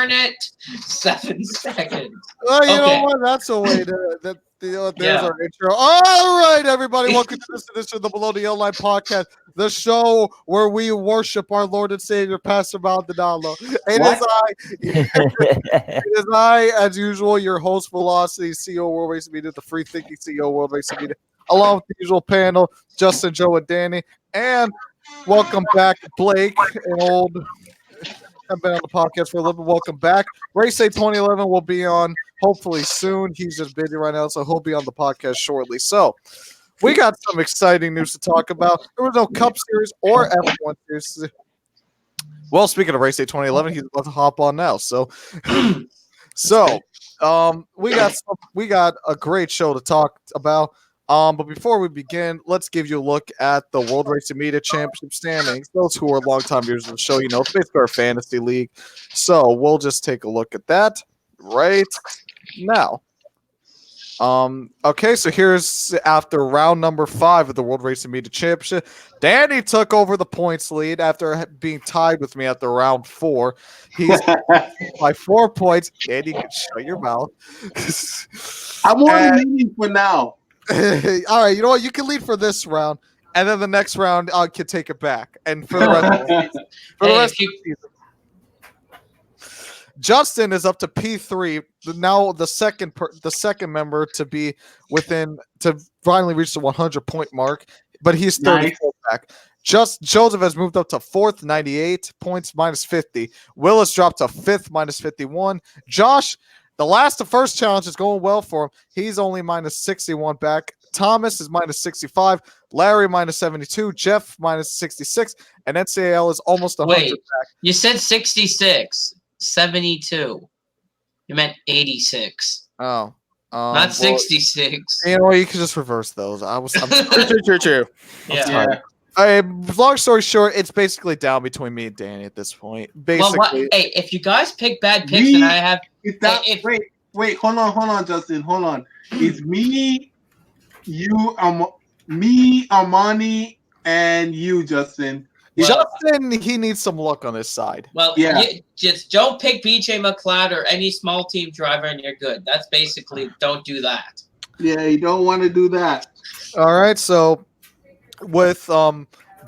darn it. 7 seconds. Well, you know what? That's a way to. There's our intro. All right, everybody. Welcome to this edition of the Below the Yellow Line podcast, the show where we worship our Lord and Savior, Pastor Maldonado. It is I, as usual, your host, Velocity, CEO of World Racing Media, the free thinking CEO of World Racing Media, along with the usual panel, Justin, Joe, and Danny. And welcome back, Blake, and old. I've been on the podcast for a little bit. Welcome back. Raceday2011 will be on hopefully soon. He's just busy right now, so he'll be on the podcast shortly. So we got some exciting news to talk about. There was no Cup Series or F1 Series. Well, speaking of Raceday2011, he's about to hop on now. So we got a great show to talk about. But before we begin, let's give you a look at the World Racing Media Championship standings. Those who are longtime viewers of the show, you know, it's basically our fantasy league. So we'll just take a look at that right now. Okay, so here's after round number 5 of the World Racing Media Championship. Danny took over the points lead after being tied with me after round 4. He's by 4 points. Danny, you can shut your mouth. I'm only leading for now. All right, you know what? You can lead for this round, and then the next round I can take it back. And for the rest of the season, Justin is up to P3 now. The second member to be to finally reach the 100-point mark, but he's 34 back. Joseph has moved up to 4th, 98 points minus 50. Willis dropped to 5th, minus 51. Josh. The first challenge is going well for him. He's only minus 61 back. Thomas is minus 65. Larry minus 72. Jeff minus 66. And NCAL is almost 100 back. You said 66. 72. You meant 86. Oh. Not 66. You know, you can just reverse those. I'm True. Yeah. Long story short, it's basically down between me and Danny at this point. Basically, well, hey, if you guys pick bad picks, then I have. Wait, hold on, Justin, hold on. It's me, you, me, Armani, and you, Justin. Justin, he needs some luck on his side. Well, yeah. Just don't pick BJ McLeod or any small team driver, and you're good. That's basically don't do that. Yeah, you don't want to do that. All right, so. With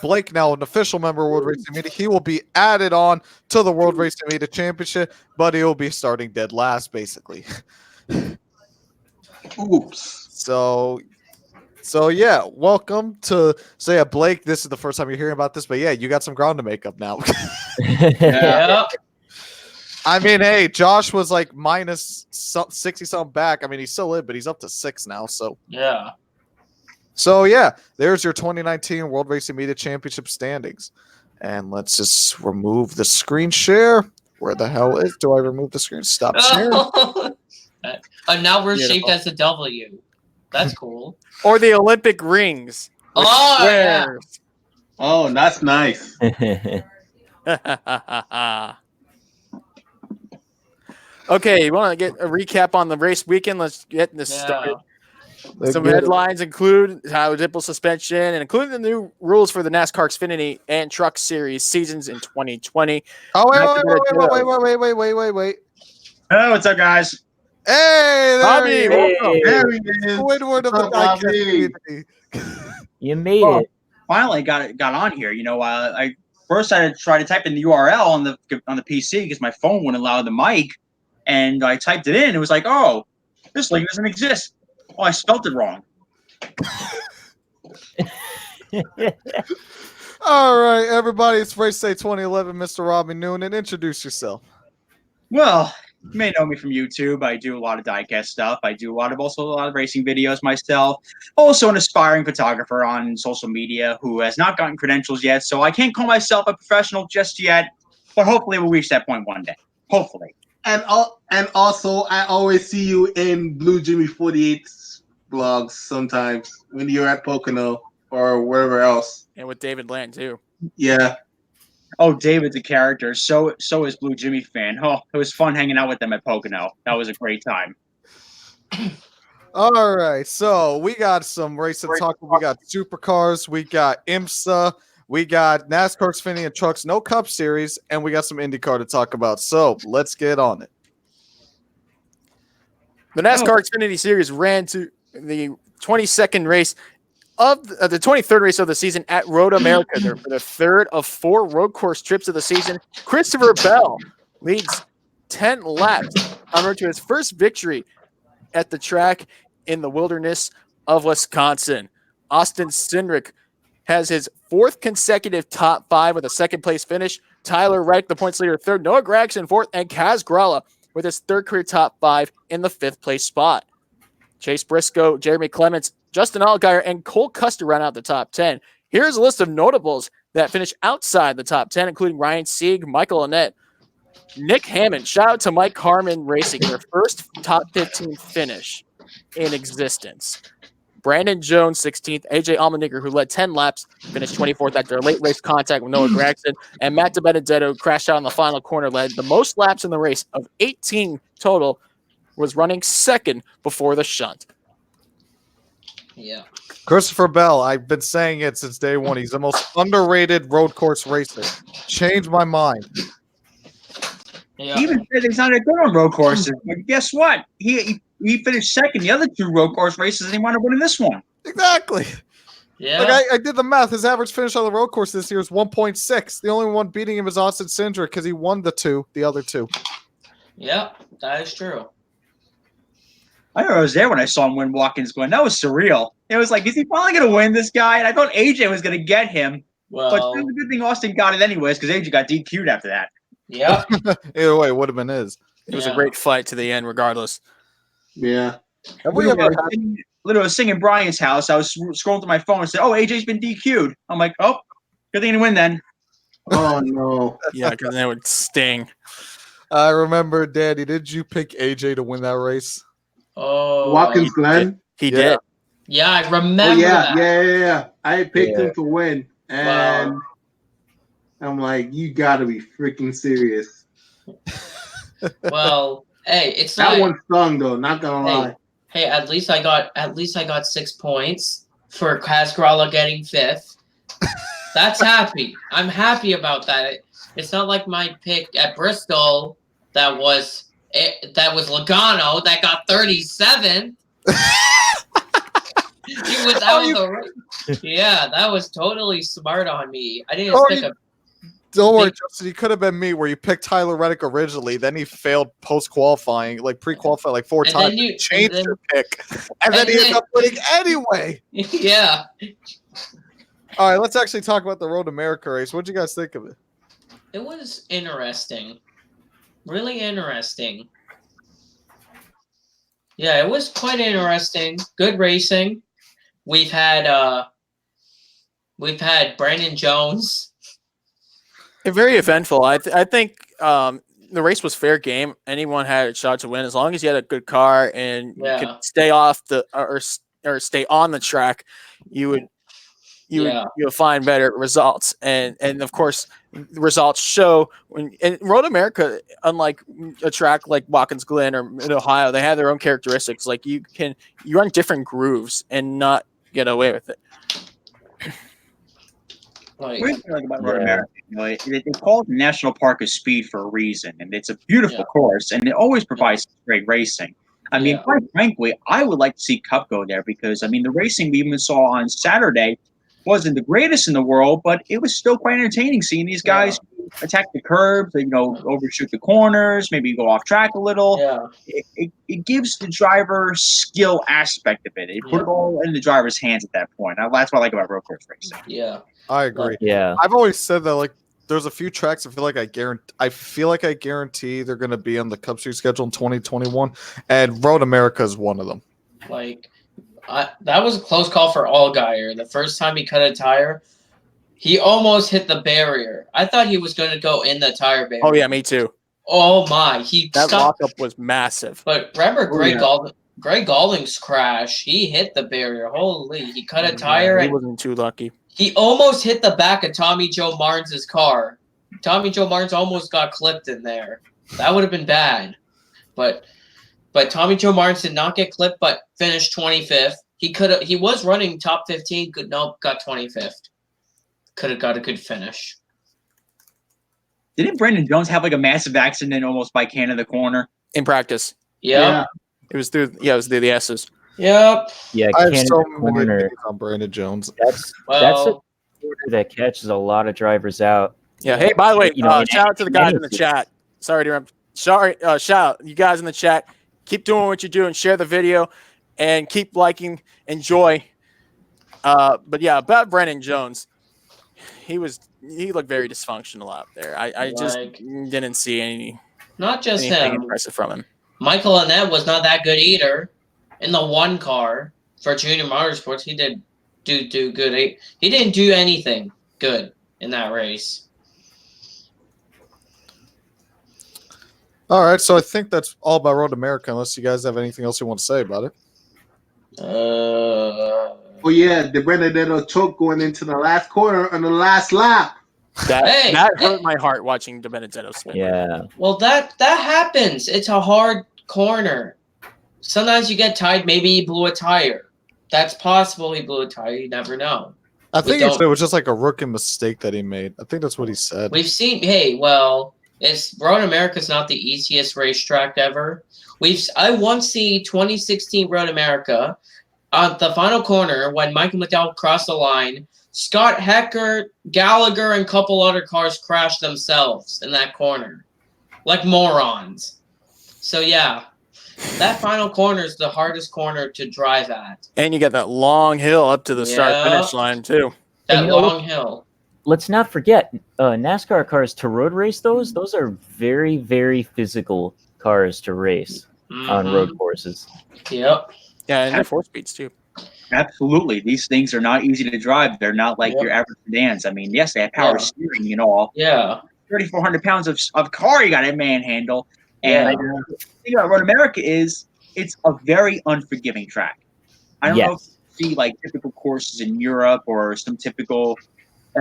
Blake now an official member of World Racing Media, he will be added on to the World Racing Media Championship, but he will be starting dead last, basically. Oops. So yeah, welcome to. So yeah, Blake, this is the first time you're hearing about this, but yeah, you got some ground to make up now. Yeah. I mean, hey, Josh was like minus 60 something back. I mean, he's still in, but he's up to 6 now. So yeah. So, yeah, there's your 2019 World Racing Media Championship standings. And let's just remove the screen share. Where the hell do I remove the screen? Stop sharing. And now we're shaped as a W. That's cool. Or the Olympic rings. Oh, yeah. Oh, that's nice. Okay, you want to get a recap on the race weekend? Let's get this started. Some headlines include how dipple suspension and including the new rules for the NASCAR Xfinity and Truck Series seasons in 2020. Oh, wait. Hey, what's up, guys? Hey, Bobby, welcome. There he is. Squidward of the diecast community. You made it. Finally got on here. You know, I first I tried to type in the URL on the PC because my phone wouldn't allow the mic, and I typed it in. It was like, oh, this link doesn't exist. Oh, I spelled it wrong. All right, everybody, it's Raceday2011, Mr. Robbie Noonan. Introduce yourself. Well, you may know me from YouTube. I do a lot of diecast stuff. I do also a lot of racing videos myself. Also an aspiring photographer on social media who has not gotten credentials yet, so I can't call myself a professional just yet, but hopefully we'll reach that point one day. Hopefully. And also, I always see you in Blue Jimmy 48 vlogs sometimes when you're at Pocono or wherever else. And with David Land, too. Yeah. Oh, David's a character. So is Blue Jimmy fan. Oh, it was fun hanging out with them at Pocono. That was a great time. All right, so we got some racing talk. We got supercars. We got IMSA. We got NASCAR Xfinity and Trucks No Cup Series, and we got some IndyCar to talk about. So let's get on it. The NASCAR Xfinity Series ran to the 22nd race of the 23rd race of the season at Road America. There for the third of 4 road course trips of the season. Christopher Bell leads 10 laps on road to his first victory at the track in the wilderness of Wisconsin. Austin Cindric has his 4th consecutive top 5 with a 2nd place finish. Tyler Reddick, the points leader, 3rd. Noah Gragson, 4th. And Kaz Gralla with his 3rd career top 5 in the 5th place spot. Chase Briscoe, Jeremy Clements, Justin Allgaier, and Cole Custer round out the top 10. Here's a list of notables that finished outside the top 10, including Ryan Sieg, Michael Annett, Nick Hammond. Shout out to Mike Harmon Racing, their first top 15 finish in existence. Brandon Jones, 16th. AJ Allmendinger, who led 10 laps, finished 24th after a late race contact with Noah Gragson. And Matt DiBenedetto crashed out in the final corner, led the most laps in the race of 18 total, was running 2nd before the shunt. Yeah. Christopher Bell, I've been saying it since day one. He's the most underrated road course racer. Changed my mind. Yeah. He even said he's not a good on road courses. But guess what? He finished 2nd. The other 2 road course races, and he wound up winning this one. Exactly. Yeah. Like I did the math. His average finish on the road course this year is 1.6. The only one beating him is Austin Cindric because he won the other 2. Yeah, that is true. I know I was there when I saw him win Watkins Glen. That was surreal. It was like, is he finally going to win this guy? And I thought AJ was going to get him. But Well, it was a good thing Austin got it anyways because AJ got DQ'd after that. yeah. Either way, it would have been his. It was a great fight to the end, regardless. Yeah. Have we ever had Literally, I was singing Brian's house. I was scrolling through my phone and said, "Oh, AJ's been DQ'd." I'm like, "Oh, good thing to win then." Oh no. Yeah, because then it would sting. I remember, Daddy, did you pick AJ to win that race? Oh. Watkins Glen. He Yeah. did. Yeah, I remember Oh yeah, that. yeah. I picked Yeah. him to win, and Wow. I'm like, you got to be freaking serious. Well, hey, it's That not. one stung though. Not gonna lie. Hey, at least I got 6 points for Casgralla getting 5th. That's happy. I'm happy about that. It's not like my pick at Bristol that was Logano that got 37. He was out of the race. Yeah, that was totally smart on me. I didn't pick a. Don't worry, Justin. He could have been me, where you picked Tyler Reddick originally, then he failed post-qualifying, like pre-qualifying, like 4 And times. then you Changed your pick, and then he ended up winning anyway. Yeah. All right, let's actually talk about the Road America race. What'd you guys think of it? It was interesting. Really interesting. Yeah, it was quite interesting. Good racing. We've had Brandon Jones. Very eventful. I think the race was fair game. Anyone had a shot to win as long as you had a good car and you could stay off the or stay on the track. You would find better results, and of course, the results show. In Road America, unlike a track like Watkins Glen or Mid Ohio, they have their own characteristics. Like you run different grooves and not get away with it. Like, What do you like about Road America? You know, they call it the National Park of Speed for a reason, and it's a beautiful course, and it always provides great racing. I mean, quite frankly, I would like to see Cup go there because, I mean, the racing we even saw on Saturday wasn't the greatest in the world, but it was still quite entertaining seeing these guys attack the curbs, overshoot the corners, maybe go off track a little. Yeah. It gives the driver skill aspect of it. It put it all in the driver's hands at that point. That's what I like about road course racing. Yeah. I agree. Yeah. I've always said that, like, there's a few tracks I feel like I guarantee they're going to be on the Cup Series schedule in 2021, and Road America is one of them. Like, that was a close call for Allgaier. The first time he cut a tire, he almost hit the barrier. I thought he was going to go in the tire barrier. Oh yeah, me too. Oh my, That lockup was massive. But remember Greg Galding's crash? He hit the barrier. Holy, he cut a tire. He wasn't too lucky. He almost hit the back of Tommy Joe Martins's car. Tommy Joe Martins almost got clipped in there. That would have been bad. But Tommy Joe Martins did not get clipped, but finished 25th. He was running top 15. Got 25th. could have got a good finish. Didn't Brandon Jones have like a massive accident almost by Canada corner? In practice. Yep. It was through the S's. Yep. Yeah, I have Canada so many corner. opinions on Brandon Jones. That's a Well, corner that catches a lot of drivers out. Yeah. Hey, by the way, You know, shout out to the guys in the chat. Sorry to interrupt. Sorry, shout out you guys in the chat. Keep doing what you do and share the video, and keep liking. Enjoy. But yeah, about Brandon Jones, he looked very dysfunctional out there. I just didn't see anything not just him. impressive from him. Michael Annett was not that good either. In the one car for Junior Motorsports, he did do good. He didn't do anything good in that race. All right, so I think that's all about Road America, unless you guys have anything else you want to say about it. Oh yeah, the Benedetto choke going into the last corner on the last lap. That hurt my heart watching De Benedetto spin. Yeah. Well, that happens. It's a hard corner. Sometimes you get tied. Maybe he blew a tire. That's possible. He blew a tire. You never know. I think it was just like a rookie mistake that he made. I think that's what he said. We've seen. Hey, well, Road America's not the easiest racetrack ever. I once see 2016 Road America on the final corner when Michael McDowell crossed the line. Scott Hecker, Gallagher, and a couple other cars crashed themselves in that corner, like morons. So yeah, that final corner is the hardest corner to drive at. And you get that long hill up to the start-finish line too. That long hill. Let's not forget, NASCAR cars to road race those are very, very physical cars to race on road courses. Yep. Yeah, and they're 4-speeds too. Absolutely. These things are not easy to drive. They're not like your average sedans. I mean, yes, they have power steering and all. Yeah. 3,400 pounds of car you got to manhandle. And the thing about Road America is it's a very unforgiving track. I don't know if you see like typical courses in Europe or some typical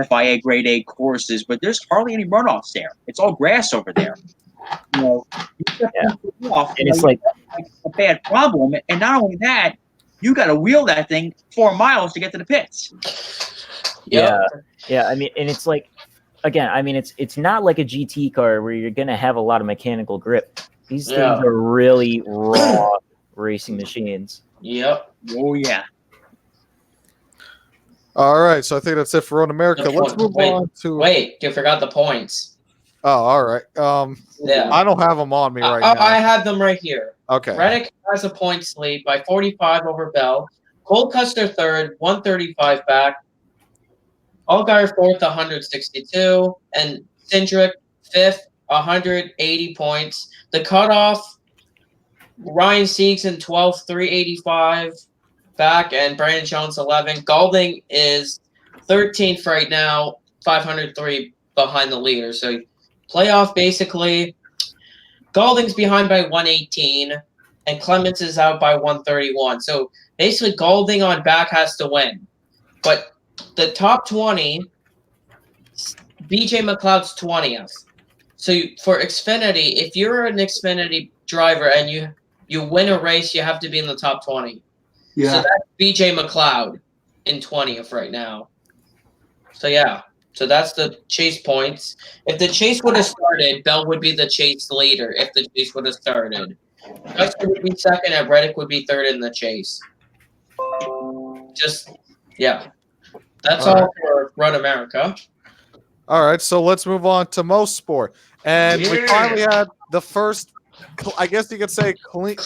FIA grade A courses, but there's hardly any runoffs there. It's all grass over there. You know, off, and it's like a bad problem. And not only that, you got to wheel that thing 4 miles to get to the pits. Yeah. I mean, and it's like, again, I mean, it's not like a GT car where you're gonna have a lot of mechanical grip. These things are really raw racing machines. Yep. Oh yeah. All right, so I think that's it for Road America. Let's move on to. Wait, you forgot the points. Oh, all right. I don't have them on me right now. I have them right here. Okay. Reddick has a points lead by 45 over Bell. Cole Custer third, 135 back. Allgaier fourth, 162, and Cindric fifth, 180 points. The cutoff, Ryan Siegs in 12th, 385 back, and Brandon Jones 11. Golding is 13th right now, 503 behind the leader. So playoff basically, Golding's behind by 118, and Clements is out by 131. So basically, Golding on back has to win, but the top 20, BJ McLeod's 20th. So for Xfinity, if you're an Xfinity driver and you win a race, you have to be in the top 20. Yeah. So that's BJ McLeod in 20th right now. So yeah. So that's the chase points. If the chase would have started, Bell would be the chase leader if the chase would have started. Custer would be second and Reddick would be third in the chase. That's all for Road America. All right, so let's move on to Most Sport. And we finally had the first, I guess you could say, clean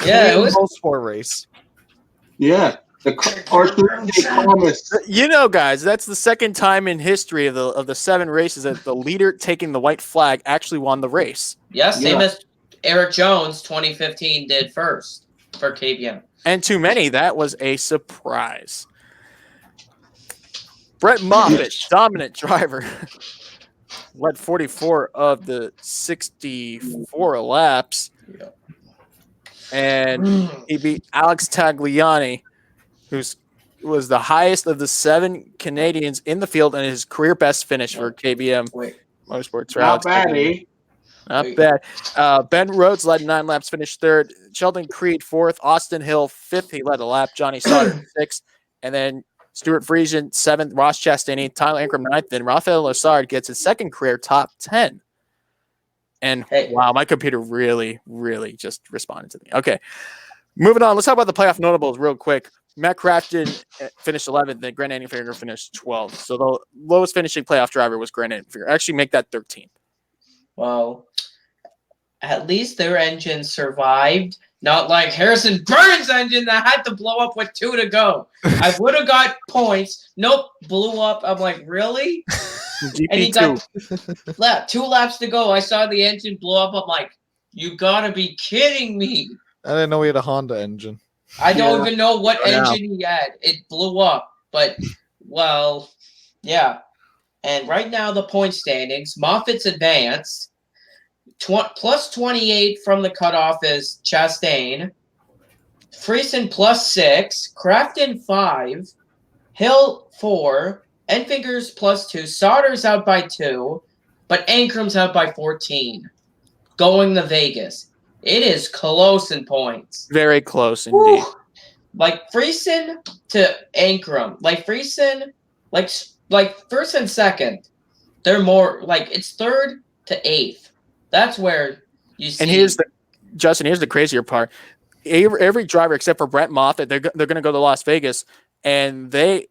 it was Most Sport race. Yeah. You know, guys, that's the second time in history of the 7 races that the leader taking the white flag actually won the race. Yes, same as Eric Jones 2015 did first for KBM. And to many, that was a surprise. Brett Moffitt, dominant driver, led 44 of the 64 laps. And he beat Alex Tagliani, who was the highest of the 7 Canadians in the field and his career best finish for KBM Motorsports. Not bad, eh? Not bad. Ben Rhodes led 9 laps, finished 3rd. Sheldon Creed 4th. Austin Hill 5th. He led a lap. Johnny Sauter 6th. And then Stuart Friesen 7th, Ross Chastain 8th, Tyler Ankrum 9th, and Rafael Lessard gets his second career top 10. And wow, my computer really, really just responded to me. Okay, moving on. Let's talk about the playoff notables real quick. Matt Crafton finished 11th, and Grant Enfinger finished 12th. So the lowest finishing playoff driver was Grant Enfinger. Actually, make that 13th. Well, at least their engine survived. Not like Harrison Burns' engine that had to blow up with 2 to go. I would have got points. Nope, blew up. I'm like, really? GP2. And he got 2 laps to go. I saw the engine blow up. I'm like, you gotta be kidding me. I didn't know he had a Honda engine. I don't even know what engine he had. It blew up. But, well, yeah. And right now, the point standings, Moffitt's advanced. Plus 28 from the cutoff is Chastain. Friesen plus 6. Crafton 5. Hill 4. Enfingers plus 2. Sauter's out by 2. But Ankrum's out by 14. Going to Vegas. It is close in points. Very close indeed. Woo! Like Friesen to Ankrum. Like Friesen, like first and second. They're more like it's 3rd to 8th. That's where you see. And here's the crazier part. Every driver except for Brett Moffitt, they're going to go to Las Vegas, and they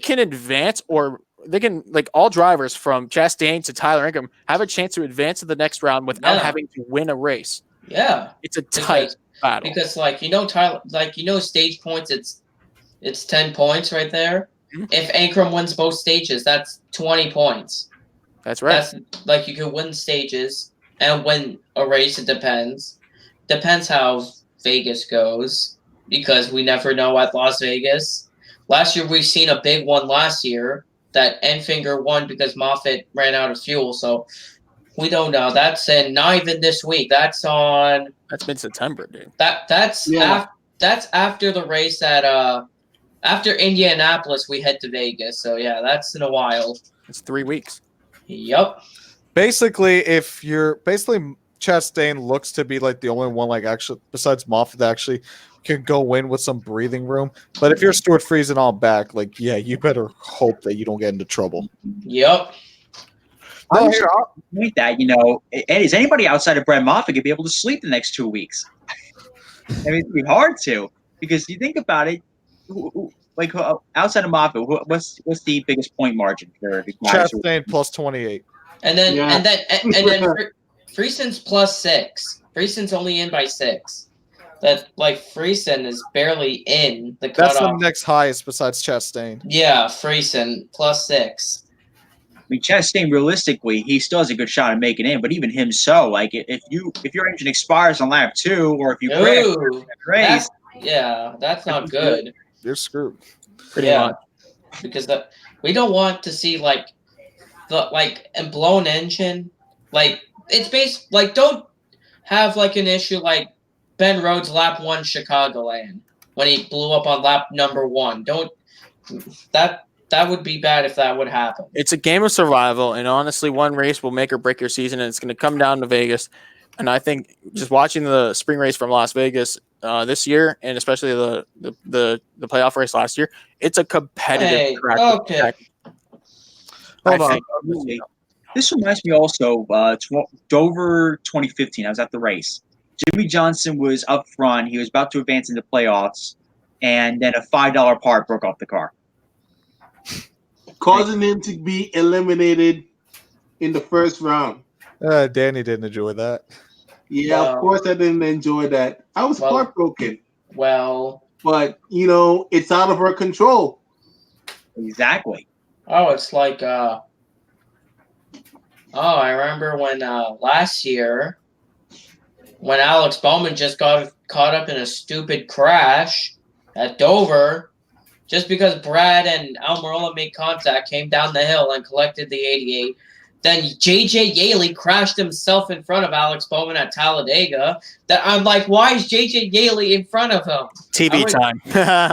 can advance, or they can, like, all drivers from Chastain to Tyler Ankrum have a chance to advance to the next round without having to win a race. Yeah, it's a tight battle. Because Tyler, stage points, it's 10 points right there. Mm-hmm. If Ankrum wins both stages, that's 20 points. That's right. That's you could win stages and win a race. It depends. Depends how Vegas goes, because we never know at Las Vegas. Last year we've seen a big one last year that Enfinger won because Moffitt ran out of fuel. So we don't know. That's not even this week. That's mid-September, dude. That's after the race after Indianapolis we head to Vegas. So yeah, that's in a while. It's 3 weeks. Yep. Basically, Chastain looks to be like the only one, like, actually besides Moffitt that actually can go in with some breathing room. But if you're Stuart Friesen all back, like, yeah, you better hope that you don't get into trouble. Yep. I'm sure I'll point that, is anybody outside of Brett Moffitt going to be able to sleep the next 2 weeks? I mean, it'd be hard to, because you think about it, like, outside of Moffitt, what's the biggest point margin for the guys? Chastain plus 28. And then Friesen's plus 6. Friesen's only in by 6. That, like, Friesen is barely in the cutoff. That's the next highest besides Chastain. Yeah, Friesen plus 6. I mean, Chastain, realistically, he still has a good shot at making it in, but even him so, like, if your engine expires on lap 2, or if you crash, that's not good. You're screwed. Pretty much. Because we don't want to see a blown engine. Like, it's based, like, don't have like an issue like Ben Rhodes lap 1 Chicagoland when he blew up on lap number 1. That would be bad if that would happen. It's a game of survival, and honestly, one race will make or break your season, and it's going to come down to Vegas. And I think just watching the spring race from Las Vegas this year, and especially the playoff race last year, it's a competitive track. Okay. Hold on. This reminds me also Dover 2015. I was at the race. Jimmy Johnson was up front. He was about to advance into playoffs, and then a $5 part broke off the car, causing him to be eliminated in the first round. Danny didn't enjoy that. Yeah, of course I didn't enjoy that. I was heartbroken. Well, but it's out of our control. Exactly. Oh, it's like I remember when last year when Alex Bowman just got caught up in a stupid crash at Dover. Just because Brad and Almirola made contact, came down the hill and collected the 88. Then J.J. Yaley crashed himself in front of Alex Bowman at Talladega. That I'm like, why is J.J. Yaley in front of him? TV time.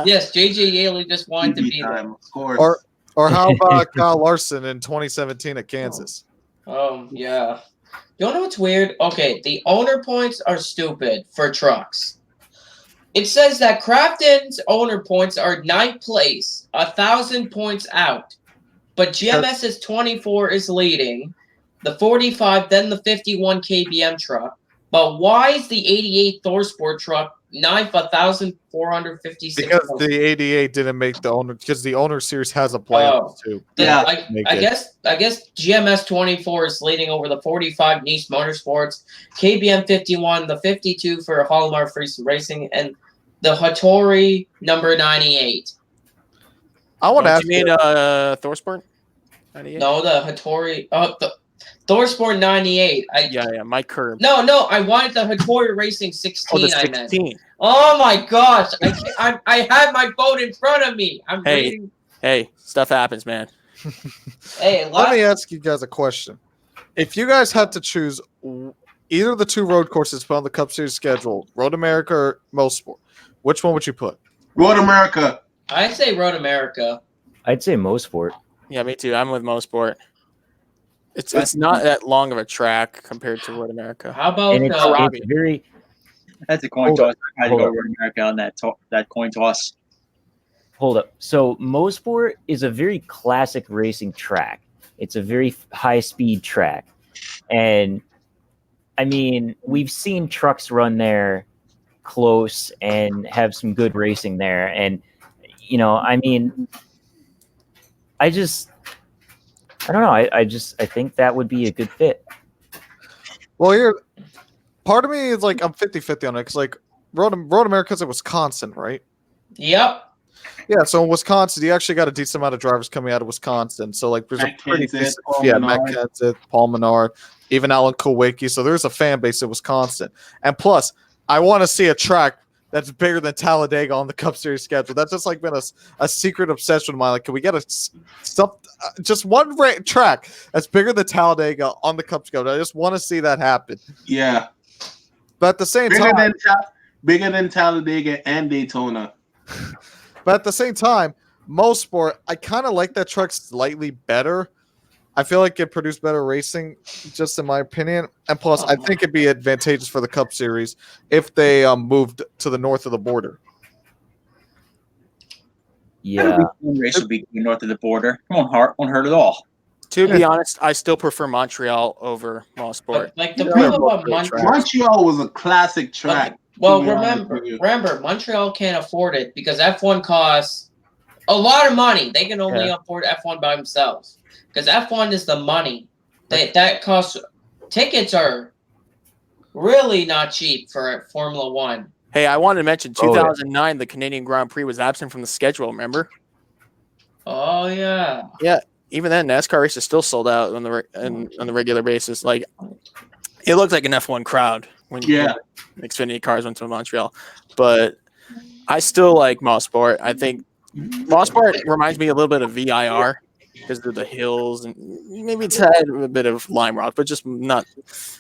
Yes, J.J. Yaley just wanted TV to be time, there. of course. Or how about Kyle Larson in 2017 at Kansas? Yeah. You know what's weird? Okay, the owner points are stupid for trucks. It says that Crafton's owner points are 9th place, 1,000 points out. But GMS's 24 is leading, the 45, then the 51 KBM truck. But why is the 88 ThorSport truck 9th, 1,456 Because points? the 88 didn't make the owner, because the owner series has a playoff too. Yeah. I guess GMS 24 is leading over the 45 Nice Motorsports, KBM 51, the 52 for Hallmark Free Racing, and the Hattori number 98. I want to ask you mean ThorSport? 98? No, the Hattori. The ThorSport 98. Yeah, Mike Curb. No, I wanted the Hattori Racing 16. Oh, the I meant. 16. Oh my gosh! I had my vote in front of me. I'm reading. Hey, stuff happens, man. Hey, Let me ask you guys a question. If you guys had to choose either of the two road courses put on the Cup Series schedule, Road America or Most Sport, which one would you put? Road America. I'd say Road America. I'd say Mosport. Yeah, me too. I'm with Mosport. It's not that long of a track compared to Road America. How about And it's very. That's a coin toss. I had to go Road America on that coin toss. Hold up. So Mosport is a very classic racing track. It's a very high-speed track. And, I mean, we've seen trucks run there close and have some good racing there. And, you know, I mean, I don't know. I think that would be a good fit. Well, part of me is like, I'm 50-50 on it. Because, like, Road America's in Wisconsin, right? Yep. Yeah, so in Wisconsin, you actually got a decent amount of drivers coming out of Wisconsin. So, like, there's a pretty decent, Matt Kenseth, Paul Menard, even Alan Kulwicki. So there's a fan base in Wisconsin. And plus, I want to see a track that's bigger than Talladega on the Cup Series schedule. That's just like been a secret obsession of mine. Like, can we get just one track that's bigger than Talladega on the Cup schedule? I just want to see that happen. Yeah. But at the same time, bigger than Talladega and Daytona. But at the same time, Mosport, I kind of like that truck slightly better. I feel like it produced better racing, just in my opinion. And plus, I think it'd be advantageous for the Cup Series if they moved to the north of the border. Yeah. Race would be north of the border. Won't hurt at all. To be honest, I still prefer Montreal over Mosport. Like the problem about Montreal was a classic track. Well, remember, Montreal can't afford it because F1 costs a lot of money. They can only afford F1 by themselves because F1 is the money. That costs. Tickets are really not cheap for Formula One. Hey, I wanted to mention 2009, the Canadian Grand Prix was absent from the schedule. Remember? Oh yeah. Yeah. Even then, NASCAR races still sold out on the regular basis. Like, it looked like an F1 crowd when Xfinity cars went to Montreal. But I still like Mosport. I think Mosport reminds me a little bit of VIR because of the hills and maybe it's had a bit of Lime Rock, but just not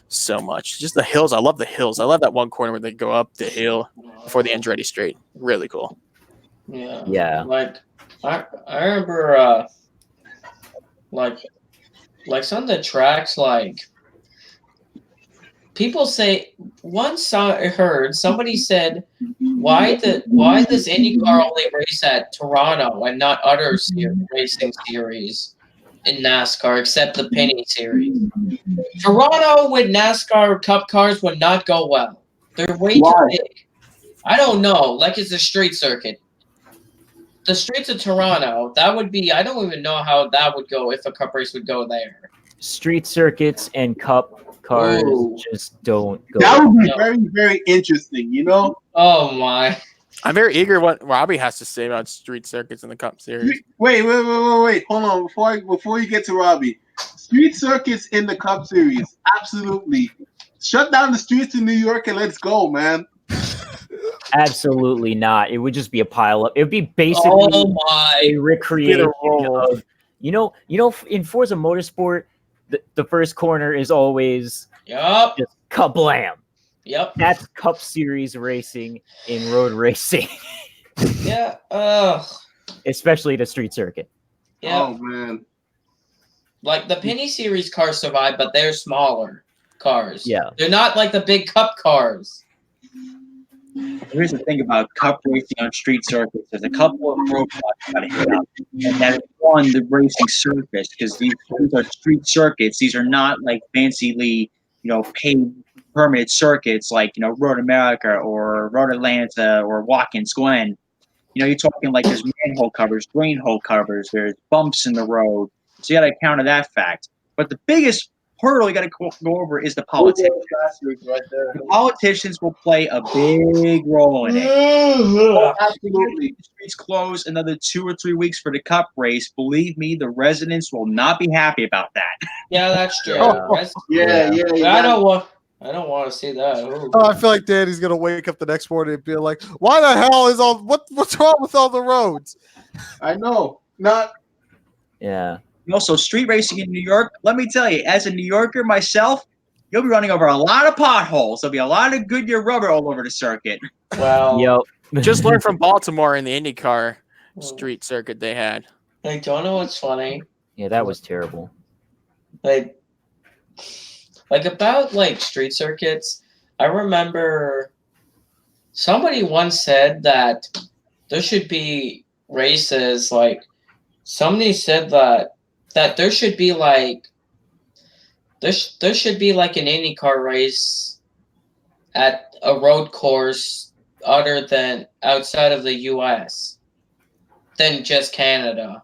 so much. Just the hills. I love the hills. I love that one corner where they go up the hill before the Andretti Straight. Really cool. Yeah. Yeah. Like I remember like some of the tracks, like people say once I heard somebody said why does IndyCar only race at Toronto and not other racing series in NASCAR except the Penny series? Toronto with NASCAR Cup cars would not go well. They're way too big. I don't know. Like it's a street circuit. The streets of Toronto, that would be, I don't even know how that would go if a Cup race would go there. Street circuits and Cup cars just don't go. That would be very, very interesting, you know? Oh my. I'm very eager what Robbie has to say about street circuits in the Cup Series. Wait. Hold on. Before you get to Robbie. Street circuits in the Cup Series. Absolutely. Shut down the streets in New York and let's go, man. Absolutely not. It would just be a pile up. It would be basically a recreation of, you know, in Forza Motorsport, the first corner is always just kablam. Yep. That's Cup Series racing in road racing. Yeah. Especially the street circuit. Yeah. Oh man. Like the Penny Series cars survive, but they're smaller cars. Yeah. They're not like the big Cup cars. Here's the thing about cup racing on street circuits. There's a couple of roadblocks you got to hit up. And that is one, the racing surface, because these are street circuits. These are not like fancily, paved permitted circuits like, Road America or Road Atlanta or Watkins Glen. You're talking like there's manhole covers, drain hole covers, there's bumps in the road. So you got to counter that fact. But the biggest hurdle you got to go over is the politicians. The politicians will play a big role in it. Absolutely. The streets close another 2 or 3 weeks for the cup race. Believe me, the residents will not be happy about that. Yeah, that's true. Yeah. I don't want to see that. Ooh. Oh, I feel like Danny's gonna wake up the next morning and be like, "Why the hell is what's wrong with all the roads?" I know. Not. Yeah. Also, street racing in New York, let me tell you, as a New Yorker myself, you'll be running over a lot of potholes. There'll be a lot of Goodyear rubber all over the circuit. Well, Just learn from Baltimore in the IndyCar street circuit they had. I don't know what's funny. Yeah, that was terrible. Like about street circuits, I remember somebody once said that there should be races somebody said that there should be there should be an IndyCar race at a road course other than outside of the US than just Canada.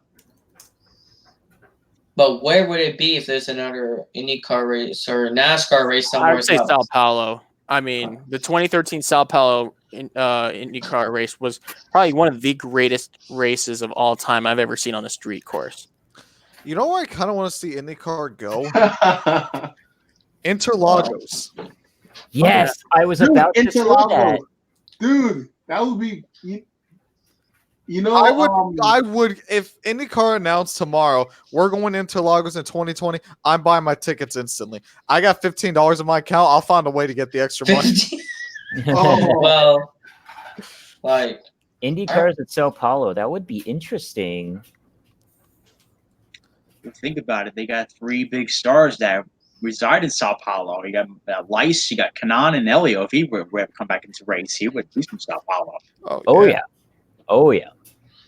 But where would it be if there's another IndyCar race or NASCAR race somewhere I would say else? Sao Paulo. I mean, the 2013 Sao Paulo IndyCar race was probably one of the greatest races of all time I've ever seen on a street course. You know where I kind of want to see IndyCar go? Interlagos. Yes, I was about to say that. Dude, that would be. I would if IndyCar announced tomorrow we're going into Interlagos in 2020. I'm buying my tickets instantly. I got $15 in my account. I'll find a way to get the extra money. Well, IndyCars at Sao Paulo. That would be interesting. Think about it. They got 3 big stars that reside in Sao Paulo. You got Lice, you got Kanan and Elio. If he were to come back into race, he would be from Sao Paulo. Oh yeah.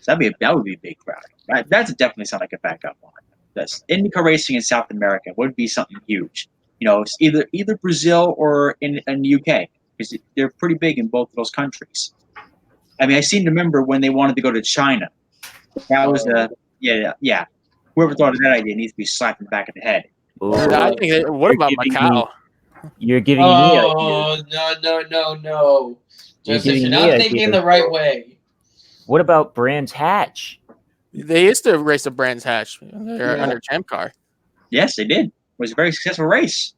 So that would be a big crowd. That's definitely something I could back up on. That's IndyCar racing in South America would be something huge. It's either Brazil or in the UK because they're pretty big in both of those countries. I mean, I seem to remember when they wanted to go to China. That was yeah. Whoever thought of that idea needs to be slapped in the back of the head. I think. What about Macau? You're giving me no. Just if you're not thinking the right way. What about Brands Hatch? They used to race a Brands Hatch. They're under Champ Car. Yes, they did. It was a very successful race.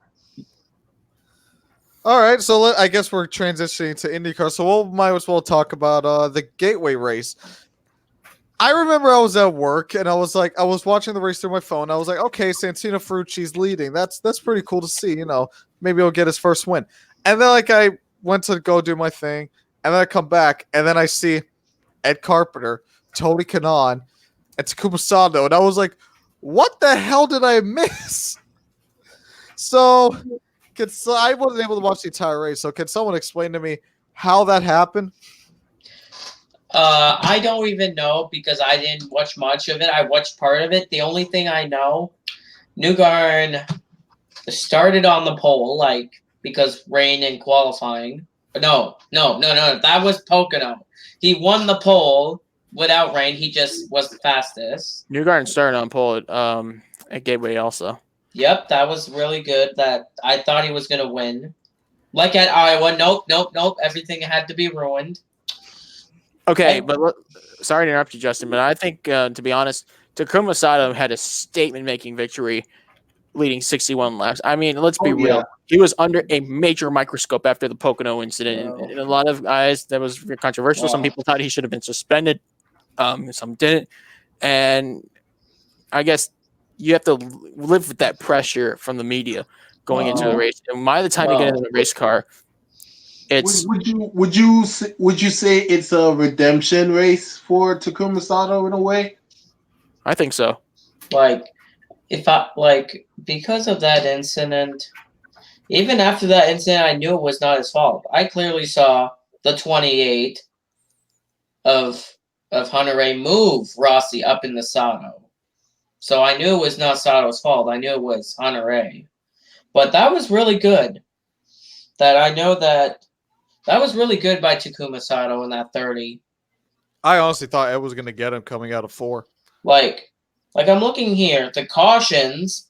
All right, so I guess we're transitioning to IndyCar, so we might as well talk about the Gateway race. I remember I was at work and I was watching the race through my phone. I was like, okay, Santino Ferrucci's leading. That's pretty cool to see. Maybe he'll get his first win. And then I went to go do my thing, and then I come back, and then I see Ed Carpenter, Tony Kanaan, and Takuma Sato, and I was like, what the hell did I miss? So I wasn't able to watch the entire race, so can someone explain to me how that happened? I don't even know because I didn't watch much of it. I watched part of it. The only thing I know, Newgarden started on the pole, because rain in qualifying. No. That was Pocono. He won the pole without rain. He just was the fastest. Newgarden started on pole at Gateway also. Yep, that was really good. That I thought he was going to win. Like at Iowa, nope. Everything had to be ruined. Okay, but sorry to interrupt you, Justin, but I think, to be honest, Takuma Sato had a statement-making victory leading 61 laps. I mean, let's be real. He was under a major microscope after the Pocono incident. And a lot of guys, that was controversial. Some people thought he should have been suspended. Some didn't. And I guess you have to live with that pressure from the media going into the race. And by the time you get into the race car, it's... Would you say it's a redemption race for Takuma Sato in a way? I think so. Because of that incident, even after that incident, I knew it was not his fault. I clearly saw the 28 of Hunter-Ray move Rossi up in the Sato. So I knew it was not Sato's fault. I knew it was Hunter-Ray. But that was really good. That was really good by Takuma Sato in that 30. I honestly thought Ed was going to get him coming out of 4. Like I'm looking here, the cautions.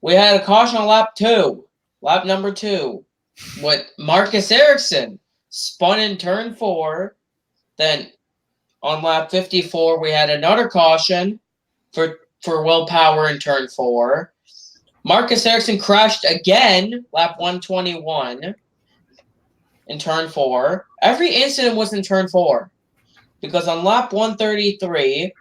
We had a caution on lap number 2, with Marcus Ericsson spun in turn 4. Then on lap 54, we had another caution for Willpower in turn 4. Marcus Ericsson crashed again, lap 121 in turn 4. Every incident was in turn 4. Because on lap 133,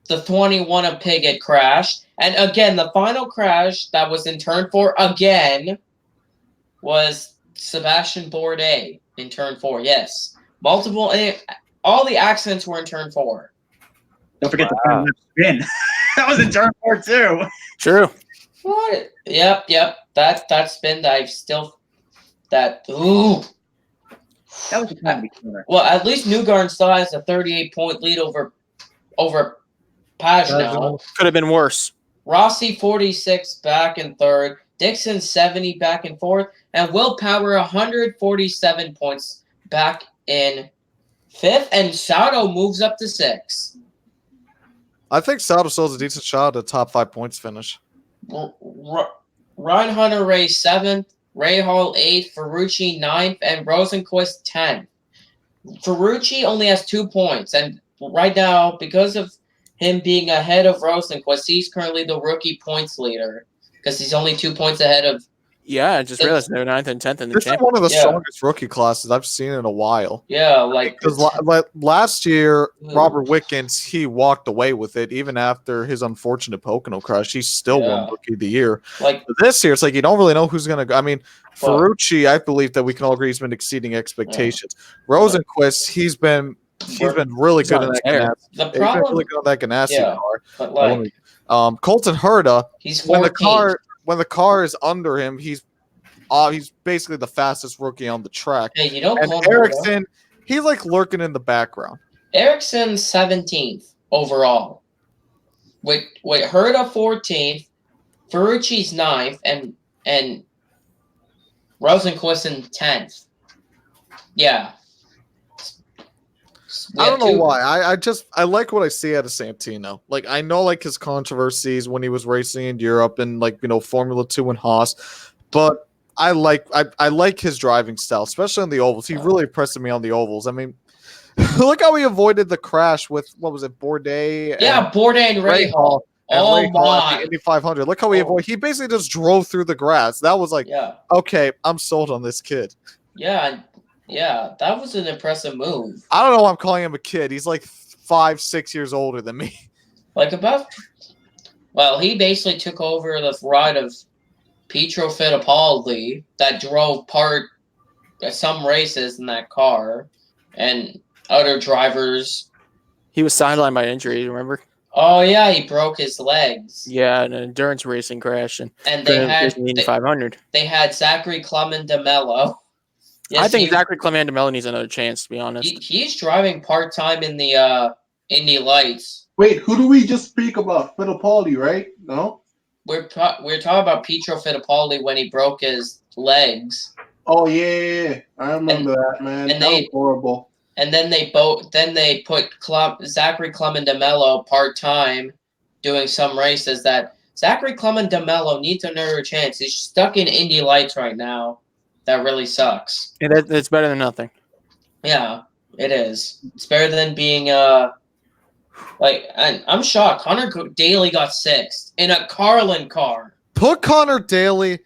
the 21 of Piggott crashed. And again, the final crash that was in turn 4 again was Sebastian Bourdais in turn 4. Yes. All the accidents were in turn 4. Don't forget the spin. That was in turn 4 too. True. What? Yep. That spin that I've still ooh. That was a kind of corner. Well, at least Newgarden still has a 38-point lead over Pagenaud. Could have been worse. Rossi 46 back in 3rd. Dixon 70 back in 4th. And Willpower 147 points back in 5th. And Sato moves up to 6. I think Sato still has a decent shot at a top 5 points finish. Ryan Hunter-Ray 7th. Ray Hall 8th. Ferrucci 9th. And Rosenquist 10th. Ferrucci only has 2 points. And right now, because of him being ahead of Rosenquist, he's currently the rookie points leader. Because he's only 2 points ahead of... Yeah, I just realized they're 9th and 10th in the This is championship. one of the strongest rookie classes I've seen in a while. Yeah, like... Because last year, Robert Wickens, he walked away with it. Even after his unfortunate Pocono crash, he still won Rookie of the Year. Like but this year, it's like you don't really know who's going to go. I mean, Ferrucci, I believe that we can all agree he's been exceeding expectations. Rosenquist, he's been really good in that Ganassi. The problem... He's been really good in that Ganassi car. But like... Colton Herta, he's 14. When the car is under him, he's basically the fastest rookie on the track. Hey, you don't and call Ericsson, he's like lurking in the background. Ericsson's 17th overall. With Herta 14th, Ferrucci's 9th, and Rosenquist in 10th. Yeah. I don't know why. I like what I see out of Santino. Like, I know like his controversies when he was racing in Europe and like, you know, Formula 2 and Haas, but I like his driving style, especially on the ovals. He really impressed me on the ovals. I mean, look how he avoided the crash with what was it, Bourdais? Yeah, Bourdais and Ray Hall. Oh my! Indy 500. Look how he avoided. He basically just drove through the grass. That was like, okay, I'm sold on this kid. Yeah, that was an impressive move. I don't know why I'm calling him a kid. He's like 5-6 years older than me. Well, he basically took over the ride of Pietro Fittipaldi that drove some races in that car, and other drivers. He was sidelined by injury, remember? Oh yeah, he broke his legs. Yeah, an endurance racing crash, and they had the 500. They had Zachary Clement de Mello. Yes, I think Zachary Clement de Mello needs another chance, to be honest. He's driving part-time in the Indy Lights. Wait, who do we just speak about? Fittipaldi, right? No? We're talking about Pietro Fittipaldi when he broke his legs. Oh, yeah. I remember that, man. That was horrible. And then they put Zachary Clement de Mello part-time doing some races that Zachary Clement de Mello needs another chance. He's stuck in Indy Lights right now. That really sucks. Yeah, it's better than nothing. Yeah, it is. It's better than being I'm shocked. Connor Daly got 6th in a Carlin car. Put Connor Daly.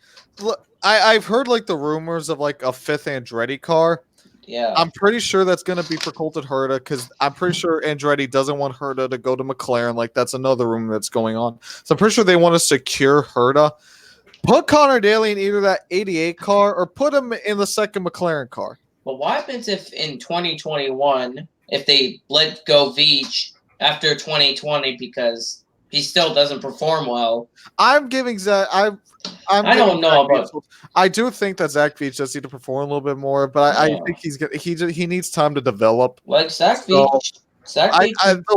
I've heard like the rumors of like a 5th Andretti car. Yeah. I'm pretty sure that's going to be for Colton Herta because I'm pretty sure Andretti doesn't want Herta to go to McLaren. Like, that's another rumor that's going on. So I'm pretty sure they want to secure Herta. Put Connor Daly in either that 88 car or put him in the second McLaren car. But what happens if in 2021, if they let go Veach after 2020 because he still doesn't perform well. I'm giving Zach. I don't know about. I do think that Zach Veach does need to perform a little bit more, but I think he needs time to develop. Like Zach So, Veach.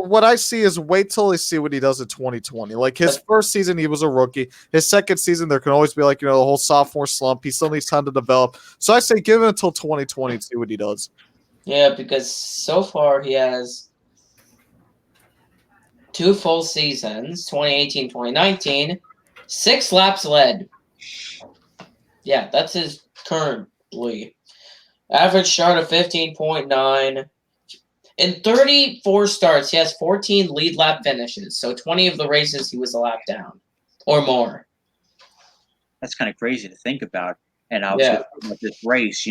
What I see is wait till I see what he does in 2020. Like his first season, he was a rookie. His second season, there can always be like the whole sophomore slump. He still needs time to develop. So I say give him until 2020 and see what he does. Yeah, because so far he has 2 full seasons, 2018, 2019, 6 laps led. Yeah, that's his currently. Average start of 15.9. In 34 starts, he has 14 lead lap finishes. So 20 of the races, he was a lap down or more. That's kind of crazy to think about. And I was about this race,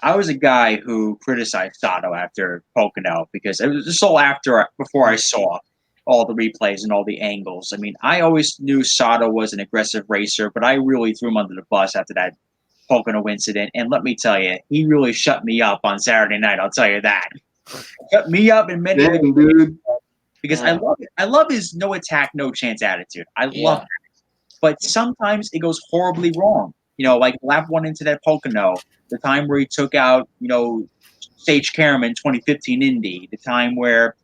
I was a guy who criticized Sato after Pocono because it was just before I saw all the replays and all the angles. I mean, I always knew Sato was an aggressive racer, but I really threw him under the bus after that Pocono incident. And let me tell you, he really shut me up on Saturday night. I'll tell you that. Shut me up in many dude. Because I love it. I love his no attack, no chance attitude. I love that. But sometimes it goes horribly wrong. Like lap 1 into that Pocono, the time where he took out, Sage Karam in 2015 Indy, the time where,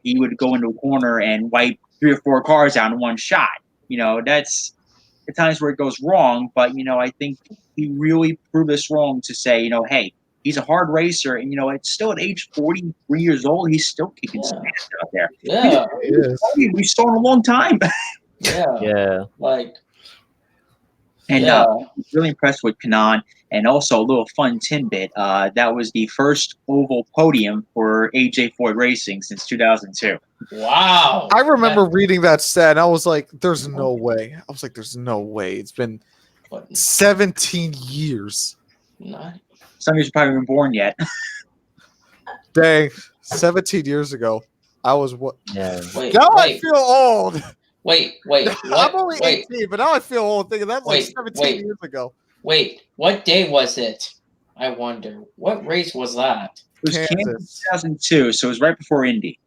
he would go into a corner and wipe 3 or 4 cars out in one shot. That's the times where it goes wrong. But, I think he really proved us wrong to say, hey, he's a hard racer, and it's still at age 43 years old. He's still kicking some ass out there. Yeah, we saw him a long time. Yeah. And really impressed with Kanan. And also a little fun tidbit. That was the first oval podium for AJ Foyt Racing since 2002. Wow! I remember reading that stat, and I was like, "There's no way." I was like, "There's no way." It's been 17 years. Some of you probably haven't been born yet. Dang, 17 years ago, I was what? Yeah. I feel old. Wait. What? I'm only 18, but now I feel old thinking that's like 17 years ago. Wait, what day was it? I wonder. What race was that? It was Kansas 2002, so it was right before Indy.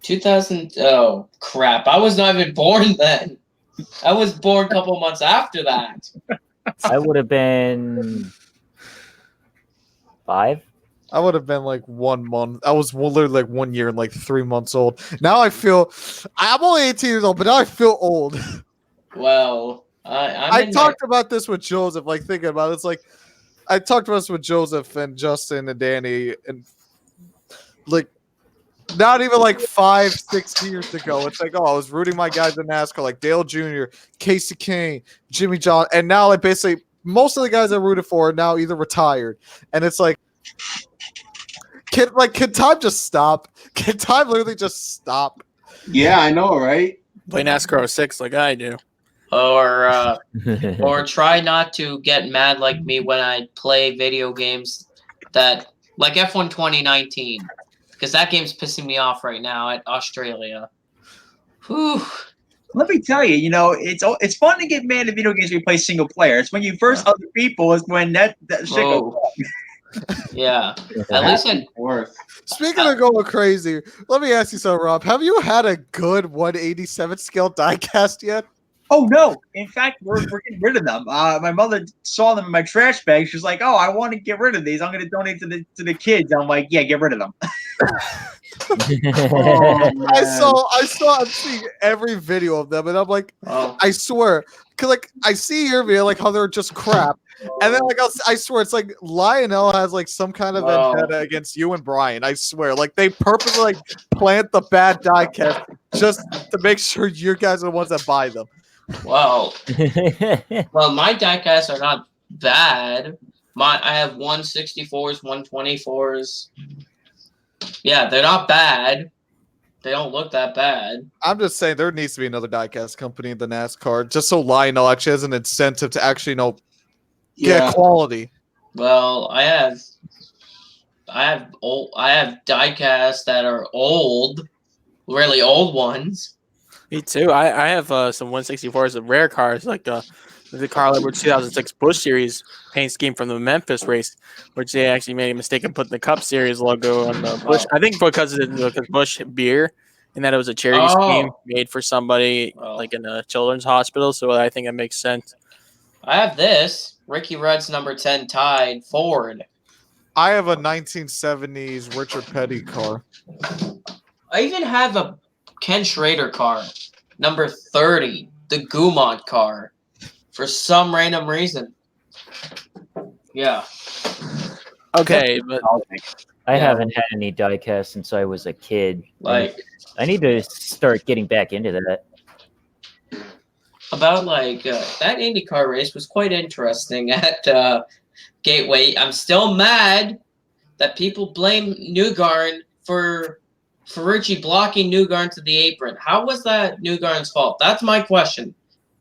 2000. Oh, crap. I was not even born then. I was born a couple months after that. I would have been 5. I would have been like 1 month. I was literally like 1 year and like 3 months old. Now I'm only 18 years old, but now I feel old. Well, I talked about this with Joseph, like thinking about it. It's like I talked about this with Joseph and Justin and Danny, and like not even like 5-6 years ago. It's like, I was rooting my guys in NASCAR, like Dale Jr., Casey Kane, Jimmy John, and now like basically most of the guys I rooted for are now either retired, and it's like, can time just stop? Can time literally just stop? Yeah, I know, right? Play NASCAR 06 like I do. Or try not to get mad like me when I play video games that like F1 2019, because that game's pissing me off right now at Australia. Whew. Let me tell you, it's fun to get mad at video games when you play single player. It's when you first other people is when that shit goes wrong. Yeah. At least Speaking of going crazy, let me ask you something, Rob. Have you had a good 187 scale diecast yet? Oh no! In fact, we're getting rid of them. My mother saw them in my trash bag. She's like, "Oh, I want to get rid of these. I'm going to donate to the kids." I'm like, "Yeah, get rid of them." I'm seeing every video of them, and I'm like, I swear, because like I see your video, like how they're just crap, and then like I swear it's like Lionel has like some kind of vendetta against you and Brian. I swear, like they purposely like plant the bad diecast just to make sure you guys are the ones that buy them. Well, my diecasts are not bad. I have 164s, 124s. Yeah, they're not bad. They don't look that bad. I'm just saying there needs to be another diecast company in the NASCAR, just so Lionel actually has an incentive to actually get quality. Well, I have diecasts that are old, really old ones. Me too. I have some 164s of rare cars, like the Carl Edwards 2006 Busch Series paint scheme from the Memphis race, which they actually made a mistake in putting the Cup Series logo on the Busch. I think because Busch beer and that it was a charity scheme Oh. made for somebody Oh. like in a children's hospital. So I think it makes sense. I have this. Ricky Rudd's number 10 tied Ford. I have a 1970s Richard Petty car. I even have a Ken Schrader car, number 30, the Gaumont car, for some random reason. Yeah. Okay, but I Yeah. haven't had any diecast since I was a kid. Like, I need to start getting back into that. about like that IndyCar race was quite interesting at Gateway. I'm still mad that people blame Newgarden for Ferrucci blocking Newgarden to the apron. How was that Newgarden's fault? That's my question.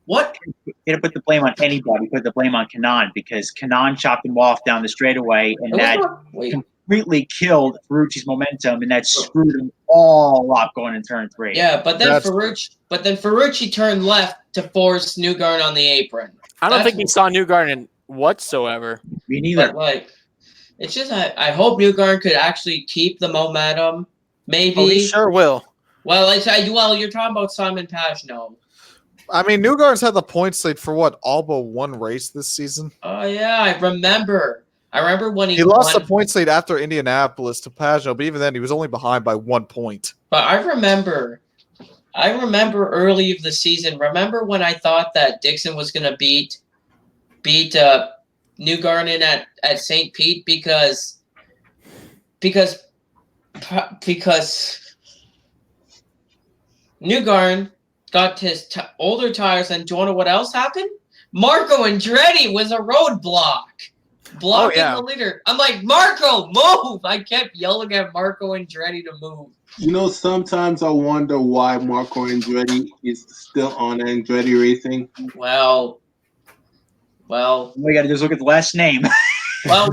What? You didn't put the blame on anybody. Put the blame on Kanan because Kanan chopped him off down the straightaway, and that completely killed Ferrucci's momentum, and that screwed him all up going in turn 3. Yeah, but then Ferrucci turned left to force Newgarden on the apron. I don't think he saw Newgarden whatsoever. Me neither. But like, it's just I hope Newgarden could actually keep the momentum. Maybe. Oh, he sure will. Well, you're talking about Simon Pagenaud. I mean, Newgarden's had the points lead for what, all but one race this season? Oh yeah, I remember. When he lost the points lead after Indianapolis to Pagenaud, but even then he was only behind by 1 point. But I remember early of the season. Remember when I thought that Dixon was going to beat Newgarden at St. Pete because Newgarden got his older tires, and do you know what else happened? Marco Andretti was a roadblock, blocking the leader. I'm like, Marco, move! I kept yelling at Marco Andretti to move. You know, sometimes I wonder why Marco Andretti is still on Andretti Racing. Well, we got to just look at the last name. Well,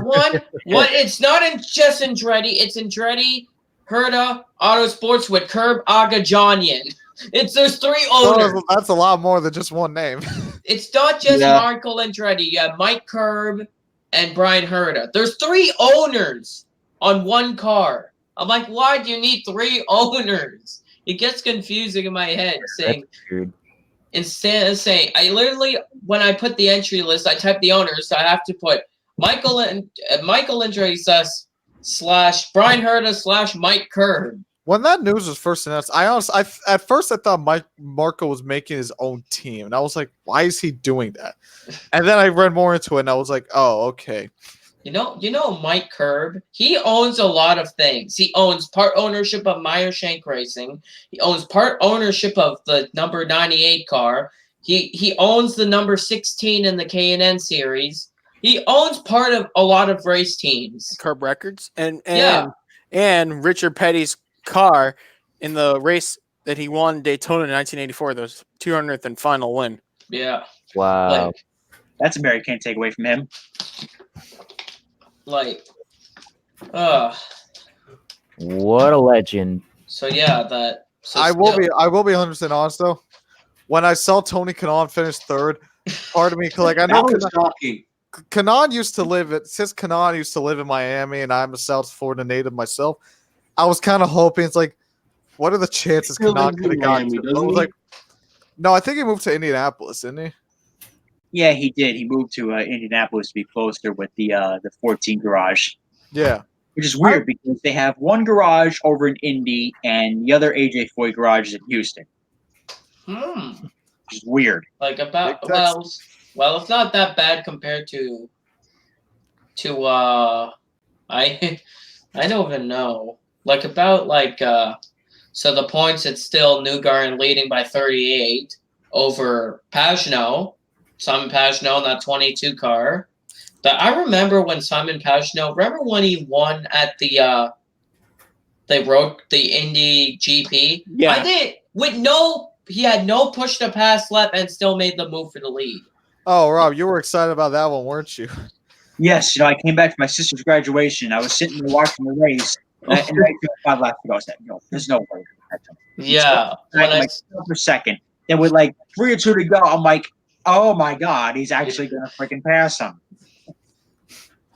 it's not just Andretti. It's Andretti, Herta, Autosports with Curb Agajanian. There's 3 owners. Oh, that's a lot more than just one name. It's not just Marco Andretti. You have Mike Curb and Brian Herta. There's 3 owners on one car. I'm like, why do you need 3 owners? It gets confusing in my head. Instead of saying, I literally, when I put the entry list, I type the owners, so I have to put Michael Andretti / Brian Herta / Mike Curb. When that news was first announced, at first I thought Marco was making his own team, and I was like, why is he doing that? And then I read more into it, and I was like, oh, okay. You know Mike Curb, he owns a lot of things. He owns part ownership of Meyer Shank Racing. He owns part ownership of the number 98 car. He owns the number 16 in the K&N series. He owns part of a lot of race teams. Curb Records and Richard Petty's car in the race that he won Daytona in 1984, the 200th and final win. Yeah. Wow. That's a merit you can't take away from him. What a legend. So yeah, I will be 100% honest though. When I saw Tony Kanaan finish 3rd, part of me, like, I know Kanaan used to live in Miami, and I'm a South Florida native myself. I was kind of hoping, it's like, what are the chances Kanaan could have gotten to? I was like, no, I think he moved to Indianapolis, didn't he? Yeah, he did. He moved to Indianapolis to be closer with the 14 garage. Yeah. Which is weird because they have one garage over in Indy and the other AJ Foy garage is in Houston. Which is weird. Like well, it's not that bad compared to I don't even know. Like about so the points, it's still Newgarden leading by 38 over Pagenaud. Simon Pagenaud in that 22 car. But I remember when Simon Pagenaud, when he won at the Indy GP? Yeah. I did he had no push to pass lap and still made the move for the lead. Oh, Rob, you were excited about that one, weren't you? Yes, I came back from my sister's graduation. I was sitting there watching the race, and I 5 laps to go. I said, "No, there's no way." Yeah, per second. Then with 3 or 2 to go, I'm like, "Oh my god, he's actually gonna freaking pass him!"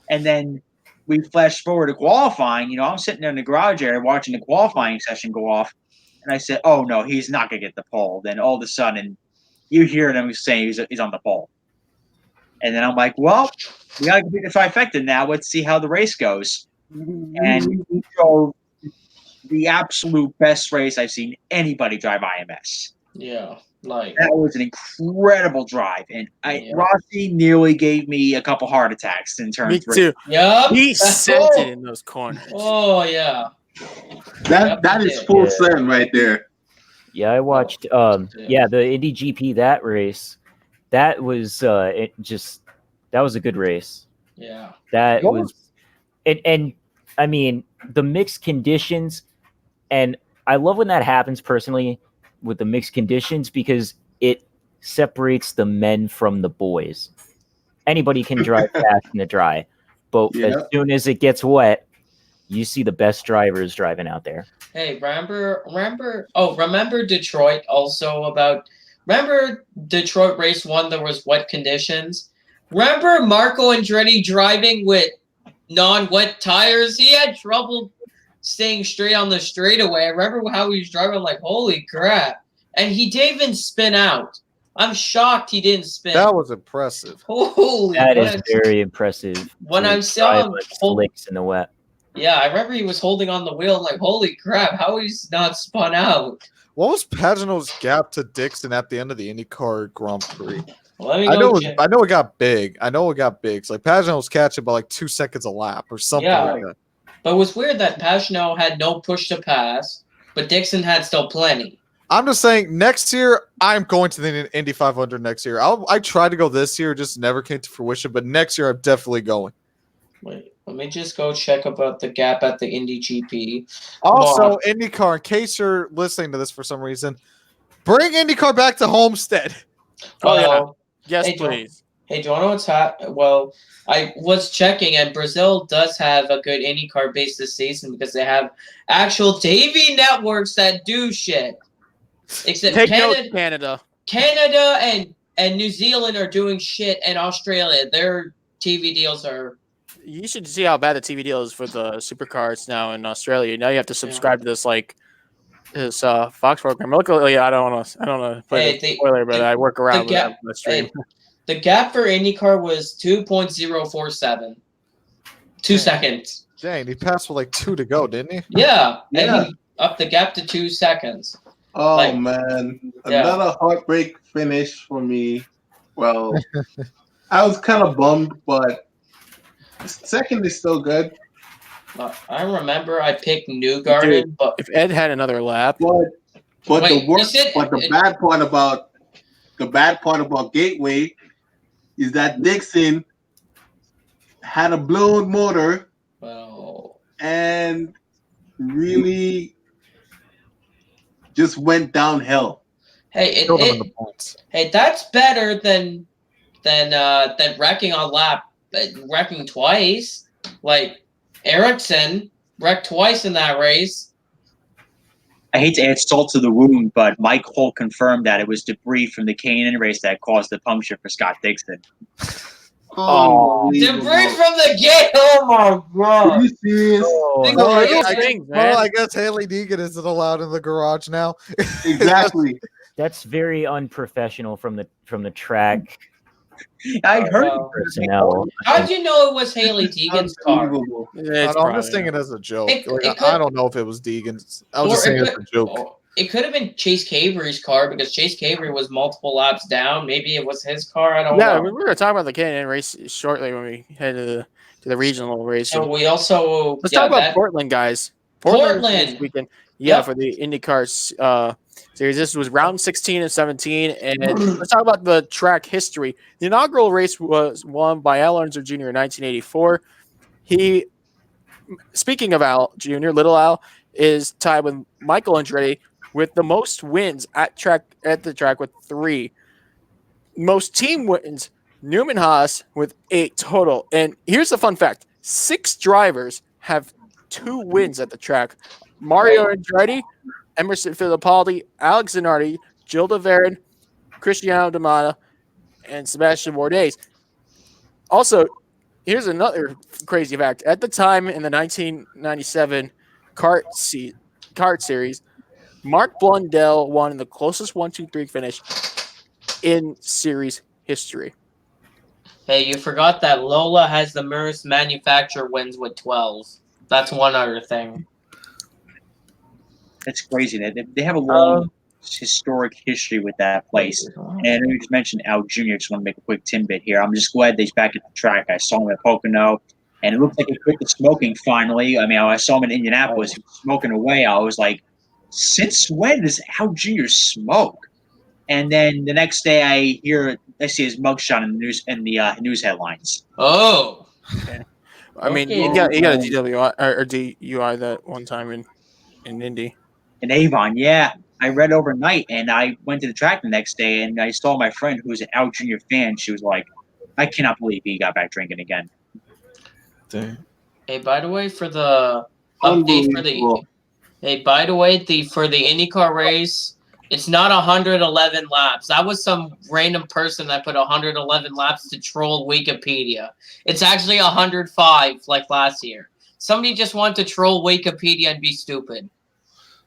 And then we flash forward to qualifying. I'm sitting there in the garage area watching the qualifying session go off, And I said, "Oh no, he's not gonna get the pole." Then all of a sudden, you hear them saying he's on the pole, and then I'm like, "Well, we gotta complete the trifecta now. Let's see how the race goes." And he drove the absolute best race I've seen anybody drive IMS. Yeah, like That was an incredible drive, and Rossi nearly gave me a couple heart attacks in turn Me 3. too. Yup. He sent it in those corners. Oh yeah. That is full send right there. Yeah, I watched. The Indy GP, that race, that was that was a good race. Yeah. That was, and I mean the mixed conditions, and I love when that happens personally with the mixed conditions because it separates the men from the boys. Anybody can drive fast in the dry, but as soon as it gets wet, you see the best drivers driving out there. Hey, remember Detroit also remember Detroit race 1, there was wet conditions? Remember Marco Andretti driving with non-wet tires? He had trouble staying straight on the straightaway. I remember how he was driving, like, holy crap. And he didn't even spin out. I'm shocked he didn't spin. That was impressive. Holy That is very impressive. When I saw him slicks in the wet. Yeah, I remember he was holding on the wheel, like, holy crap, how he's not spun out. What was Pagano's gap to Dixon at the end of the IndyCar Grand Prix? Well, let me I know it got big. It's like Pagano was catching by like 2 seconds a lap or something like that. But it was weird that Pagano had no push to pass, but Dixon had still plenty. I'm just saying, next year, I'm going to the Indy 500 next year. I tried to go this year, just never came to fruition, but next year I'm definitely going. Wait, let me just go check about the gap at the Indy GP. Also, IndyCar, in case you're listening to this for some reason, bring IndyCar back to Homestead. Yes, please. Hey, do you want to know what's happening? Well, I was checking, and Brazil does have a good IndyCar base this season because they have actual TV networks that do shit. Except Canada and New Zealand are doing shit, and Australia, their TV deals are. You should see how bad the TV deal is for the supercars now in Australia. Now you have to subscribe to this Fox program. Luckily, I don't want to put a spoiler, but I work around the stream. The gap for IndyCar was 2.047. 2 seconds. Dang, he passed with like 2 to go, didn't he? Yeah. And he upped the gap to 2 seconds. Oh, man. Another heartbreak finish for me. Well, I was kind of bummed, but second is still good. I remember I picked Newgarden, but if Ed had another lap, the bad part about Gateway is that Dixon had a blown motor and really just went downhill. Hey, that's better than wrecking on lap. Wrecking twice, like Ericsson wrecked twice in that race. I hate to add salt to the wound, but Mike Holt confirmed that it was debris from the K&N race that caused the puncture for Scott Dixon. Debris from the gate! Oh my god! Are you serious? I guess Haley Deegan isn't allowed in the garage now. Exactly. That's very unprofessional from the track. I heard How did you know it was Haley Deegan's car? I'm just saying it as a joke. I don't know if it was Deegan's. I was just saying it as a joke. It could have been Chase Cavery's car because Chase Cavery was multiple laps down. Maybe it was his car. I don't know. Yeah, we were talking about the K&N race shortly when we headed to the regional race. And we also let's talk about Portland, guys. Portland this weekend. Yeah, for the IndyCar series. This was round 16 and 17. And let's talk about the track history. The inaugural race was won by Al Unser Jr. in 1984. Speaking of Al Jr., Little Al is tied with Michael Andretti with the most wins at the track with 3. Most team wins, Newman Haas with 8 total. And here's the fun fact. 6 drivers have 2 wins at the track. Mario Andretti, Emerson Fittipaldi, Alex Zanardi, Jill DeVeren, Cristiano D'Amata, and Sebastian Bourdais. Also, here's another crazy fact. At the time in the 1997 kart series, Mark Blundell won the closest 1-2-3 finish in series history. Hey, you forgot that Lola has the most manufacturer wins with 12. That's one other thing. That's crazy. They have a long historic history with that place. And I know you just mentioned Al Jr. Just want to make a quick tidbit here. I'm just glad that he's back at the track. I saw him at Pocono, and it looked like he quit the smoking finally. I mean, I saw him in Indianapolis, he was smoking away. I was like, since when does Al Jr. smoke? And then the next day, I see his mugshot in the news headlines. Oh, Okay. I mean, Okay. he got a DWI or DUI that one time in Indy. In Avon, yeah. I read overnight, and I went to the track the next day, and I saw my friend who was an Al Jr. fan. She was like, I cannot believe he got back drinking again. Dang. Hey, by the way, for the update for the for the IndyCar race, it's not 111 laps. That was some random person that put 111 laps to troll Wikipedia. It's actually 105 like last year. Somebody just wanted to troll Wikipedia and be stupid.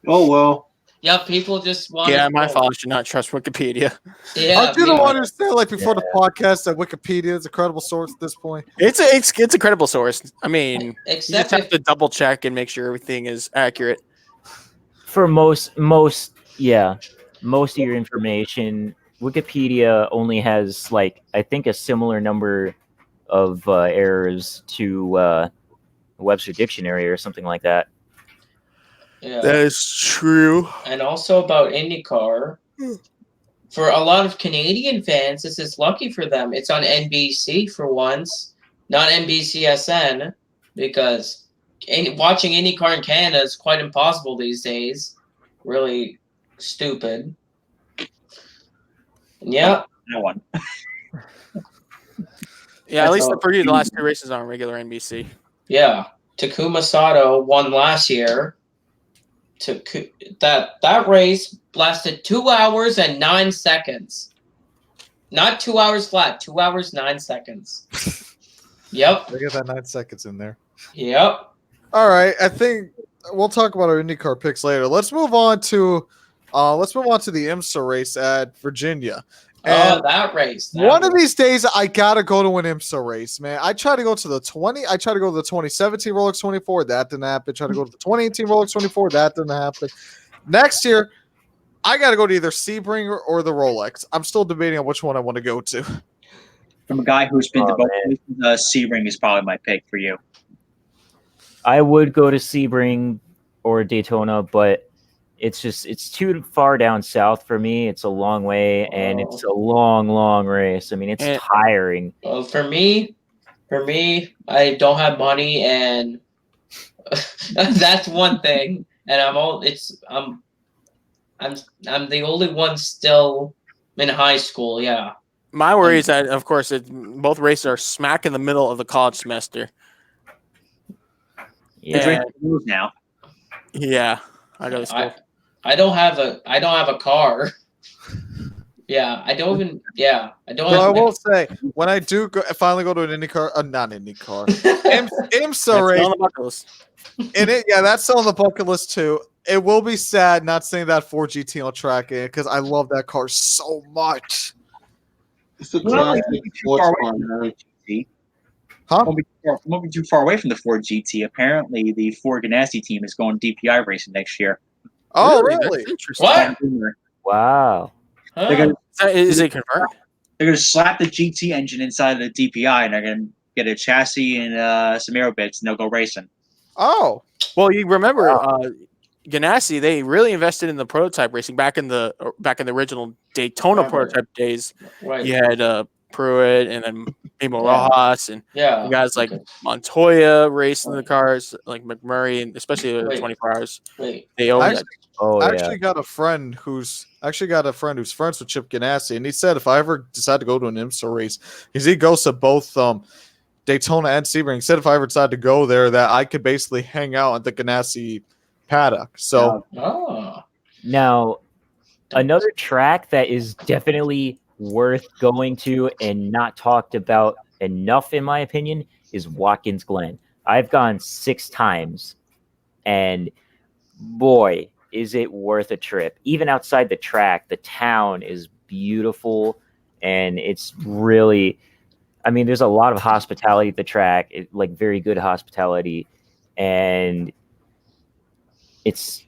Oh well. Yeah, people just want. Yeah, my fault. I should not trust Wikipedia. Yeah, I didn't understand, like, before the podcast, that Wikipedia is a credible source at this point. It's a credible source. I mean, you just except have if, to double check and make sure everything is accurate. For most of your information, Wikipedia only has, like, I think a similar number of errors to Webster Dictionary or something like that. yeah. That is true. And also about IndyCar, for a lot of Canadian fans, this is lucky for them. It's on NBC for once, not NBCSN, because watching IndyCar in Canada is quite impossible these days. Really stupid. And yeah. That one. Yeah, at least the last two races are on regular NBC. Yeah. Takuma Sato won last year. That race lasted 2 hours and 9 seconds. Not 2 hours flat, 2 hours 9 seconds. Yep. I get that 9 seconds in there. Yep. All right, I think we'll talk about our IndyCar picks later. Let's move on to the IMSA race at Virginia. And that race. One of these days, I gotta go to an IMSA race, man. I tried to go to the 2017 Rolex 24. That didn't happen. Tried to go to the 2018 Rolex 24. That didn't happen. Next year, I gotta go to either Sebring or the Rolex. I'm still debating on which one I want to go to. From a guy who's been to both, Sebring is probably my pick for you. I would go to Sebring or Daytona, but it's too far down south for me. It's a long way, and it's a long race. I mean, it's tiring. Well, for me, I don't have money, and that's one thing. And I'm the only one still in high school. Yeah. My worry is that, of course, both races are smack in the middle of the college semester. Yeah. Now. Yeah, I go to school. I don't have a car. Yeah, I don't even. Yeah, I don't. Well, I will say, when I do finally go to an IndyCar, not IndyCar, IMSA race, that's still on the bucket list too. It will be sad not seeing that 4 GT on track because I love that car so much. It's a classic sports car, man. Huh? Won't be too far away from the Ford GT. Apparently, the Ford Ganassi team is going DPI racing next year. Oh, really? Interesting. What? Wow. Is it confirmed? They're going to slap the GT engine inside of the DPI, and they're going to get a chassis and some aero bits, and they'll go racing. Oh. Well, you remember Ganassi? They really invested in the prototype racing back in the original Daytona prototype days. Right. You had Pruitt and then Mimo Rojas and guys like Montoya racing the cars, like McMurray, and especially the 24 hours. They always. I actually got a friend who's friends with Chip Ganassi, and he said if I ever decide to go to an IMSA race, because he goes to both Daytona and Sebring, he said if I ever decide to go there, that I could basically hang out at the Ganassi paddock. So now another track that is definitely worth going to and not talked about enough, in my opinion, is Watkins Glen. I've gone 6 times, and boy, is it worth a trip? Even outside the track, the town is beautiful, and it's really, I mean, there's a lot of hospitality at the track, like very good hospitality, and it's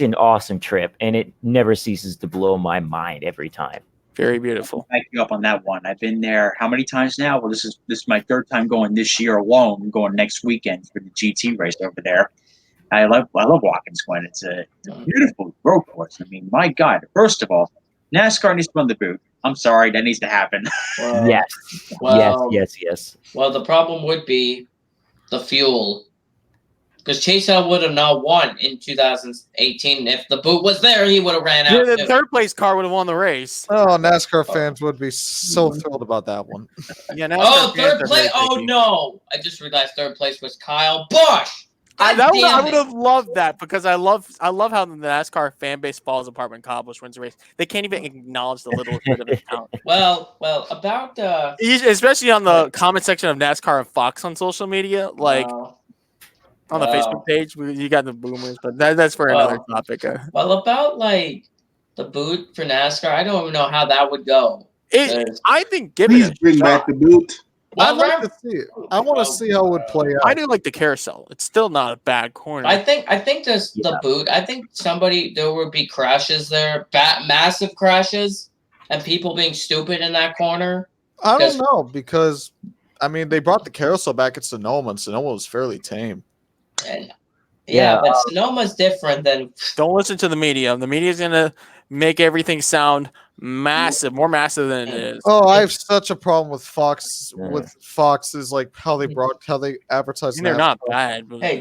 an awesome trip, and it never ceases to blow my mind every time. Very beautiful. Back you up on that one. I've been there how many times now? Well, this is my third time going this year alone. I'm going next weekend for the GT race over there. I love Watkins Glen. It's a beautiful road course. I mean, my God. First of all, NASCAR needs to run the boot. I'm sorry, that needs to happen. Yes. Yes. Well, the problem would be the fuel. Because Chase would have not won in 2018. If the boot was there, he would have ran out. Yeah, the third place car would have won the race. Oh, NASCAR fans would be so thrilled about that one. Yeah, NASCAR third place. Oh no! I just realized third place was Kyle Busch. I would have loved that because I love how the NASCAR fan base falls apart when Kyle Busch wins a race. They can't even acknowledge the little bit of talent. Well, about especially on the comment section of NASCAR and Fox on social media, like on the Facebook page, you got the boomers, but that's for another topic. Well, about like the boot for NASCAR, I don't even know how that would go. I think please bring back the boot. I'd like to see it. I want to see how it would play out. I do like the carousel. It's still not a bad corner. I think the boot. I think there would be crashes there, massive crashes, and people being stupid in that corner. I don't know because I mean they brought the carousel back at Sonoma, and Sonoma was fairly tame. And but Sonoma's different than. Don't listen to the media. The media's gonna make everything sound massive, more massive than it is. Oh, I have such a problem with Fox. With Fox is like how they advertise. They're not bad. But hey,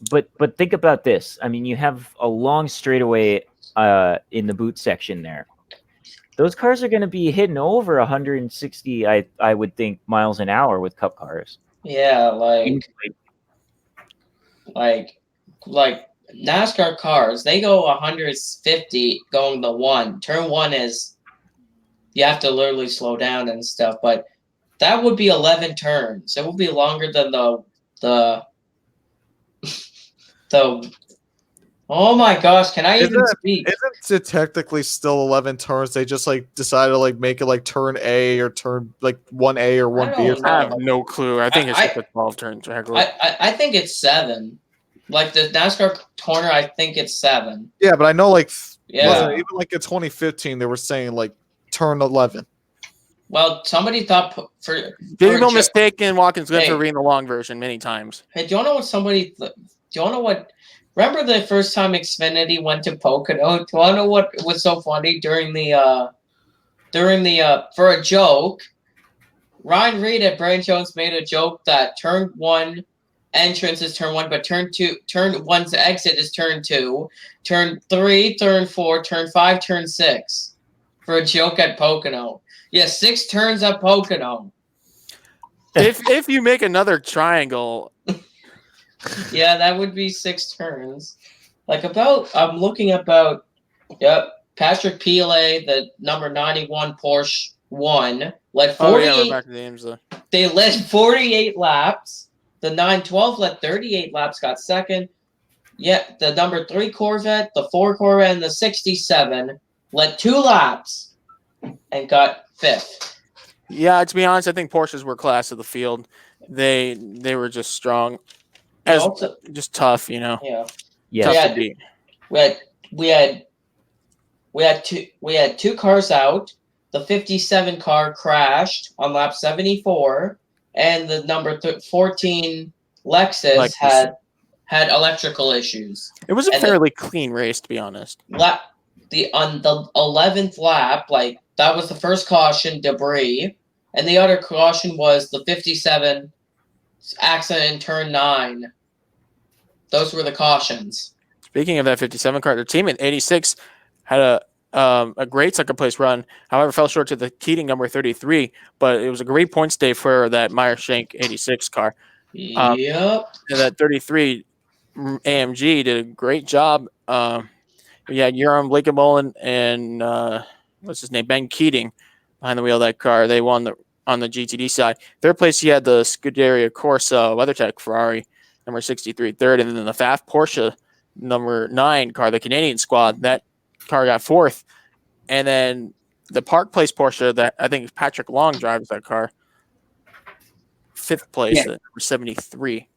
but think about this. I mean, you have a long straightaway in the boot section there. Those cars are going to be hitting over 160, I would think, miles an hour with Cup cars. Yeah, like NASCAR cars, they go 150 going to one. Turn one is you have to literally slow down and stuff, but that would be 11 turns. It would be longer than the oh my gosh, can I even speak? Isn't it technically still 11 turns? They just like decided to like make it like turn A or turn like 1A or 1B. I have no clue. I think it's like a 12 turn track. I think it's 7. Like the NASCAR corner, I think it's 7. Yeah, but I know like even like in 2015 they were saying like turn 11. Well, somebody thought no mistake in Watkins Glen for reading the long version many times. Hey, do you know what? Remember the first time Xfinity went to Pocono? Do you want to know what was so funny during the for a joke? Ryan Reed at Brian Jones made a joke that turn 1 entrance is turn 1, but turn 1's exit is turn 2, turn 3, turn 4, turn 5, turn 6 for a joke at Pocono. Yeah, 6 turns at Pocono. If you make another triangle. Yeah, that would be 6 turns. I'm looking about, Patrick Pilet, the number 91 Porsche 1, led 48. They led 48 laps. The 912 led 38 laps, got second. Yeah, the number 3 Corvette, the 4 Corvette, and the 67 led 2 laps and got 5th. Yeah, to be honest, I think Porsches were class of the field. They were just strong. Just tough, you know. Yeah. Tough to beat. We had 2 cars out. The 57 car crashed on lap 74, and the number 14 Lexus had electrical issues. It was a fairly clean race, to be honest. On the 11th lap, that was the first caution, debris, and the other caution was the 57 accident in turn 9. Those were the cautions. Speaking of that 57 car, their team in 86 had a great second place run. However, fell short to the Keating number 33, but it was a great points day for that Meyer Shank 86 car. Yep. And that 33 AMG did a great job. We had Urim Blakemolin and what's his name, Ben Keating behind the wheel of that car. They won on the GTD side. Third place, he had the Scuderia Corsa WeatherTech Ferrari. number 63 third, and then the Pfaff Porsche number 9 car, the Canadian squad, that car got 4th, and then the Park Place Porsche that I think Patrick Long drives that car, 5th place at number 73.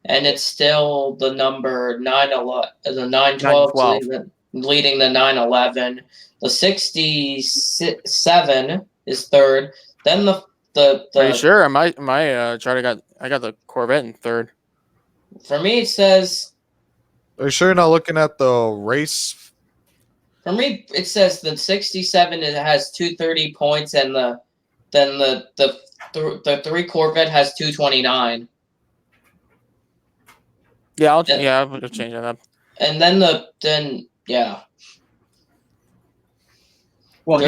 And it's still the number 911, the 912 leading the 911. The 67 is third. Then the Are you sure? My chart I got the Corvette in 3rd. For me, it says. Are you sure you're not looking at the race? For me, it says the 67 has 230 points, and the 3 Corvette has 229. Yeah, I'll change that up. And then yeah. Well,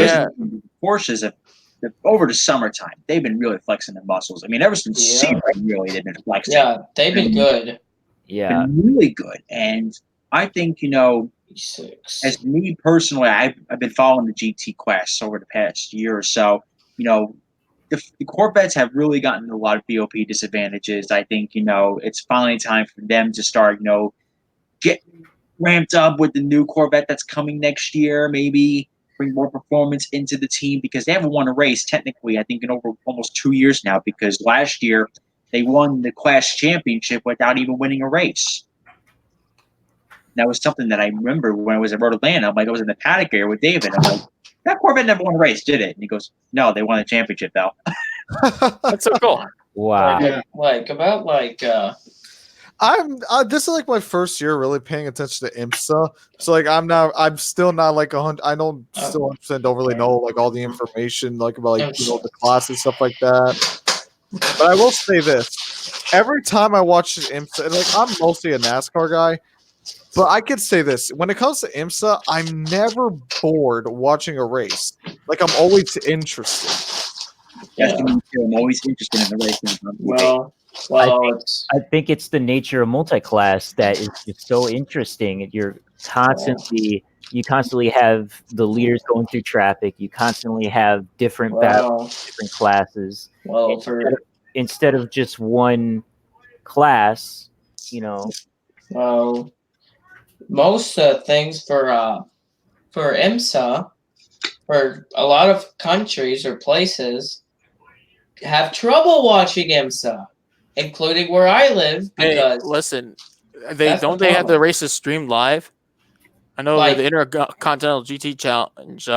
Porsches over the summertime, they've been really flexing their muscles. I mean, ever since Sebring, really, they've been flexing. Yeah, they've been good. Yeah, been really good. And I think, as me personally, I've been following the GT quests over the past year or so. The Corvettes have really gotten a lot of BOP disadvantages. I think, it's finally time for them to start, get ramped up with the new Corvette that's coming next year, maybe bring more performance into the team, because they haven't won a race technically, I think, in over almost 2 years now, because last year they won the class championship without even winning a race. That was something that I remember when I was at Road Atlanta. I'm like, I was in the paddock area with David. I'm like, that Corvette never won a race, did it? And he goes, no, they won a championship, though. That's so cool. wow. This is like my first year really paying attention to IMSA. So like I'm still not like 100. I don't still 100% don't really know like all the information like about like the classes, stuff like that. But I will say this: every time I watch IMSA, and like I'm mostly a NASCAR guy, but I could say this: when it comes to IMSA, I'm never bored watching a race. Like I'm always interested. Yes, me too. I'm always interested in the racing. I think it's the nature of multi-class that is just so interesting. You constantly have the leaders going through traffic. You constantly have different battles, different classes. Well, instead of just one class, Well, most things for IMSA, for a lot of countries or places, have trouble watching IMSA. Including where I live, because listen, they have the races streamed live. I know the Intercontinental GT Challenge.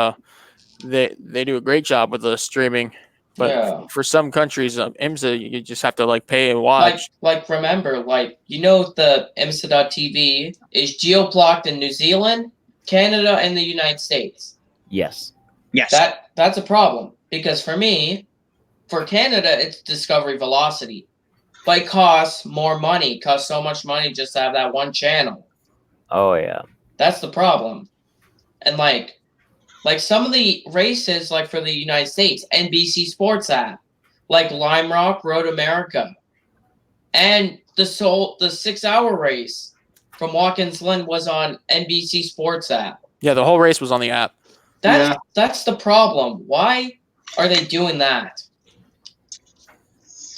They do a great job with the streaming, but for some countries, IMSA you just have to pay and watch. Remember, the IMSA.tv is geo-blocked in New Zealand, Canada, and the United States. Yes. That's a problem, because for me, for Canada, it's Discovery Velocity. But it costs more money. It costs so much money just to have that one channel. Oh, yeah. That's the problem. And, some of the races, for the United States, NBC Sports app, Lime Rock, Road America, and the 6-hour race from Watkins Glen was on NBC Sports app. Yeah, the whole race was on the app. That's the problem. Why are they doing that?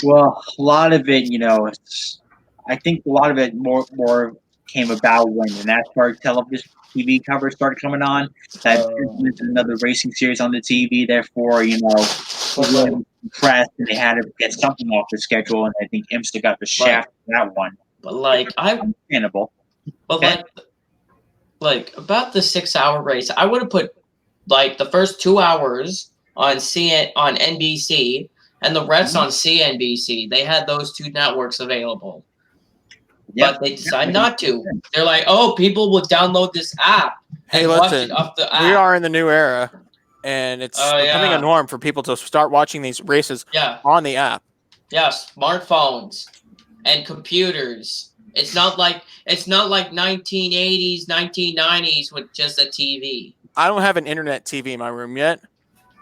Well, a lot of it, I think a lot of it more came about when the NASCAR television TV coverage started coming on. That another racing series on the TV. Therefore, really impressed, and they had to get something off the schedule. And I think IMSA got the shaft for that one. But understandable. But about the 6-hour race, I would have put the first 2 hours on NBC. And the rest on CNBC. They had those two networks available. But they decided not to. They're like, people will download this app. Hey, listen, we are in the new era, and it's becoming a norm for people to start watching these races on the app. Yeah, smartphones and computers. It's not like 1980s, 1990s with just a TV. I don't have an internet TV in my room yet.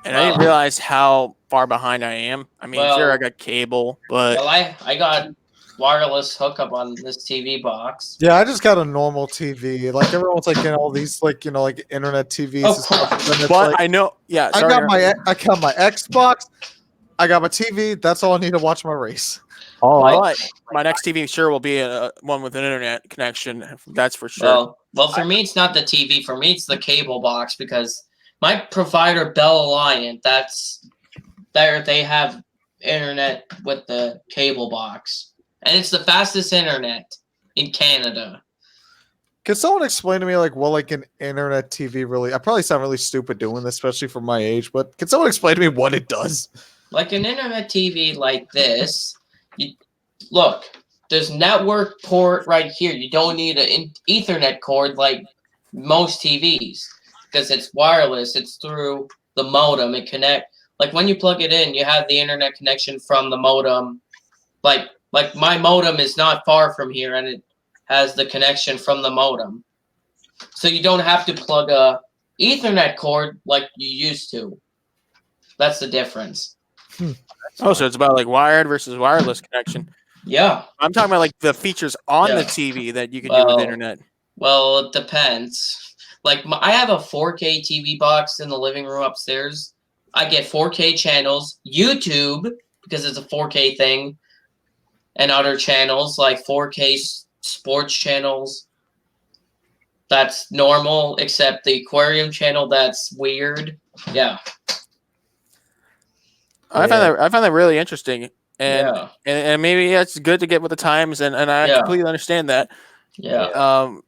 And I didn't realize how far behind I am. I mean, sure, I got cable, but... Well, I got wireless hookup on this TV box. Yeah, I just got a normal TV. Everyone's all these internet TVs and stuff. But I know, I got my Xbox. I got my TV. That's all I need to watch my race. Oh, All right. My next TV sure will be one with an internet connection. That's for sure. Well, for me, it's not the TV. For me, it's the cable box because my provider, Bell Alliant, they have internet with the cable box, and it's the fastest internet in Canada. Can someone explain to me like what like an internet TV really? I probably sound really stupid doing this, especially for my age. But can someone explain to me what it does? Like an internet TV like this, look. There's network port right here. You don't need an Ethernet cord like most TVs because it's wireless. It's through the modem. It connect like when you plug it in, you have the internet connection from the modem. Like my modem is not far from here, and it has the connection from the modem. So you don't have to plug a Ethernet cord like you used to. That's the difference. Oh, so it's about like wired versus wireless connection. Yeah. I'm talking about like the features on the TV that you can do with internet. Well, it depends. Like I have a 4K TV box in the living room upstairs. I get 4K channels, YouTube because it's a 4K thing, and other channels like 4K sports channels. That's normal, except the aquarium channel. That's weird. Yeah. I find that really interesting. And, yeah. and maybe it's good to get with the times, and I completely understand that. Yeah.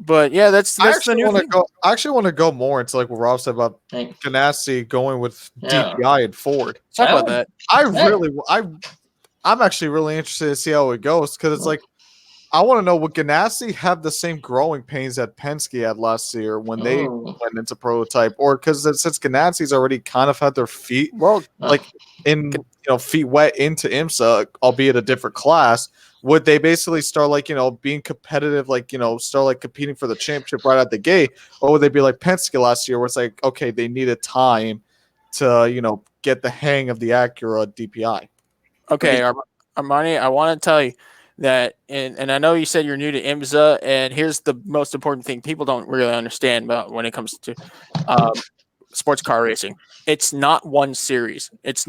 But yeah, that's I the new thing. I actually want to go more into like what Rob said about Ganassi going with DPI and Ford. Talk about that. I'm actually really interested to see how it goes because it's like I want to know would Ganassi have the same growing pains that Penske had last year when they went into prototype, or because since Ganassi's already kind of had their feet feet wet into IMSA, albeit a different class, would they basically start like being competitive, like start like competing for the championship right at the gate, or would they be like Penske last year, where it's like okay they needed time to get the hang of the Acura DPI? Okay, Armani, I want to tell you that, and I know you said you're new to IMSA, and here's the most important thing people don't really understand about when it comes to sports car racing. It's not one series. It's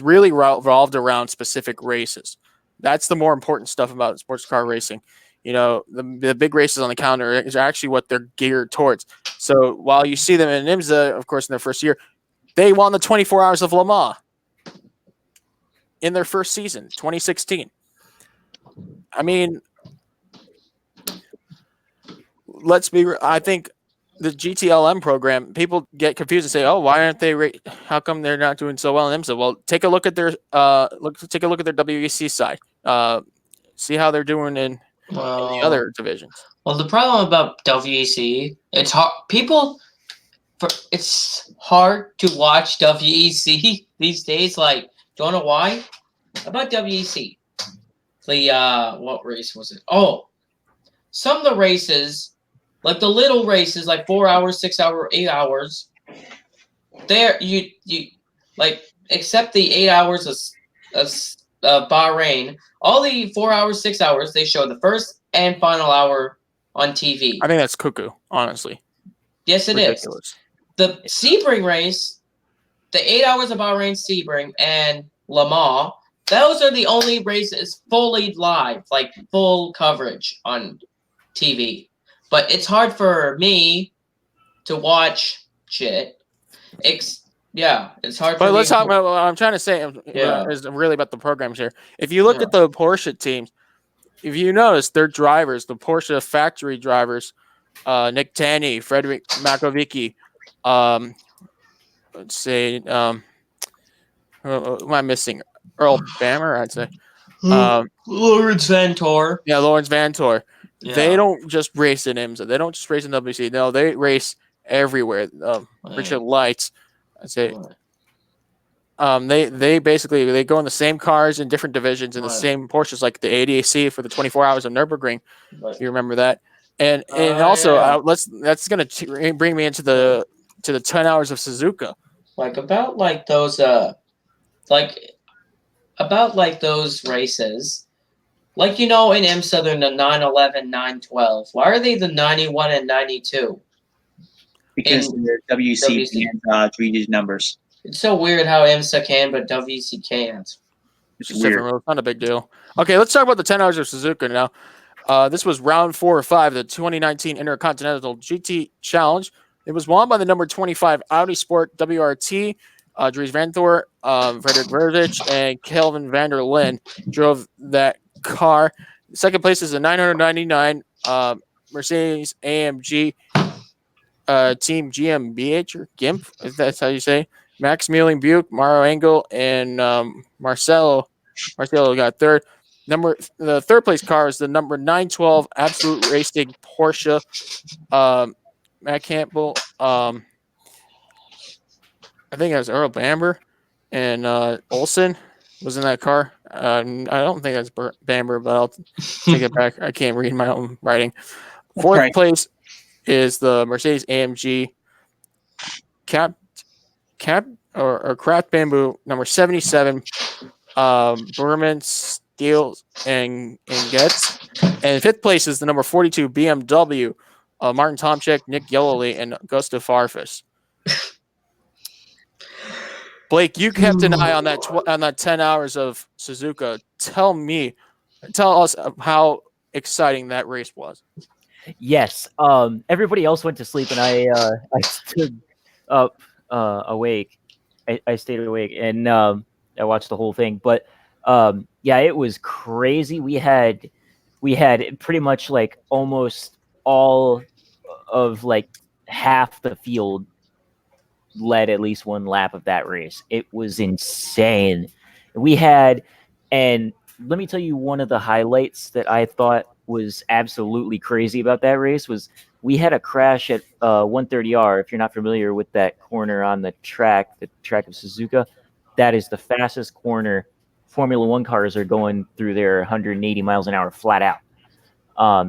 really revolved around specific races. That's the more important stuff about sports car racing. The big races on the calendar is actually what they're geared towards. So while you see them in IMSA, of course, in their first year, they won the 24 Hours of Le Mans in their first season, 2016. I mean, I think the GTLM program, people get confused and say, "Oh, why aren't they? How come they're not doing so well in IMSA?" Well, take a look at their WEC side. See how they're doing in the other divisions. Well, the problem about WEC, it's hard. It's hard to watch WEC these days. Like, do you know why? About WEC. What race was it? Oh, some of the races, like the little races, like 4 hours, 6 hours, 8 hours. There, you like except the 8 hours of Bahrain. All the 4 hours, 6 hours, they show the first and final hour on TV. I think that's cuckoo, honestly. Yes, it is. The Sebring race, the 8 hours of Bahrain Sebring and Le Mans. Those are the only races fully live, like full coverage on TV. But it's hard for me to watch shit. It's hard. But let's talk about what I'm trying to say. Is really about the programs here. If you look at the Porsche teams, if you notice their drivers, the Porsche factory drivers, Nick Taney, Frederick Makovici, let's say, who am I missing? Earl Bammer, I'd say. Lawrence Vantor. Yeah, Lawrence Vantor. Yeah. They don't just race in IMSA. They don't just race in WC. No, they race everywhere. Richard Lights, I'd say. They basically go in the same cars in different divisions in the same Porsches, like the ADAC for the 24 Hours of Nürburgring. If you remember that, and also that's gonna bring me into the 10 Hours of Suzuka. About those races, like in IMSA, they're the 911, 912. Why are they the 91 and 92? Because they're WC and 3-digit numbers. It's so weird how IMSA can, but WC can't. It's just different rules. Not a big deal. Okay, let's talk about the 10 hours of Suzuka now. This was round 4 or 5 of the 2019 Intercontinental GT Challenge. It was won by the number 25 Audi Sport WRT. Dries Van Thor, Frederick Vervich, and Kelvin van der Linde drove that car. Second place is a 999 Mercedes AMG Team GmbH or GIMP, if that's how you say. Maximilian Buick, Mauro Engel, and Marcelo got third. The third place car is the number 912 Absolute Racing Porsche. Matt Campbell, I think it was Earl Bamber, and Olsen was in that car. I don't think that's Bamber, but I'll take it back. I can't read my own writing. Fourth place is the Mercedes AMG Cap or Craft Bamboo number 77. Berman, Steele, and Getz. And fifth place is the number 42 BMW. Martin Tomczyk, Nick Yellowly, and Gustav Farfus. Blake, you kept an eye on that 10 hours of Suzuka. Tell us how exciting that race was. Yes. Everybody else went to sleep, and I stood up awake. I stayed awake, and I watched the whole thing. But yeah, it was crazy. We had pretty much like almost all of like half the field led at least one lap of that race. It was insane. And let me tell you, one of the highlights that I thought was absolutely crazy about that race was we had a crash at 130R. If you're not familiar with that corner on the track of Suzuka, that is the fastest corner. Formula One cars are going through there 180 miles an hour flat out.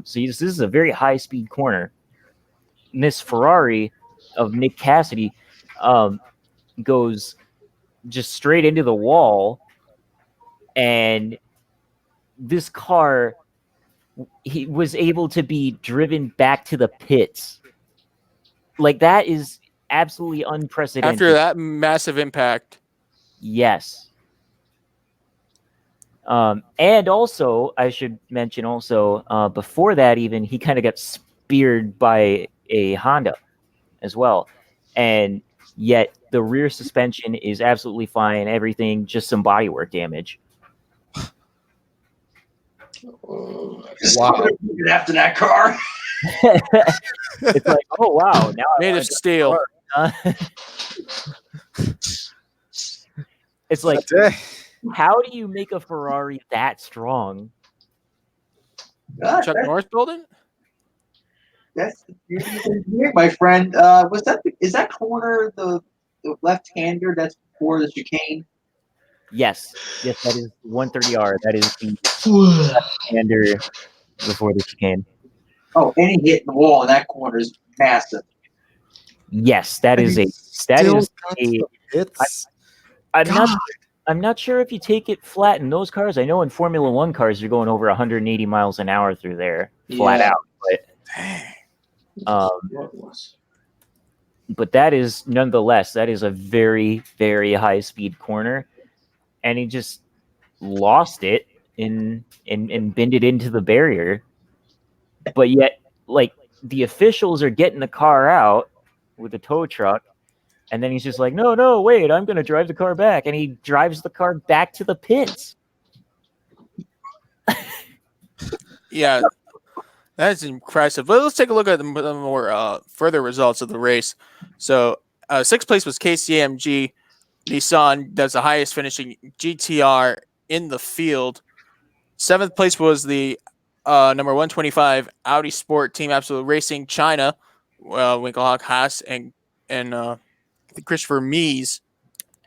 So this is a very high speed corner. And this Ferrari of Nick Cassidy goes just straight into the wall, and this car, he was able to be driven back to the pits. Like, that is absolutely unprecedented. After that massive impact. Yes. And also, I should mention also, before that even, he kind of got speared by a Honda as well. And yet the rear suspension is absolutely fine. Everything, just some bodywork damage. Wow. After that car. It's like, oh wow, now made of steel. It's like, how do you make a Ferrari that strong? Chuck Norris building? That's my friend. Is that corner the left-hander that's before the chicane? Yes, that is 130R. That is the left-hander before the chicane. Oh, and he hit the wall, and that corner is massive. Yes, I'm not sure if you take it flat in those cars. I know in Formula One cars you're going over 180 miles an hour through there flat out. But that is nonetheless, that is a very, very high speed corner, and he just lost it and bended into the barrier. But yet, like, the officials are getting the car out with a tow truck, and then he's just like, no, wait, I'm going to drive the car back. And he drives the car back to the pits. Yeah, that's impressive. But let's take a look at the more further results of the race. So, sixth place was KCMG Nissan. That's the highest finishing GTR in the field. Seventh place was the number 125 Audi Sport Team Absolute Racing China, Winkelhock Haas and Christopher Mies.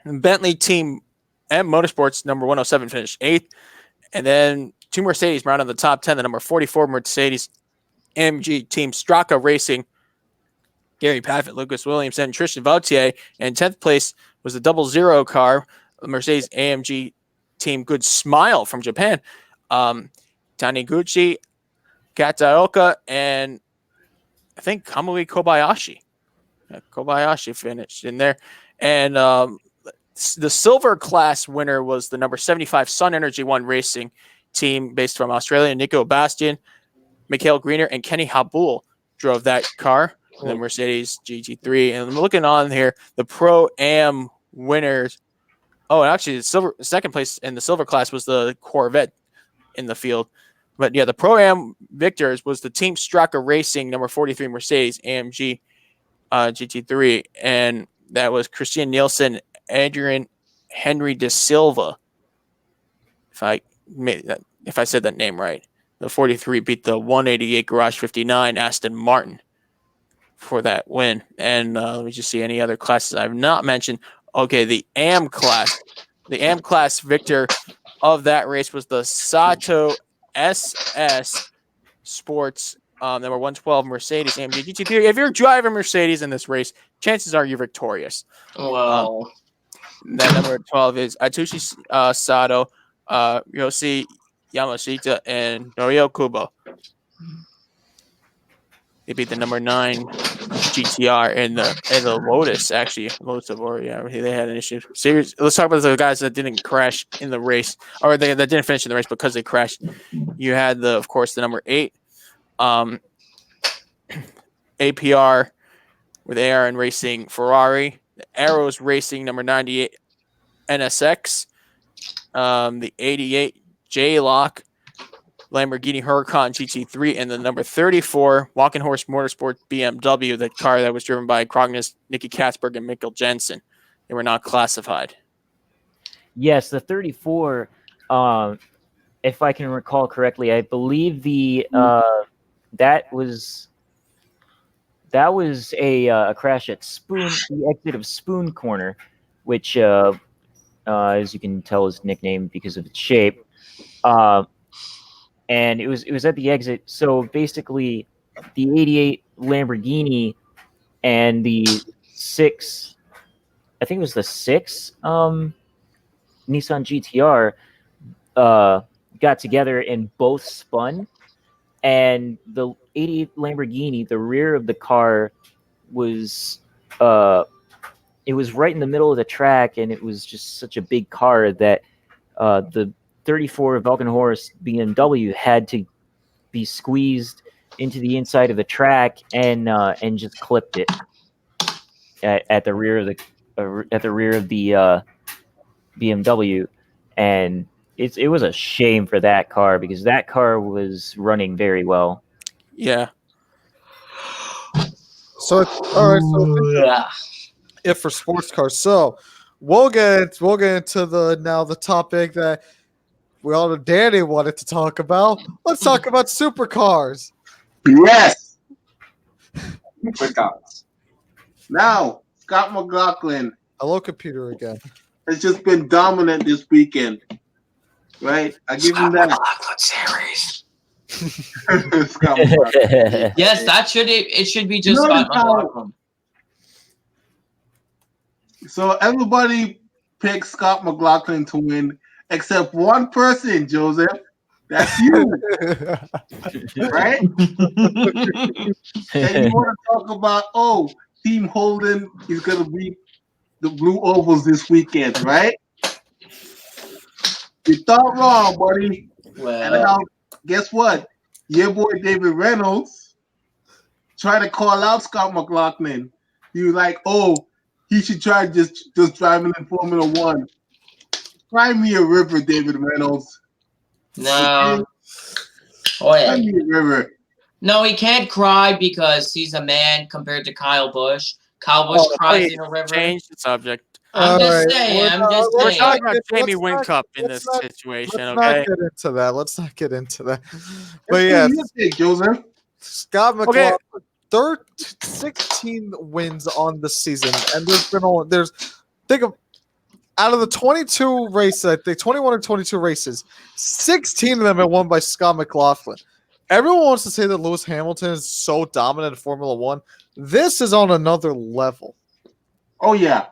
And Bentley Team and Motorsports number 107 finished eighth, and then two Mercedes rounded the top 10. The number 44 Mercedes AMG Team Straka Racing, Gary Paffett, Lucas Williams, and Tristan Vautier. And 10th place was the 00 car, the Mercedes AMG Team Good Smile from Japan. Taniguchi, Kataoka, and I think Kamui Kobayashi. Kobayashi finished in there. And The silver class winner was the number 75 Sun Energy One Racing team based from Australia. Nico Bastian, Mikhail Greener, and Kenny Habul drove that car, the Mercedes GT3. And I'm looking on here, the Pro-Am winners. Oh, actually, the second place in the silver class was the Corvette in the field. But yeah, the Pro-Am victors was the Team Straka Racing number 43 Mercedes AMG GT3. And that was Christian Nielsen, Adrian Henry de Silva. If I said that name right. The 43 beat the 188 Garage 59 Aston Martin for that win. And let me just see any other classes I've not mentioned. Okay, the AM class. The AM class victor of that race was the Sato SS Sports number 112 Mercedes AMG GT3. If you're driving Mercedes in this race, chances are you're victorious. Wow. That number 12 is Atsushi Sato, Yoshi Yamashita, and Norio Kubo. They beat the number 9 GTR and the Lotus, actually. Lotus of Ori, yeah, they had an issue. Serious. Let's talk about the guys that didn't crash in the race, or that didn't finish in the race because they crashed. You had, of course, the number 8 APR with ARN Racing Ferrari, the Arrows Racing number 98 NSX, the 88 J-Lock Lamborghini Huracan GT3, and the number 34 Walking Horse Motorsport BMW, the car that was driven by Krognes, Nicky Katzberg, and Mikkel Jensen. They were not classified. Yes, the 34, if I can recall correctly, I believe that was a crash at the exit of Spoon Corner, which, as you can tell, is nicknamed because of its shape. And it was at the exit. So basically, the 88 Lamborghini and the 6, I think it was the 6 Nissan GTR got together and both spun. And the 88 Lamborghini, the rear of the car was it was right in the middle of the track, and it was just such a big car that the 34 Vulcan Horse BMW had to be squeezed into the inside of the track and just clipped it at the rear of the BMW, and it was a shame for that car because that car was running very well. Yeah. So all right. So if for sports cars, so we'll get into the topic that we all know Danny wanted to talk about. Let's talk about supercars. Yes. Supercars. Now, Scott McLaughlin Hello, computer again. has just been dominant this weekend. Right? I give him that. Series. Scott McLaughlin. Yes, it should be just Notice Scott McLaughlin. So everybody picked Scott McLaughlin to win, except one person, Joseph. That's you, right? And you want to talk about, Team Holden is going to beat the Blue Ovals this weekend, right? You thought wrong, buddy. Well, And now, guess what? Your boy David Reynolds tried to call out Scott McLaughlin. He was like, he should try just driving in Formula One. Cry me a river, David Reynolds. no. Cry me a river. No, he can't cry because he's a man compared to Kyle Busch. Kyle Busch cries in a river. Change the subject. I'm just Alright, saying. We're saying. talking about Jamie let's Wincup in this not- situation, Let's okay? not get into that. Let's not get into that. But yeah, You think, Joseph. Scott McLaughlin, 16 wins on the season, and think of out of the 22 races, I think 21 or 22 races, 16 of them are won by Scott McLaughlin. Everyone wants to say that Lewis Hamilton is so dominant in Formula One. This is on another level. Oh, yeah.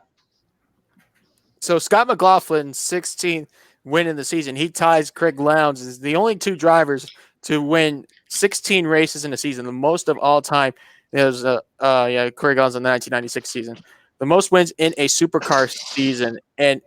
So Scott McLaughlin's 16th win in the season. He ties Craig Lowndes as the only two drivers to win 16 races in a season, the most of all time. There's Craig Lowndes in the 1996 season. the most wins in a supercar season. And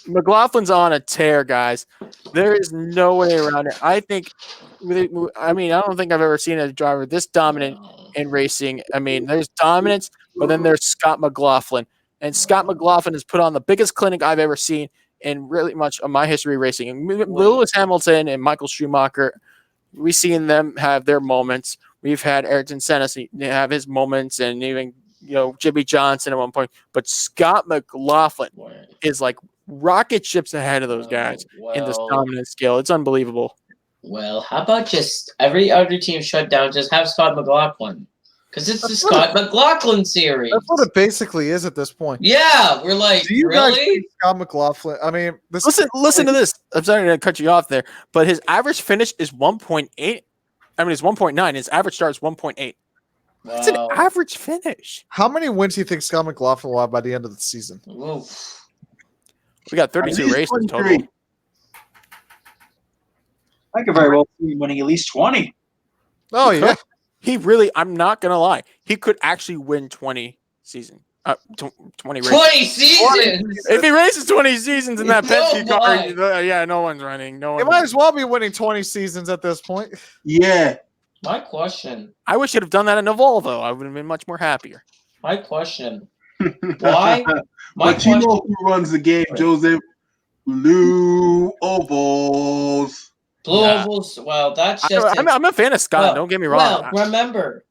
McLaughlin's on a tear, guys. There is no way around it. I don't think I've ever seen a driver this dominant in racing. I mean, there's dominance, but then there's Scott McLaughlin. And Scott McLaughlin has put on the biggest clinic I've ever seen in really much of my history racing. And Lewis Hamilton and Michael Schumacher, we've seen them have their moments. We've had Ayrton Senna have his moments, and even Jimmy Johnson at one point. But Scott McLaughlin is like rocket ships ahead of those guys in this dominant scale. It's unbelievable. Well, how about just every other team shut down, just have Scott McLaughlin? Because it's the Scott McLaughlin series. That's what it basically is at this point. Yeah, we're like, Do you guys really? think Scott McLaughlin? I mean, Listen to this. I'm sorry to cut you off there, but his average finish is 1.8. I mean, it's 1.9. His average start is 1.8. That's an average finish. How many wins do you think Scott McLaughlin will have by the end of the season? Oof. We got 32 races total. I could very well see him winning at least 20. Oh, yeah. He really, I'm not going to lie. He could actually win 20 seasons. 20 races. 20 seasons? If he races 20 seasons in that No Penske way. car, yeah, no one's running. He might as well be winning 20 seasons at this point. Yeah. My question. I wish he'd have done that in a Volvo. I would have been much more happier. My question. Why? But you know who runs the game, Joseph? Blue Ovals. Blue Ovals, well, that's just... I'm a fan of Scott, don't get me wrong. Well, remember,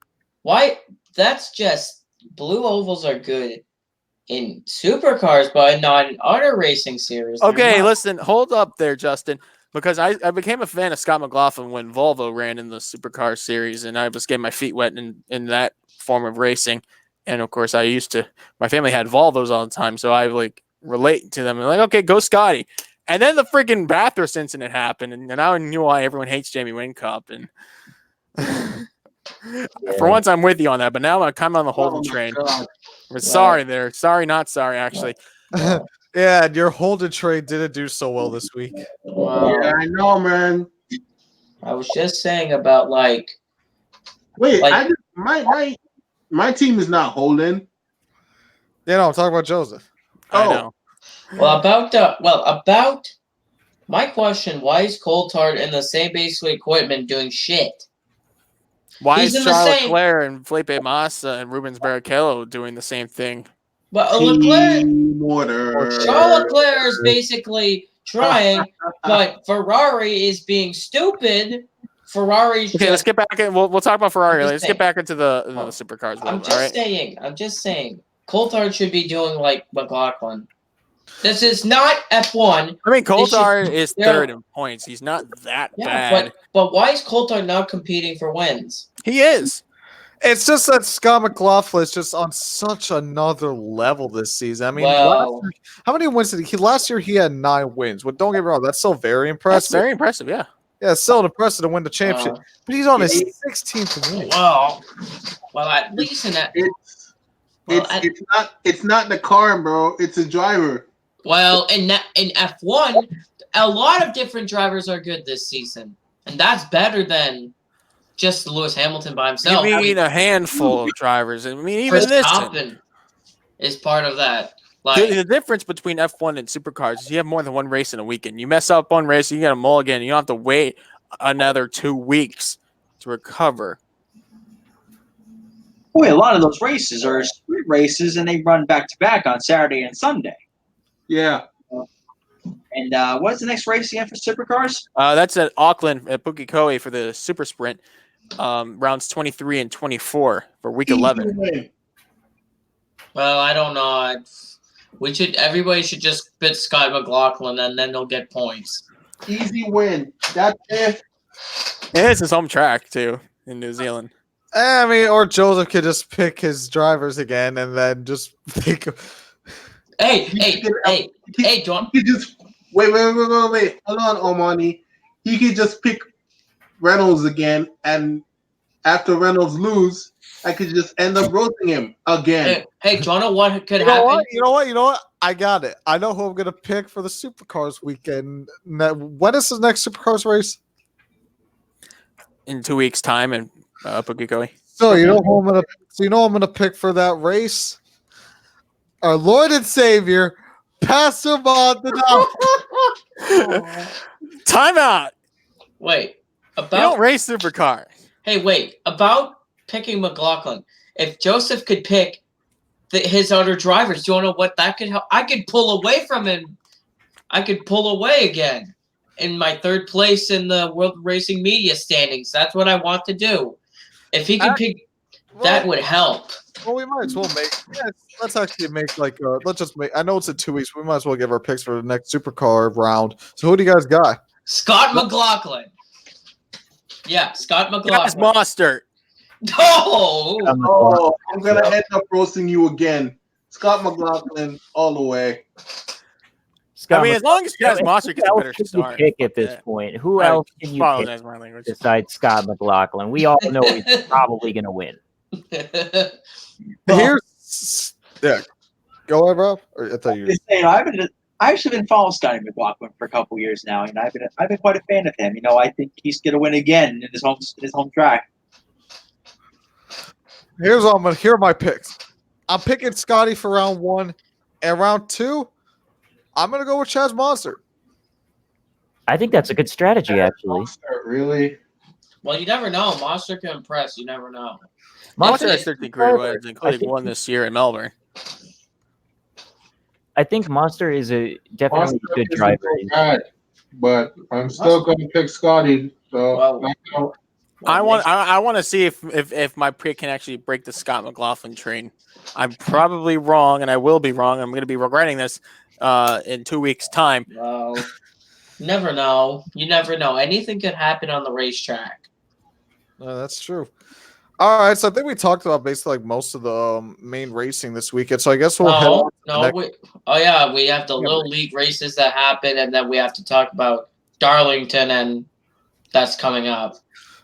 why? That's just... Blue Ovals are good in supercars, but not in auto racing series. Okay, listen, hold up there, Justin, because I became a fan of Scott McLaughlin when Volvo ran in the supercar series, and I was getting my feet wet in that form of racing. And of course, my family had Volvos all the time, so I relate to them and okay, go Scotty. And then the freaking Bathurst incident happened, and now I knew why everyone hates Jamie Whincup. And for once, I'm with you on that, but now I'm kind of on the Holden train. We're sorry there. Sorry, not sorry, actually. Yeah, your Holden train didn't do so well this week. Yeah, I know, man. I was just saying about Wait, my team is not Holden. Yeah, no, I'm talking about Joseph. I know. Well, about my question, why is Coulthard in the same basically equipment doing shit? Why He's is in the Charles same- Leclerc and Felipe Massa and Rubens Barrichello doing the same thing? But Leclerc, Water. Charles Leclerc is basically trying, but Ferrari is being stupid. Ferrari's Okay, let's get back in. We'll talk about Ferrari. Let's get back into the supercars world. I'm just saying. Coulthard should be doing like McLaughlin. This is not F1. I mean, Coulthard is third in points. He's not that bad. But why is Coulthard not competing for wins? He is. It's just that Scott McLaughlin is just on such another level this season. I mean, how many wins did he? Last year he had 9 wins. Well, don't get me wrong, that's still very impressive. That's very impressive, yeah. Yeah, it's still impressive to win the championship. But he's on his 16th win. Well, at least in that. It's not the car, bro. It's a driver. Well, in F1, a lot of different drivers are good this season, and that's better than just Lewis Hamilton by himself. You mean a handful of drivers? I mean, even this is part of that. The difference between F1 and supercars is you have more than one race in a weekend. You mess up one race, you get a mulligan. You don't have to wait another 2 weeks to recover. Boy, a lot of those races are sprint races, and they run back to back on Saturday and Sunday. Yeah. And what's the next race again for supercars? That's at Auckland at Pukekohe for the super sprint, rounds 23 and 24 for week 11. Well, I don't know. Everybody should just bid Scott McLaughlin, and then they'll get points. Easy win. That's it. And it's his home track too in New Zealand. I mean, or Joseph could just pick his drivers again and then just think of... Hey, John. He could just wait. Hold on, Omani. He could just pick Reynolds again, and after Reynolds lose, I could just end up roasting him again. Hey, John, what could happen? You know what? I got it. I know who I'm gonna pick for the Supercars weekend. When is the next Supercars race? In 2 weeks' time in Pukekohe. So you know who I'm gonna pick for that race? our Lord and Savior, Pastor Maldonado. Timeout. Wait, You don't race supercars. Hey, wait, about picking McLaughlin. If Joseph could pick his other drivers, do you know what that could help? I could pull away from him. I could pull away again in my third place in the World Racing Media standings. That's what I want to do. If he could pick, that would help. Well, we might as well make. Yeah, let's actually make like. Let's just make. I know it's in 2 weeks. We might as well give our picks for the next supercar round. So who do you guys got? Scott McLaughlin. Yeah, Scott McLaughlin. Monster. Oh, I'm gonna end up roasting you again. Scott McLaughlin all the way. I mean, as long as Chaz Monster gets a better start. Pick at this point. Who else can you pick besides Scott McLaughlin? We all know he's probably going to win. Here's go ahead, Rob. I thought you. I've actually been following Scotty McLaughlin for a couple years now, and I've been quite a fan of him. You know, I think he's going to win again in his home track. Here are my picks. I'm picking Scotty for round 1, and round 2, I'm gonna go with Chaz Monster. I think that's a good strategy, actually. Monster, really? Well, you never know. Monster can impress. You never know. Monster has 13 career wins, including one this year in Melbourne. I think Monster is definitely a good driver. But I'm still going to pick Scotty. So I want to see if my pick can actually break the Scott McLaughlin train. I'm probably wrong, and I will be wrong. I'm going to be regretting this in 2 weeks' time. Well, never know. You never know. Anything could happen on the racetrack. That's true. All right, so I think we talked about basically like most of the main racing this weekend. So I guess we'll we have the little league races that happen, and then we have to talk about Darlington, and that's coming up.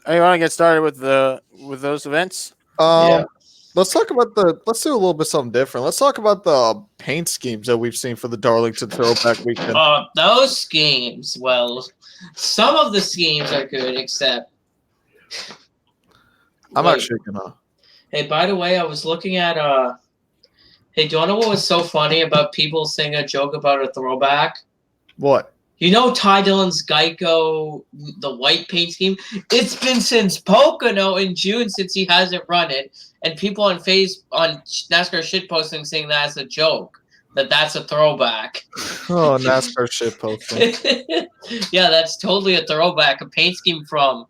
You want to get started with those events? Let's talk about let's do a little bit something different. Let's talk about the paint schemes that we've seen for the Darlington Throwback Weekend. Those schemes, well, some of the schemes are good, except I'm actually gonna. Hey, by the way, I was looking at hey, do you know what was so funny about people saying a joke about a throwback? What? You know Ty Dillon's Geico, the white paint scheme? It's been since Pocono in June since he hasn't run it. And people on NASCAR shitposting saying that's a joke, that's a throwback. Oh, NASCAR shitposting. Yeah, that's totally a throwback, a paint scheme from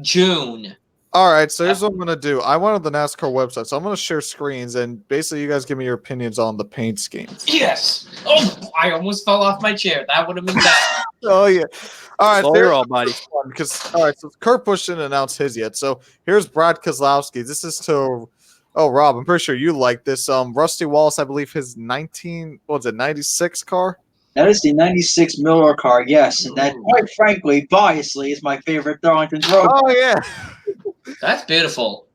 June. All right, so here's what I'm going to do. I went on the NASCAR website, so I'm going to share screens, and basically you guys give me your opinions on the paint schemes. Yes! Oh, I almost fell off my chair. That would have been bad. Oh, yeah. All right. Slow roll, buddy. So Kurt Busch didn't announce his yet. So here's Brad Keselowski. This is to Rob, I'm pretty sure you like this. Rusty Wallace, I believe his 96 car? That is the 96 Miller car, yes. And that, quite frankly, biasly, is my favorite Darlington Road. Oh, yeah. That's beautiful.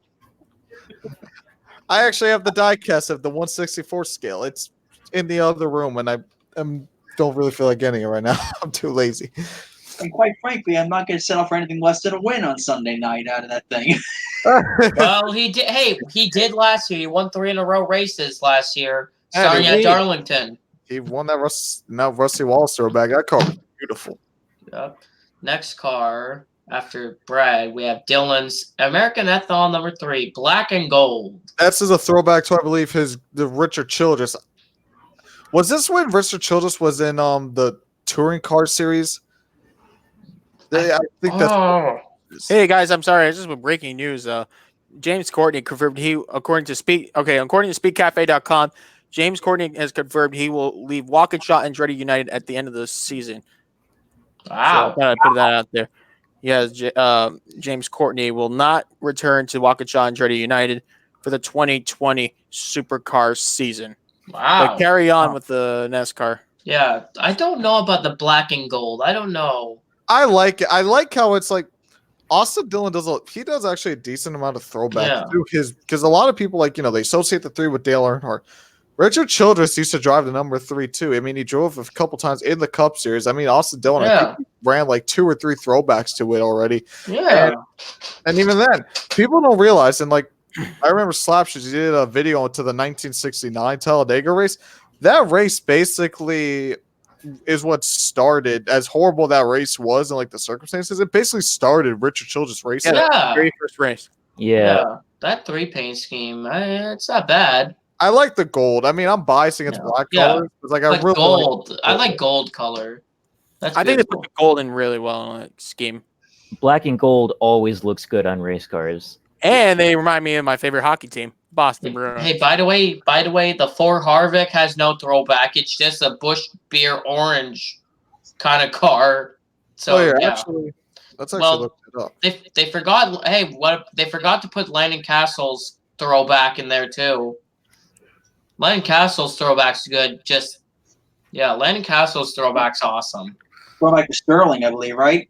I actually have the diecast of the 1/64 scale. It's in the other room, and I don't really feel like getting it right now. I'm too lazy. And quite frankly, I'm not going to settle for anything less than a win on Sunday night out of that thing. Well, he did. Hey, he did last year. He won 3 in a row races last year, starting at Darlington. He won that Rusty Wallace throwback. That car was beautiful. Yep. Next car after Brad, we have Dylan's American Ethanol number 3, black and gold. That's a throwback to, I believe, the Richard Childress. Was this when Richard Childress was in the touring car series? I think that's. Hey guys, I'm sorry. I just with breaking news. James Courtney confirmed according to speedcafe.com, James Courtney has confirmed he will leave Waukesha and Andretti United at the end of the season. Wow. So I put that out there. Yeah, James Courtney will not return to Waukesha and Andretti United for the 2020 Supercar season. Wow. But carry on with the NASCAR. Yeah, I don't know about the black and gold. I don't know. I like it. I like how it's like Austin Dillon does actually a decent amount of throwback to his, because a lot of people they associate the 3 with Dale Earnhardt. Richard Childress used to drive the number 3 too. I mean, he drove a couple times in the Cup Series. I mean, Austin Dillon I think he ran like 2 or 3 throwbacks to it already. Yeah. And even then, people don't realize, and I remember Slapshot. You did a video to the 1969 Talladega race. That race basically is what started, as horrible that race was and like the circumstances. It basically started Richard Childress racing. Yeah. Very first race. Yeah. That 3-paint scheme, it's not bad. I like the gold. I mean, I'm biased against black colors. It's like I But really gold. like I like gold color. That's I think they beautiful. put the gold in really well on that scheme. Black and gold always looks good on race cars. And they remind me of my favorite hockey team, Boston Bruins. Hey, by the way, the Ford Harvick has no throwback. It's just a Busch Beer orange kind of car. So actually, let's actually look it up. They forgot. Hey, they forgot to put Landon Castle's throwback in there too. Landon Castle's throwback's good. Landon Castle's throwback's awesome. Well, like the Sterling, I believe, right?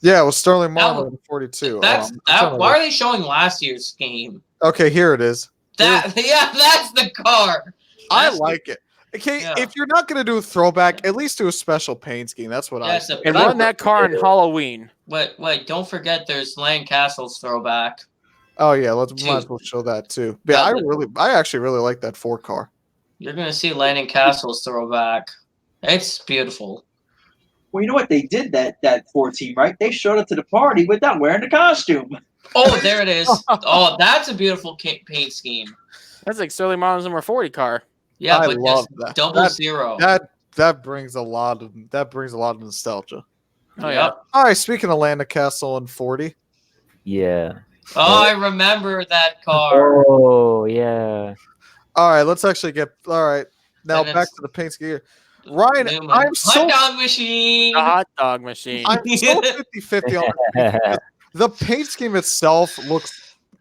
Yeah, it was Sterling Marlin in 42. Why are they showing last year's scheme? Okay, here it is. That's the car. I like it. Okay, if you're not gonna do a throwback, at least do a special paint scheme. That's what I say. And run that car on Halloween. Wait! Don't forget, there's Landon Castle's throwback. Oh yeah, might as well show that too. Yeah, I actually really like that 4 car. You're gonna see Landon Castle's throwback. It's beautiful. Well, you know what they did that 4 team, right? They showed up to the party without wearing the costume. Oh, there it is. Oh, that's a beautiful paint scheme. That's like Sterling Marlin's number 40 car. Yeah, I but love just that. 00. That brings a lot of nostalgia. Oh yeah. All right, speaking of Landon Castle and 40. Yeah. Oh, I remember that car. Oh yeah. All right, let's actually get now back to the paint scheme. Ryan, I'm so hot dog machine. The hot dog machine. I'm so 50-50 on it. The paint scheme itself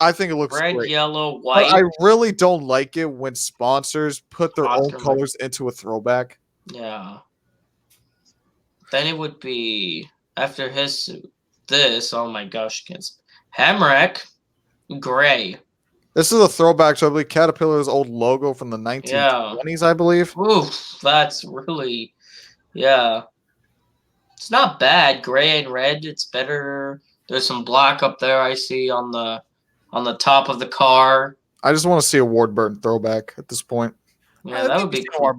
I think it looks red, great. yellow, white. But I really don't like it when sponsors put their own colors into a throwback. Yeah. Then it would be after this. Oh my gosh, kids. Hamrick, gray. This is a throwback to, I believe, Caterpillar's old logo from the 1920s, I believe. Oof, that's really, It's not bad. Gray and red, it's better. There's some black up there I see on the top of the car. I just want to see a Warburton throwback at this point. Yeah, that would be cool.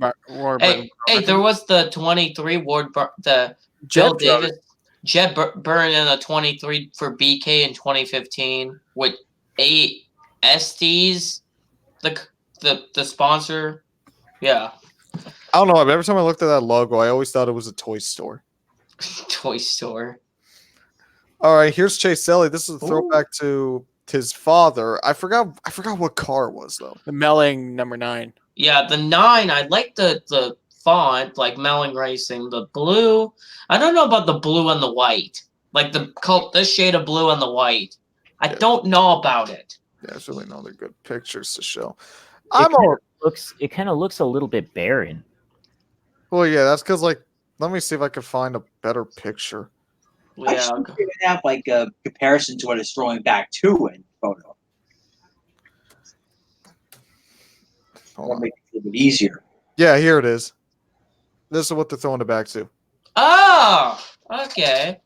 Hey, there was the 23 the Bill Davis Jet Burn in a 23 for BK in 2015 with 8 STs, the sponsor. Yeah. I don't know. Every time I looked at that logo, I always thought it was a toy store. Toy store. All right, here's Chase Elliott. This is a throwback to his father. I forgot what car it was though. The Melling number 9. Yeah, the 9. I like the font, like Melling Racing. The blue. I don't know about the blue and the white. Like this shade of blue and the white. I don't know about it. Yeah, there's really no other good pictures to show. It kind of looks a little bit barren. Well, yeah, that's because let me see if I can find a better picture. I should have like a comparison to what it's throwing back to in photo. That'll make it a little bit easier. Yeah, here it is. This is what they're throwing it back to. Oh, okay.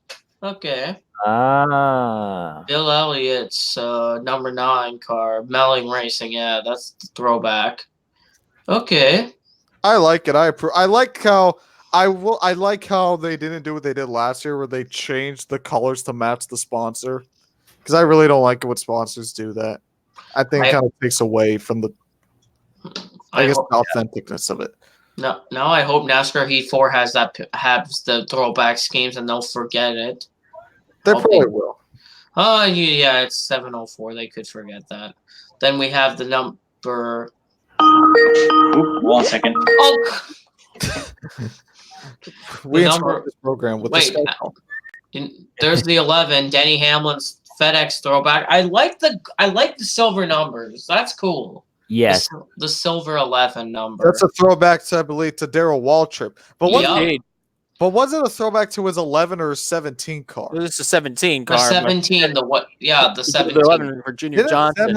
Ah. Bill Elliott's number 9 car, Melling Racing. Yeah, that's the throwback. Okay. I like it. I like how they didn't do what they did last year, where they changed the colors to match the sponsor. Because I really don't like it when sponsors do that. I think it kind of takes away from the authenticness of it. No, now I hope NASCAR Heat 4 has the throwback schemes and they'll forget it. They probably will. Oh, yeah, it's 704. They could forget that. Then we have the number. Oop, 1 second. Oh. We interrupt this program with there's the 11, Denny Hamlin's FedEx throwback. I like the silver numbers. That's cool. Yes. The silver 11 number. That's a throwback to, I believe, to Darrell Waltrip. But was it a throwback to his 11 or 17 car? It was a 17 car. The 17, the 17. The 11 for Junior Johnson.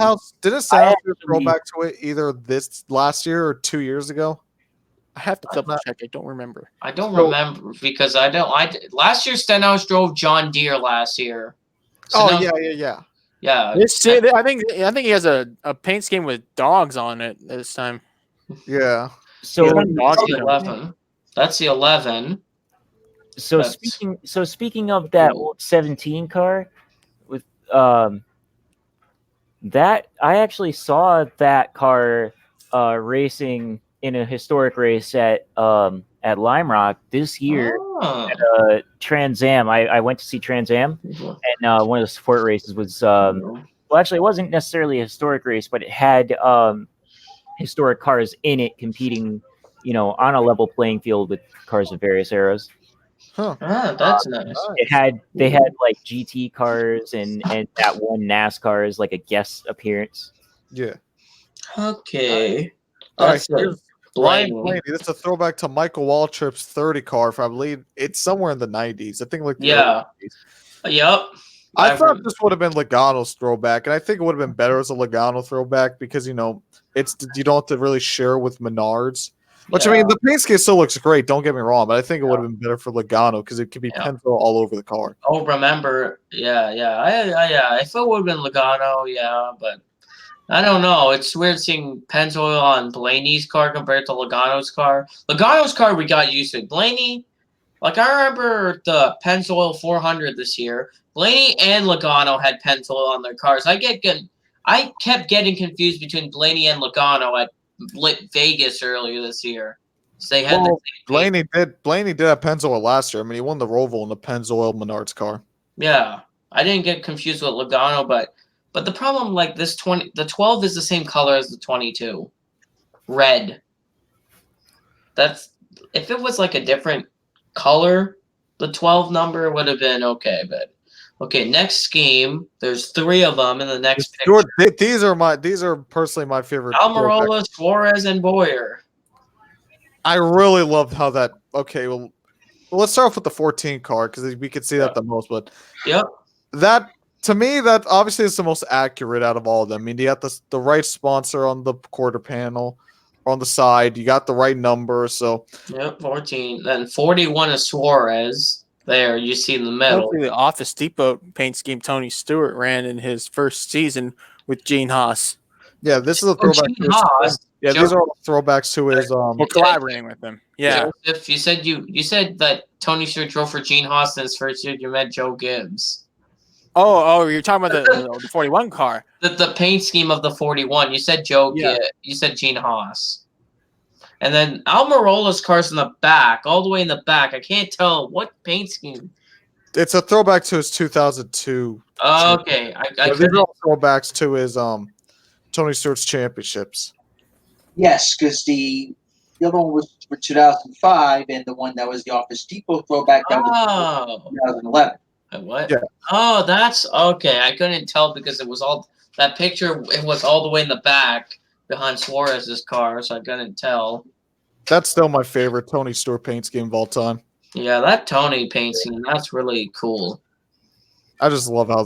Didn't Stenhouse do a throwback to it either this last year or 2 years ago? I have to double check. I don't remember. I don't remember because last year Stenhouse drove John Deere last year. Yeah. Yeah. I think he has a paint scheme with dogs on it this time. Yeah. So Yeah. That's the 11. That's the 11. So speaking of that old 17 car, with that I actually saw that car racing in a historic race at Lime Rock this year Oh. at Trans Am. I went to see Trans Am, and one of the support races was well, actually, it wasn't necessarily a historic race, but it had historic cars in it competing, on a level playing field with cars of various eras. Huh. Ah, that's nice. They had like GT cars and that one NASCAR is like a guest appearance. Yeah. Okay. All right. That's Here's Ryan Blaney. Blaney. This is a throwback to Michael Waltrip's 30 car from, I believe it's somewhere in the 90s. I think like the Yeah. early 90s. Yep. I thought this would have been Logano's throwback, and I think it would have been better as a Logano throwback because you don't have to really share with Menards. Which I mean, the paint scheme still looks great. Don't get me wrong, but I think it would have been better for Logano because it could be pencil all over the car. Oh, remember? Yeah. If it would have been Logano, yeah, but I don't know. It's weird seeing Pennzoil on Blaney's car compared to Logano's car. Logano's car we got used to. Blaney, like I remember the Pennzoil 400 this year. Blaney and Logano had Pennzoil on their cars. I kept getting confused between Blaney and Logano at Vegas earlier this year. So they had Blaney did have Pennzoil last year. I mean, he won the Roval in the Pennzoil Menards car. Yeah, I didn't get confused with Logano, but the problem, like the 12 is the same color as the 22, red. That's if it was like a different color, the 12 number would have been okay. But okay, next scheme. There's 3 of them in the next picture. These are personally my favorite. Almirola, Suarez, and Boyer. I really loved how that. Okay, well, let's start off with the 14 car because we could see that the most. But that to me, that obviously is the most accurate out of all of them. I mean, you got the right sponsor on the quarter panel, on the side. You got the right number. So 14. Then 41 is Suarez. There, you see in the middle. Hopefully the Office Depot paint scheme Tony Stewart ran in his first season with Gene Haas. Yeah, this is a throwback. Yeah, these are all throwbacks to his. We're collaborating with him. Yeah. If you said that Tony Stewart drove for Gene Haas in his first year, you meant Joe Gibbs. Oh, you're talking about the 41 car. The paint scheme of the 41. You said Joe Gibbs. You said Gene Haas. And then Almirola's car's in the back, all the way in the back. I can't tell what paint scheme. It's a throwback to his 2002. Okay, these are all throwbacks to his Tony Stewart's championships. Yes, because the other one was for 2005, and the one that was the Office Depot throwback that was 2011. What? Yeah. Oh, that's okay. I couldn't tell because it was all that picture. It was all the way in the back behind Suarez's car, so I couldn't tell. That's still my favorite Tony Stewart paint scheme of all time. Yeah, that Tony paint scheme, that's really cool. I just love how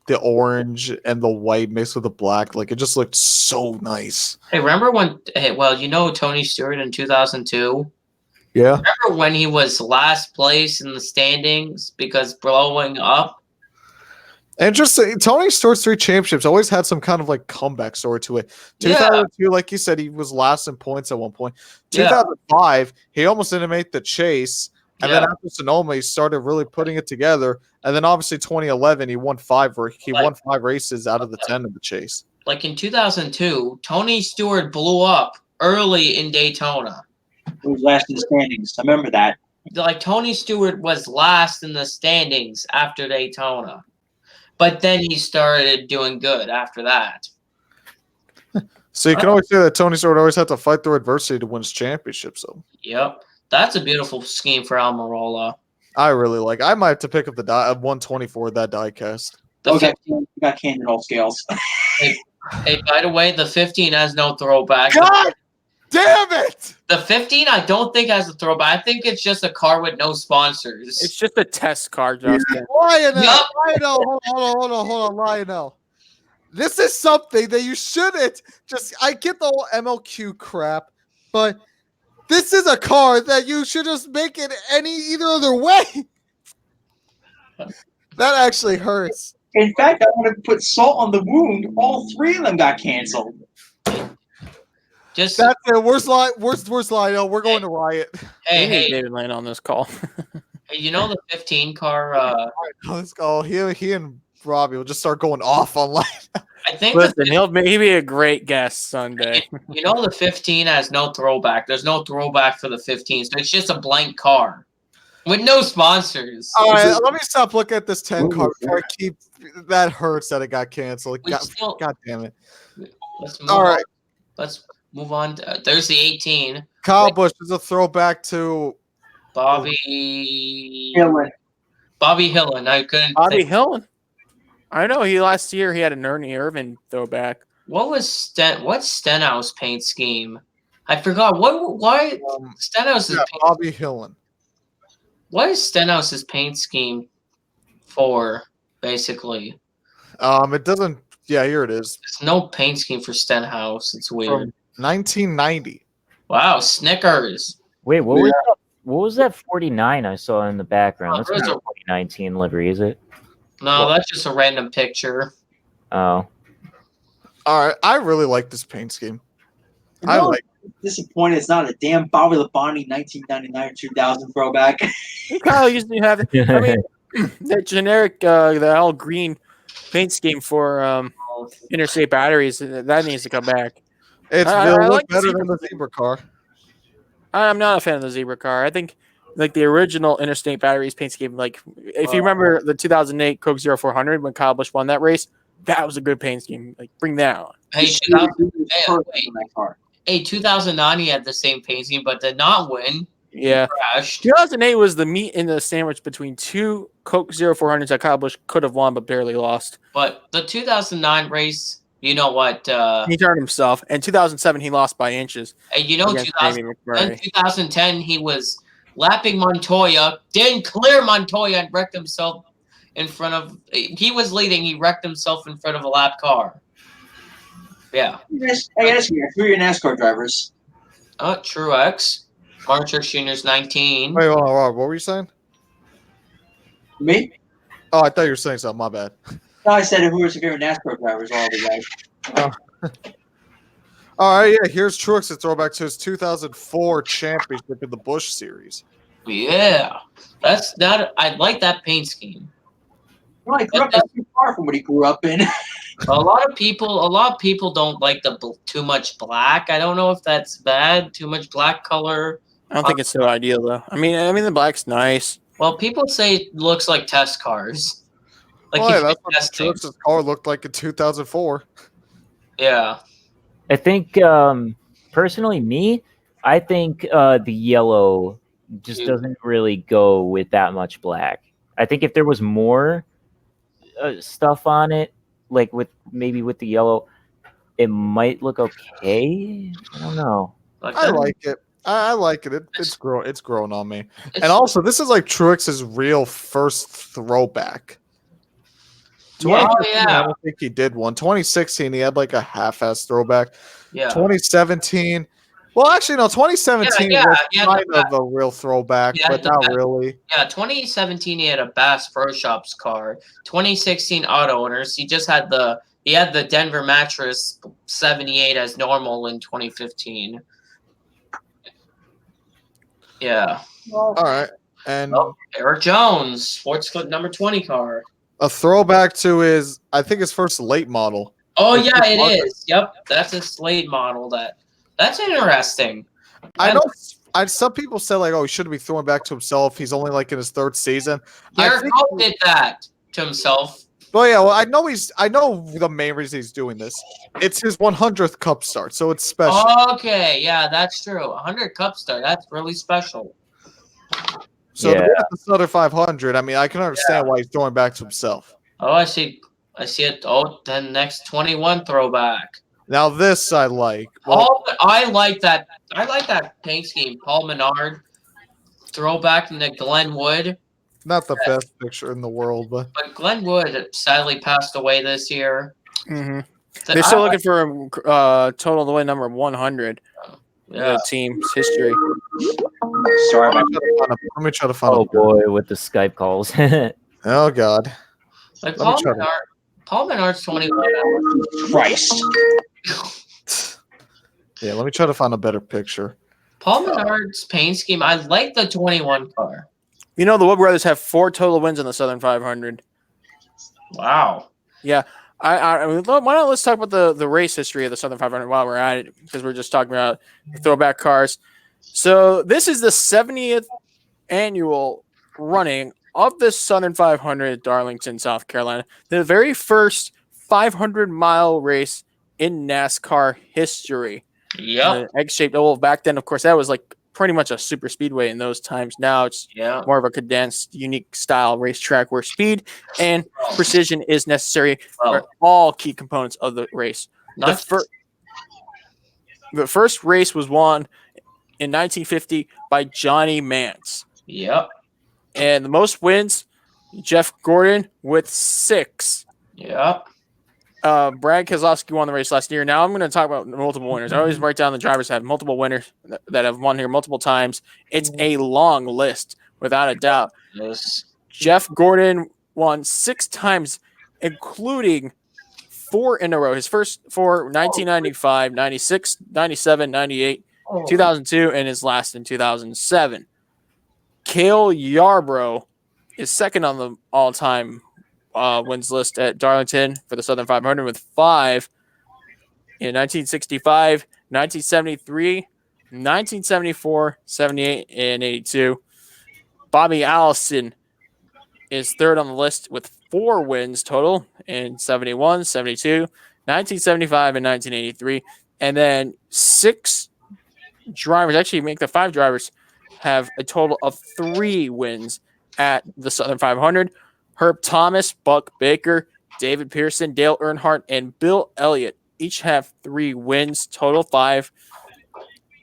the orange and the white mixed with the black, like it just looked so nice. Hey, remember when? Hey, well, Tony Stewart in 2002. Yeah. Remember when he was last place in the standings because blowing up? Interesting. Tony Stewart's 3 championships always had some kind of like comeback story to it. 2002, like you said, he was last in points at one point. 2005, he almost didn't make the chase. And then after Sonoma, he started really putting it together. And then obviously 2011, he won 5 races out of the 10 in the chase. Like in 2002, Tony Stewart blew up early in Daytona. He was last in the standings. I remember that. Like Tony Stewart was last in the standings after Daytona. But then he started doing good after that. So you can always say that Tony Stewart always had to fight through adversity to win his championship. So yep, that's a beautiful scheme for Almirola. I really like. I might have to pick up the 124 that diecast. You got Cannonball scales. Hey, by the way, the 15 has no throwback. God damn it! The 15, I don't think has a throwback. I think it's just a car with no sponsors. It's just a test car, Justin. Lionel, hold on, Lionel. This is something that you shouldn't just. I get the whole MLQ crap, but this is a car that you should just make it either other way. That actually hurts. In fact, I want to put salt on the wound. All 3 of them got canceled. Just That's it. Where's Lionel? We're going to Riot. hey, We need hey, David Lane on this call. hey, you know the 15 car? Let's go. He and Robbie will just start going off online. I think Listen, he'll be a great guest Sunday. you know the 15 has no throwback. There's no throwback for the 15, so it's just a blank car with no sponsors. All right, let me stop looking at this 10 card before I keep. That hurts that it got canceled. God damn it. Let's move All on. right, Let's move on. There's the 18. Kyle Busch is a throwback to Bobby Hillen. Hillen. I couldn't Bobby think. Hillen. I know last year he had an Ernie Irvin throwback. What's Stenhouse paint scheme? I forgot. Why Stenhouse's Bobby Hillen. what is Stenhouse's paint scheme for, basically? It doesn't. Yeah, here it is. There's no paint scheme for Stenhouse. It's weird. From 1990. Wow, Snickers. Wait, what was that 49 I saw in the background? Oh, That's there's not a 2019 livery, is it? No, that's just a random picture. Oh. All right, I really like this paint scheme. I No, like. disappointed it's not a damn Bobby Labonte 1999 2000 throwback. Kyle used to have. I mean, that generic, the all green paint scheme for interstate batteries that needs to come back. It's I really like the better zebra than the zebra car. I'm not a fan of the zebra car. I think like the original interstate batteries paint scheme. Like if you remember the 2008 Coke 0400 when Kyle Busch won that race, that was a good paint scheme. Like bring that on. Hey, Hey, 2009 he had the same paint scheme, but did not win. Yeah. Crashed. 2008 was the meat in the sandwich between 2 Coke 0400s that Kyle Busch could have won but barely lost. But the 2009 race, you know what? He turned himself. And 2007 he lost by inches. And you know, against Jamie McMurray. in 2010 he was lapping Montoya, didn't clear Montoya, and wrecked himself in front of. He was leading. He wrecked himself in front of a lap car. Yeah. I gotta ask you, who are your NASCAR drivers? Truex, Martin Truex Jr.'s 19. Wait, hold on, Rob. What were you saying? Me? Oh, I thought you were saying something. My bad. No, I said who are your favorite NASCAR drivers? All the guys. All right, yeah. Here's Truex, a throwback to his 2004 championship in the Busch Series. Yeah, that's that. I like that paint scheme. Well, he grew up not too far from what he grew up in. A lot of people don't like the too much black. I don't know if that's bad. Too much black color. I don't think it's so ideal though. I mean the black's nice. Well, people say it looks like test cars. Like Well, yeah, he's that's what testing. Truex's car looked like in 2004. Yeah. I think personally, I think the yellow just doesn't really go with that much black. I think if there was more stuff on it, like with the yellow, it might look okay. I don't know. I like it. I like it. It's grown on me. And also, this is like Truex's real first throwback. Yeah, I don't think he did one. 2016, he had like a half-ass throwback. Yeah. 2017. Well, actually, no. 2017 was kind of a real throwback, but not really. Yeah, 2017 he had a Bass Pro Shops car. 2016 Auto Owners. He just had the Denver Mattress 78 as normal in 2015. Yeah. All right, and Eric Jones, Sports Clip number 20 car. a throwback to his, I think his first late model. Oh yeah, it is. Yep, that's a Slate model. That's interesting. I know. Some people say like, oh, he shouldn't be throwing back to himself. He's only like in his third season. Derek Hope did that to himself. But yeah, well, I know the main reason he's doing this. It's his 100th Cup start, so it's special. Okay, yeah, that's true. 100 Cup start. That's really special. So to get this other 500, I mean, I can understand why he's throwing back to himself. Oh, I see it. Oh, then next 21 throwback. Now this I like. Well, I like that. I like that paint scheme. Paul Menard throwback into Glenwood. not the best picture in the world, but Glenwood sadly passed away this year. Mm-hmm. They're still looking for a total the way number 100. Yeah. The team's history. Sorry about let me try to find. Oh boy, with the Skype calls. Oh God. Like Let me try to- Paul Menard's 21. Christ. Yeah, let me try to find a better picture. Paul Menard's paint scheme. I like the 21 car. You know, the Wood Brothers have 4 total wins in the Southern 500. Wow. Yeah. I mean, why not let's talk about the race history of the Southern 500 while we're at it, because we're just talking about throwback cars. So this is the 70th annual running of the Southern 500 at Darlington, South Carolina. The very first 500-mile race in NASCAR history. Yep. Egg-shaped oval. Back then, of course, that was like pretty much a super speedway in those times. Now it's more of a condensed, unique style racetrack where speed and precision is necessary for all key components of the race. The first race was won in 1950 by Johnny Mance. Yep. And the most wins, Jeff Gordon with 6. Yep. Brad Keselowski won the race last year. Now I'm going to talk about multiple winners. I always write down the drivers that have multiple winners that have won here multiple times. It's a long list, without a doubt. Yes. Jeff Gordon won 6 times, including 4 in a row. His first 4, 1995, 96, 97, 98, 2002, and his last in 2007. Cale Yarborough is second on the all-time wins list at Darlington for the Southern 500 with 5 in 1965, 1973, 1974, 78, and 82. Bobby Allison is third on the list with 4 wins total in 71, 72, 1975, and 1983. And then 6 drivers, actually make the 5 drivers, have a total of 3 wins at the Southern 500. Herb Thomas, Buck Baker, David Pearson, Dale Earnhardt, and Bill Elliott each have 3 wins, total 5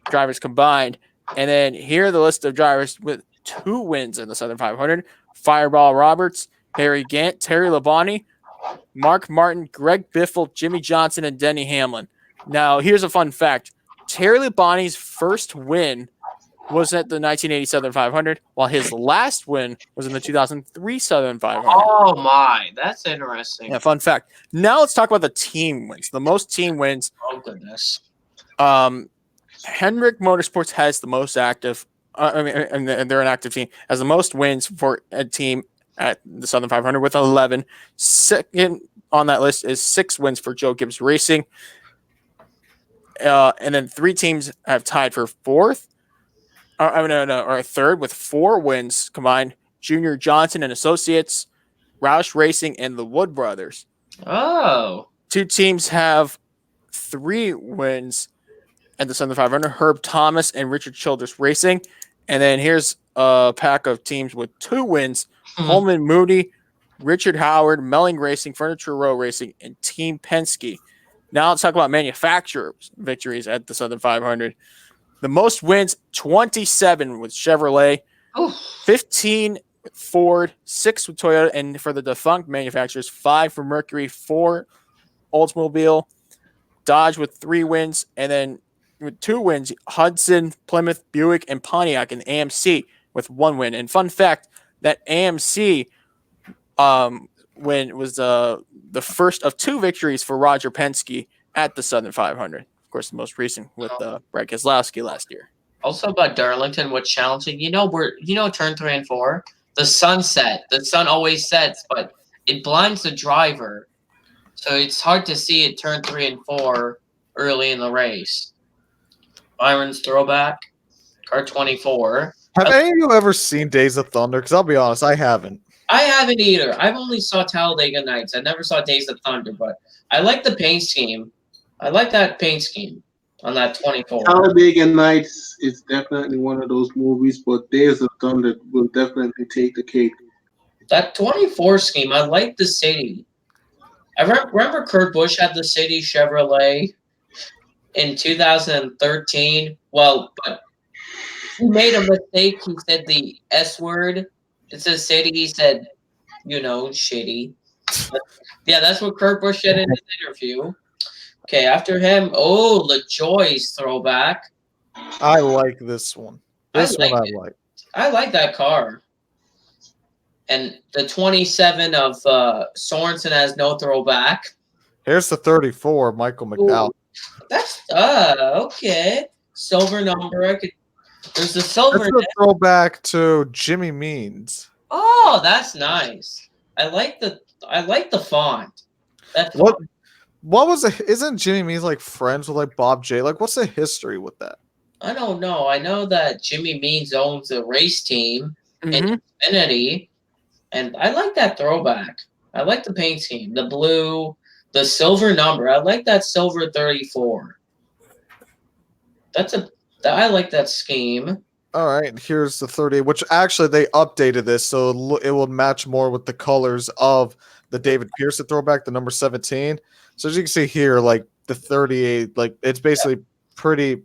drivers combined. And then here are the list of drivers with 2 wins in the Southern 500. Fireball Roberts, Harry Gant, Terry Labonte, Mark Martin, Greg Biffle, Jimmy Johnson, and Denny Hamlin. Now, here's a fun fact. Terry Labonte's first win was at the 1980 Southern 500, while his last win was in the 2003 Southern 500. Oh, my. That's interesting. Yeah, fun fact. Now let's talk about the team wins. The most team wins. Oh, goodness. Hendrick Motorsports has the most active, and they're an active team, has the most wins for a team at the Southern 500 with 11. Second on that list is 6 wins for Joe Gibbs Racing. And then 3 teams have tied for 4th. Or third with 4 wins combined. Junior Johnson and Associates, Roush Racing, and the Wood Brothers. Oh. 2 teams have 3 wins at the Southern 500. Herb Thomas and Richard Childress Racing. And then here's a pack of teams with 2 wins. Holman Moody, Richard Howard, Melling Racing, Furniture Row Racing, and Team Penske. Now let's talk about manufacturers' victories at the Southern 500. The most wins, 27 with Chevrolet, 15 with Ford, 6 with Toyota, and for the defunct manufacturers, 5 for Mercury, 4 Oldsmobile, Dodge with 3 wins, and then with 2 wins, Hudson, Plymouth, Buick, and Pontiac, and AMC with 1 win. And fun fact, that AMC win was the first of 2 victories for Roger Penske at the Southern 500. Of course, the most recent with Brad Keselowski last year. Also about Darlington, what's challenging, turn 3 and 4, the sunset. The sun always sets, but it blinds the driver. So it's hard to see it turn 3 and 4 early in the race. Byron's throwback, car 24. Have any of you ever seen Days of Thunder? Because I'll be honest, I haven't. I haven't either. I've only saw Talladega Nights. I never saw Days of Thunder, but I like the paint scheme. I like that paint scheme on that 24. Talladega Nights is definitely one of those movies, but Days of Thunder will definitely take the cake. That 24 scheme, I like the city. I remember Kurt Busch had the city Chevrolet in 2013. Well, but he made a mistake. He said the S word. It says city. He said, shitty. Yeah, that's what Kurt Busch said in his interview. Okay, after him, LaJoie's throwback. I like this one. This one I like. I like that car. And the 27 of Sorensen has no throwback. Here's the 34, Michael McDowell. That's okay. Silver number. There's the silver. That's a throwback to Jimmy Means. Oh, that's nice. I like the font. That's What was isn't Jimmy Means like friends with like Bob J? Like, what's the history with that? I don't know. I know that Jimmy Means owns a race team in Xfinity, and I like that throwback. I like the paint scheme, the blue, the silver number. I like that silver 34. I like that scheme. All right, here's the 38, which actually they updated this so it will match more with the colors of the David Pearson throwback, the number 17. So as you can see here, like the 38, like it's basically pretty,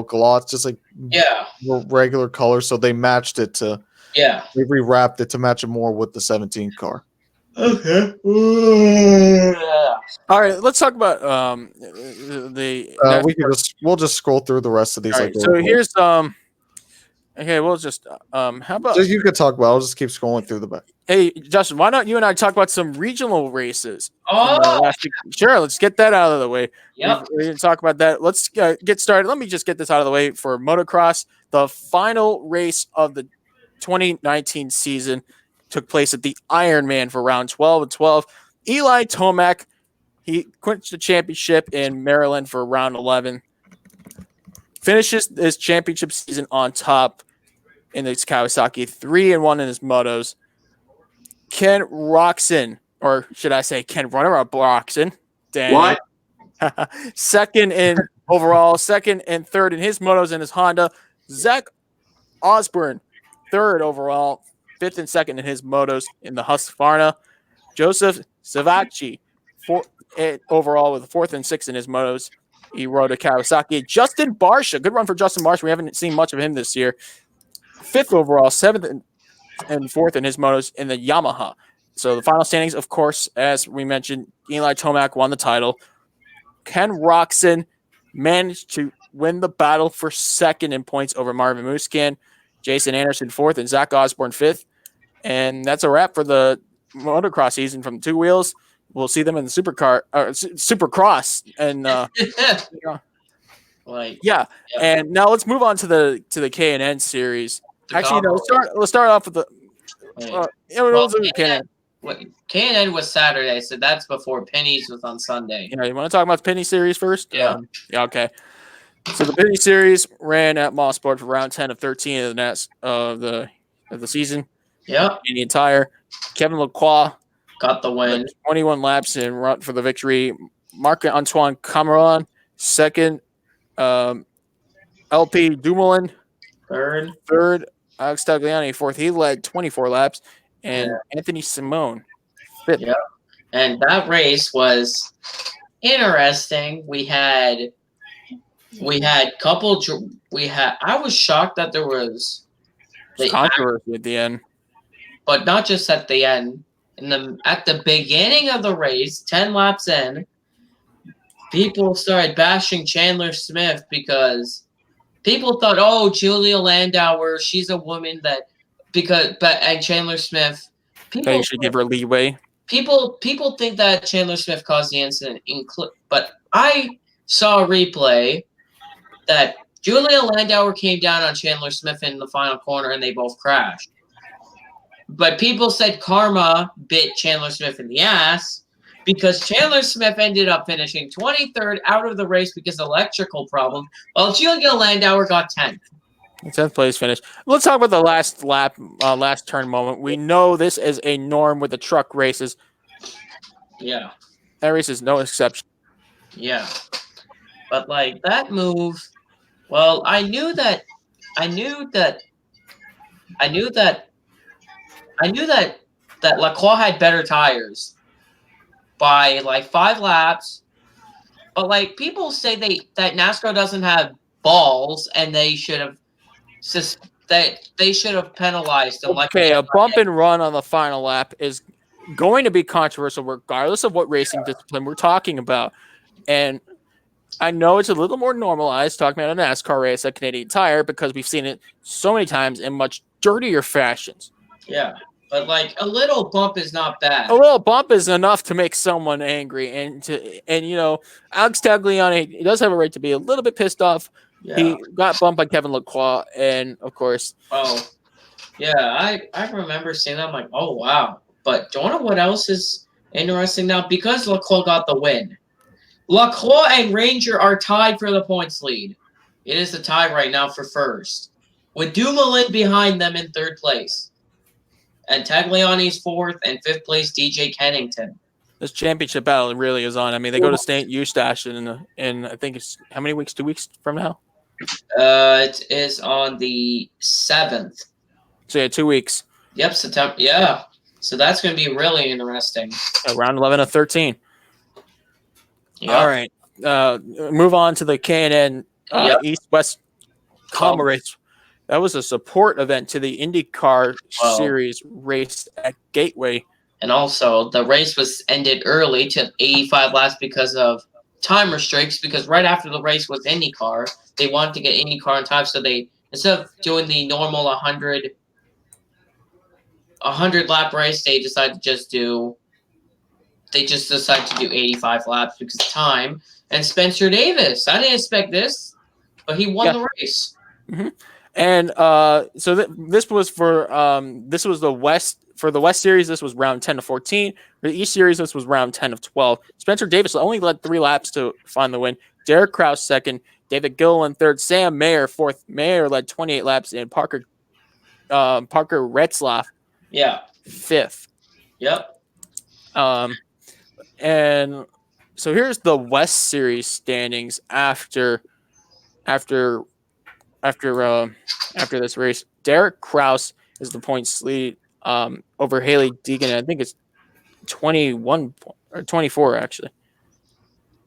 gloss, just like regular colors. So they matched it to they rewrapped it to match it more with the 17 car. Okay. All right, let's talk about we'll just scroll through the rest of these. All right, so here's okay, we'll just how about you could talk about. I'll just keep scrolling through the back. Hey, Justin, why don't you and I talk about some regional races? Oh, sure. Let's get that out of the way. Yep. We didn't talk about that. Let's get started. Let me just get this out of the way for motocross. The final race of the 2019 season took place at the Ironman for round 12 and 12. Eli Tomac, he clinched the championship in Maryland for round 11. Finishes his championship season on top in his Kawasaki, 3-1 in his motos. Ken Roczen, or should I say Ken Runner-Up Roczen? What? Second in overall, second and third in his motos in his Honda. Zach Osborne, third overall, fifth and second in his motos in the Husqvarna. Joseph Savacci, fourth overall with fourth and sixth in his motos. He rode a Kawasaki. Justin Barsha, good run for Justin Barsha. We haven't seen much of him this year. Fifth overall, seventh and fourth in his motos in the Yamaha. So the final standings, of course, as we mentioned, Eli Tomac won the title. Ken Roczen managed to win the battle for second in points over Marvin Musquin. Jason Anderson fourth and Zach Osborne fifth. And that's a wrap for the motocross season from two wheels. We'll see them in the Supercross, and And now let's move on to the K&N series. Actually, no. Let's start off with the. K&N was Saturday, so that's before Penny's was on Sunday. You want to talk about the Penny series first? Yeah. Okay. So the Penny series ran at Mosport for round 10 of 13 of the season. Yeah. In the entire. Kevin Lacroix got the win. 21 laps in run for the victory. Marc-Antoine Cameron second. LP Dumoulin third. Alex Tagliani fourth. He led 24 laps, and Anthony Simone fifth. Yeah, and that race was interesting. I was shocked that there was controversy at the end, but not just at the end. At the beginning of the race, 10 laps in, people started bashing Chandler Smith because people thought, oh, Julia Landauer, she's a woman and Chandler Smith. You should give her leeway. People think that Chandler Smith caused the incident, but I saw a replay that Julia Landauer came down on Chandler Smith in the final corner and they both crashed. But people said karma bit Chandler Smith in the ass because Chandler Smith ended up finishing 23rd out of the race because of electrical problem, while Julia Landauer got 10th. 10th place finish. Let's talk about the last lap, last turn moment. We know this is a norm with the truck races. Yeah. That race is no exception. Yeah. But like that move, well, I knew that Lacroix had better tires by like 5 laps. But like people say that NASCAR doesn't have balls and they should have penalized them. Okay, a bump and run on the final lap is going to be controversial regardless of what racing discipline we're talking about. And I know it's a little more normalized talking about a NASCAR race at Canadian Tire because we've seen it so many times in much dirtier fashions. Yeah. But like a little bump is not bad. A little bump is enough to make someone angry, and Alex Tagliani, he does have a right to be a little bit pissed off. Yeah. He got bumped by Kevin Lacroix, and of course, yeah, I remember seeing that. I'm like, oh wow. But do you know what else is interesting now? Because Lacroix got the win. Lacroix and Ranger are tied for the points lead. It is the tie right now for first, with Dumoulin behind them in third place. And Tagliani's fourth, and fifth place DJ Kennington. this championship battle really is on. I mean, they go to St. Eustache in I think it's how many weeks? 2 weeks from now? It is on the 7th. So yeah, 2 weeks. Yep, September. Yeah, so that's going to be really interesting. Round 11 of 13. Yep. All right, move on to the K&N East-West Combo race. That was a support event to the IndyCar Series race at Gateway. And also, the race was ended early to 85 laps because of time restrictions. Because right after the race was IndyCar, they wanted to get IndyCar on time, so they, instead of doing the normal 100 lap race, they decided to just do 85 laps because of time. And Spencer Davis, I didn't expect this, but he won the race. Mm-hmm. And so this was the West. For the West Series, this was round 10 of 14. For the East Series, this was round 10 of 12. Spencer Davis only led 3 laps to find the win. Derek Kraus second. David Gilliland third. Sam Mayer fourth. Mayer led 28 laps. And Parker Retzlaff fifth. Yep. And so here's the West Series standings after this race. Derek Kraus is the points lead over Haley Deegan. I think it's 21 or 24 actually.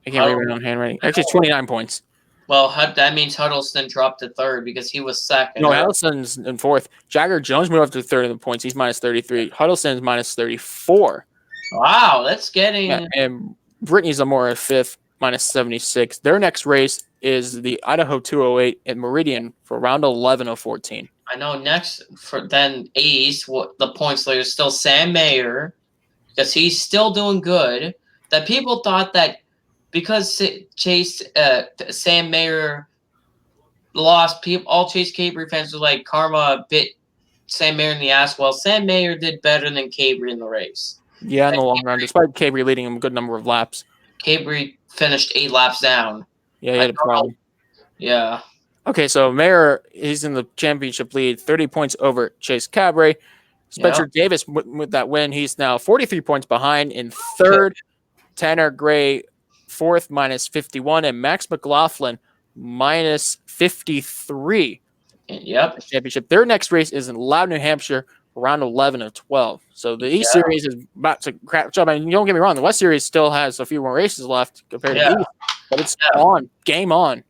I can't read my own handwriting. Actually, it's 29 points. Well, that means Huddleston dropped to third because he was second. No, Huddleston's in fourth. Jagger Jones moved up to third in the points. He's minus 33. Huddleston's minus 34. Wow, that's getting. Yeah, and Brittany Zamora fifth, minus 76. Their next race is the Idaho 208 at Meridian for round 11 of 14. I know next for then East, the points leader is still Sam Mayer because he's still doing good. That people thought that because Sam Mayer lost, all Chase Cabry fans were like Karma bit Sam Mayer in the ass. Well, Sam Mayer did better than Cabry in the race. Yeah, in the long run, despite Cabry leading him a good number of laps. Cabry finished 8 laps down. Yeah, he had a problem. Yeah. Okay, so Mayer, he's in the championship lead, 30 points over Chase Cabray. Spencer Davis, with that win, he's now 43 points behind in third. Tanner Gray, fourth, minus 51. And Max McLaughlin, minus 53. Yep. Championship. Their next race is in Loud, New Hampshire, round 11 of 12. So the East Series is about to crash up. I mean, don't get me wrong, the West Series still has a few more races left compared to the East, but it's on. Game on.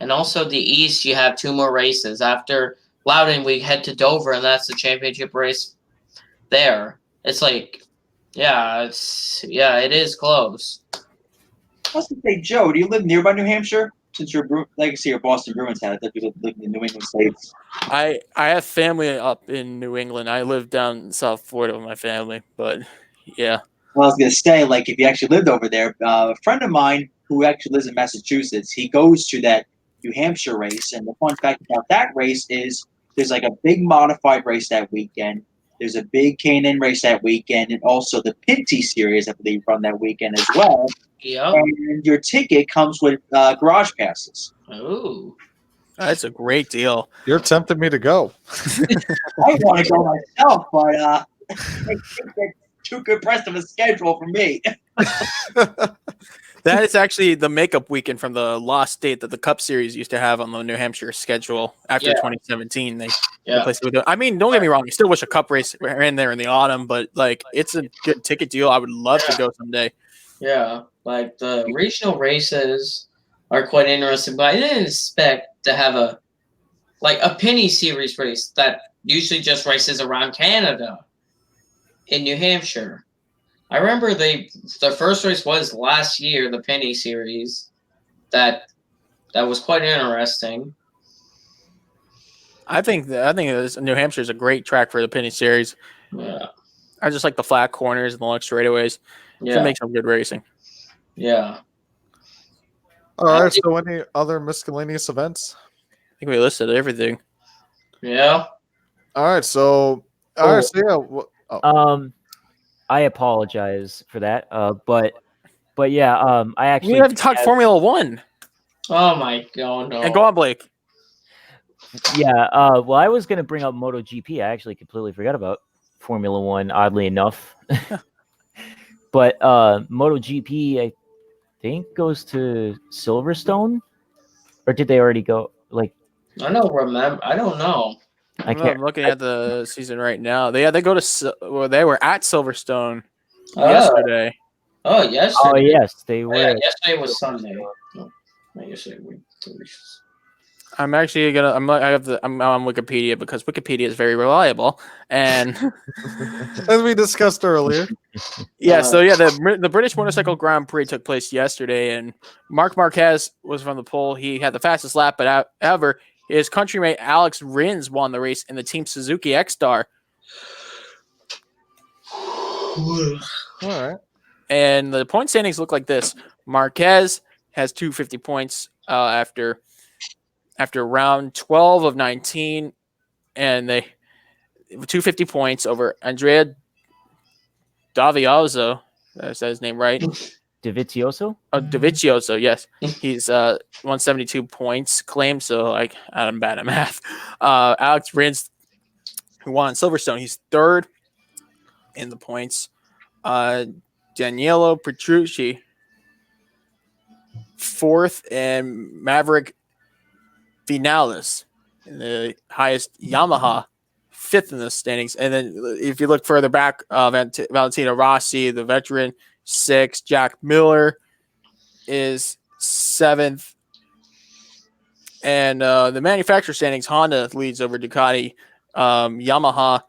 And also the East, you have 2 more races. After Loudon, we head to Dover, and that's the championship race there. It's like, it is close. I was going to say, Joe, do you live nearby New Hampshire? Since you're legacy or Boston Bruins had it, that you live in the New England states. I have family up in New England. I live down in South Florida with my family, but yeah. Well, I was going to say, like, if you actually lived over there, a friend of mine who actually lives in Massachusetts, he goes to that New Hampshire race, and the fun fact about that race is there's like a big modified race that weekend. There's a big K&N race that weekend, and also the Pinty Series, I believe, run that weekend as well. Yeah. And your ticket comes with garage passes. Oh, that's a great deal. You're tempting me to go. I want to go myself, but I think that's too compressed of a schedule for me. That is actually the makeup weekend from the lost date that the Cup Series used to have on the New Hampshire schedule after 2017. They replaced it with it. I mean, don't get me wrong. I still wish a Cup race were in there in the autumn, but like it's a good ticket deal. I would love to go someday. Yeah, like the regional races are quite interesting, but I didn't expect to have a Penny Series race that usually just races around Canada in New Hampshire. I remember the first race was last year, the Penny Series. That was quite interesting. I think New Hampshire is a great track for the Penny Series. Yeah. I just like the flat corners and the long straightaways. Yeah. Can make some good racing. Yeah. All right. So, any other miscellaneous events? I think we listed everything. Yeah. All right. So, I apologize for that. But yeah, I actually We haven't talked Formula One. Oh my god, no. And go on, Blake. Yeah. Well, I was gonna bring up MotoGP. I actually completely forgot about Formula One. Oddly enough, but MotoGP, I think, goes to Silverstone, or did they already go? Like, I don't remember. I don't know. I can't. I'm looking at the season right now. They go to they were at Silverstone Oh. yesterday. Oh, yesterday. Oh yes, they were. Yeah, yesterday was Sunday. No, not yesterday. I'm actually gonna. I'm on Wikipedia because Wikipedia is very reliable. And as we discussed earlier, the British Motorcycle Grand Prix took place yesterday, and Marc Marquez was from the pole. He had the fastest lap, but however, his countrymate Alex Rins won the race in the Team Suzuki X-Star. all right. And the point standings look like this: Marquez has 250 points after round 12 of 19, and they 250 points over Andrea Dovizioso. Is that his name right? Dovizioso? Oh, Dovizioso, yes. He's 172 points claimed, so I'm bad at math. Alex Rins, who won Silverstone, he's third in the points. Danielo Petrucci, fourth, and Maverick Vinales, the highest Yamaha, fifth in the standings. And then if you look further back, Valentino Rossi, the veteran, sixth. Jack Miller is seventh. And the manufacturer standings, Honda leads over Ducati, Yamaha,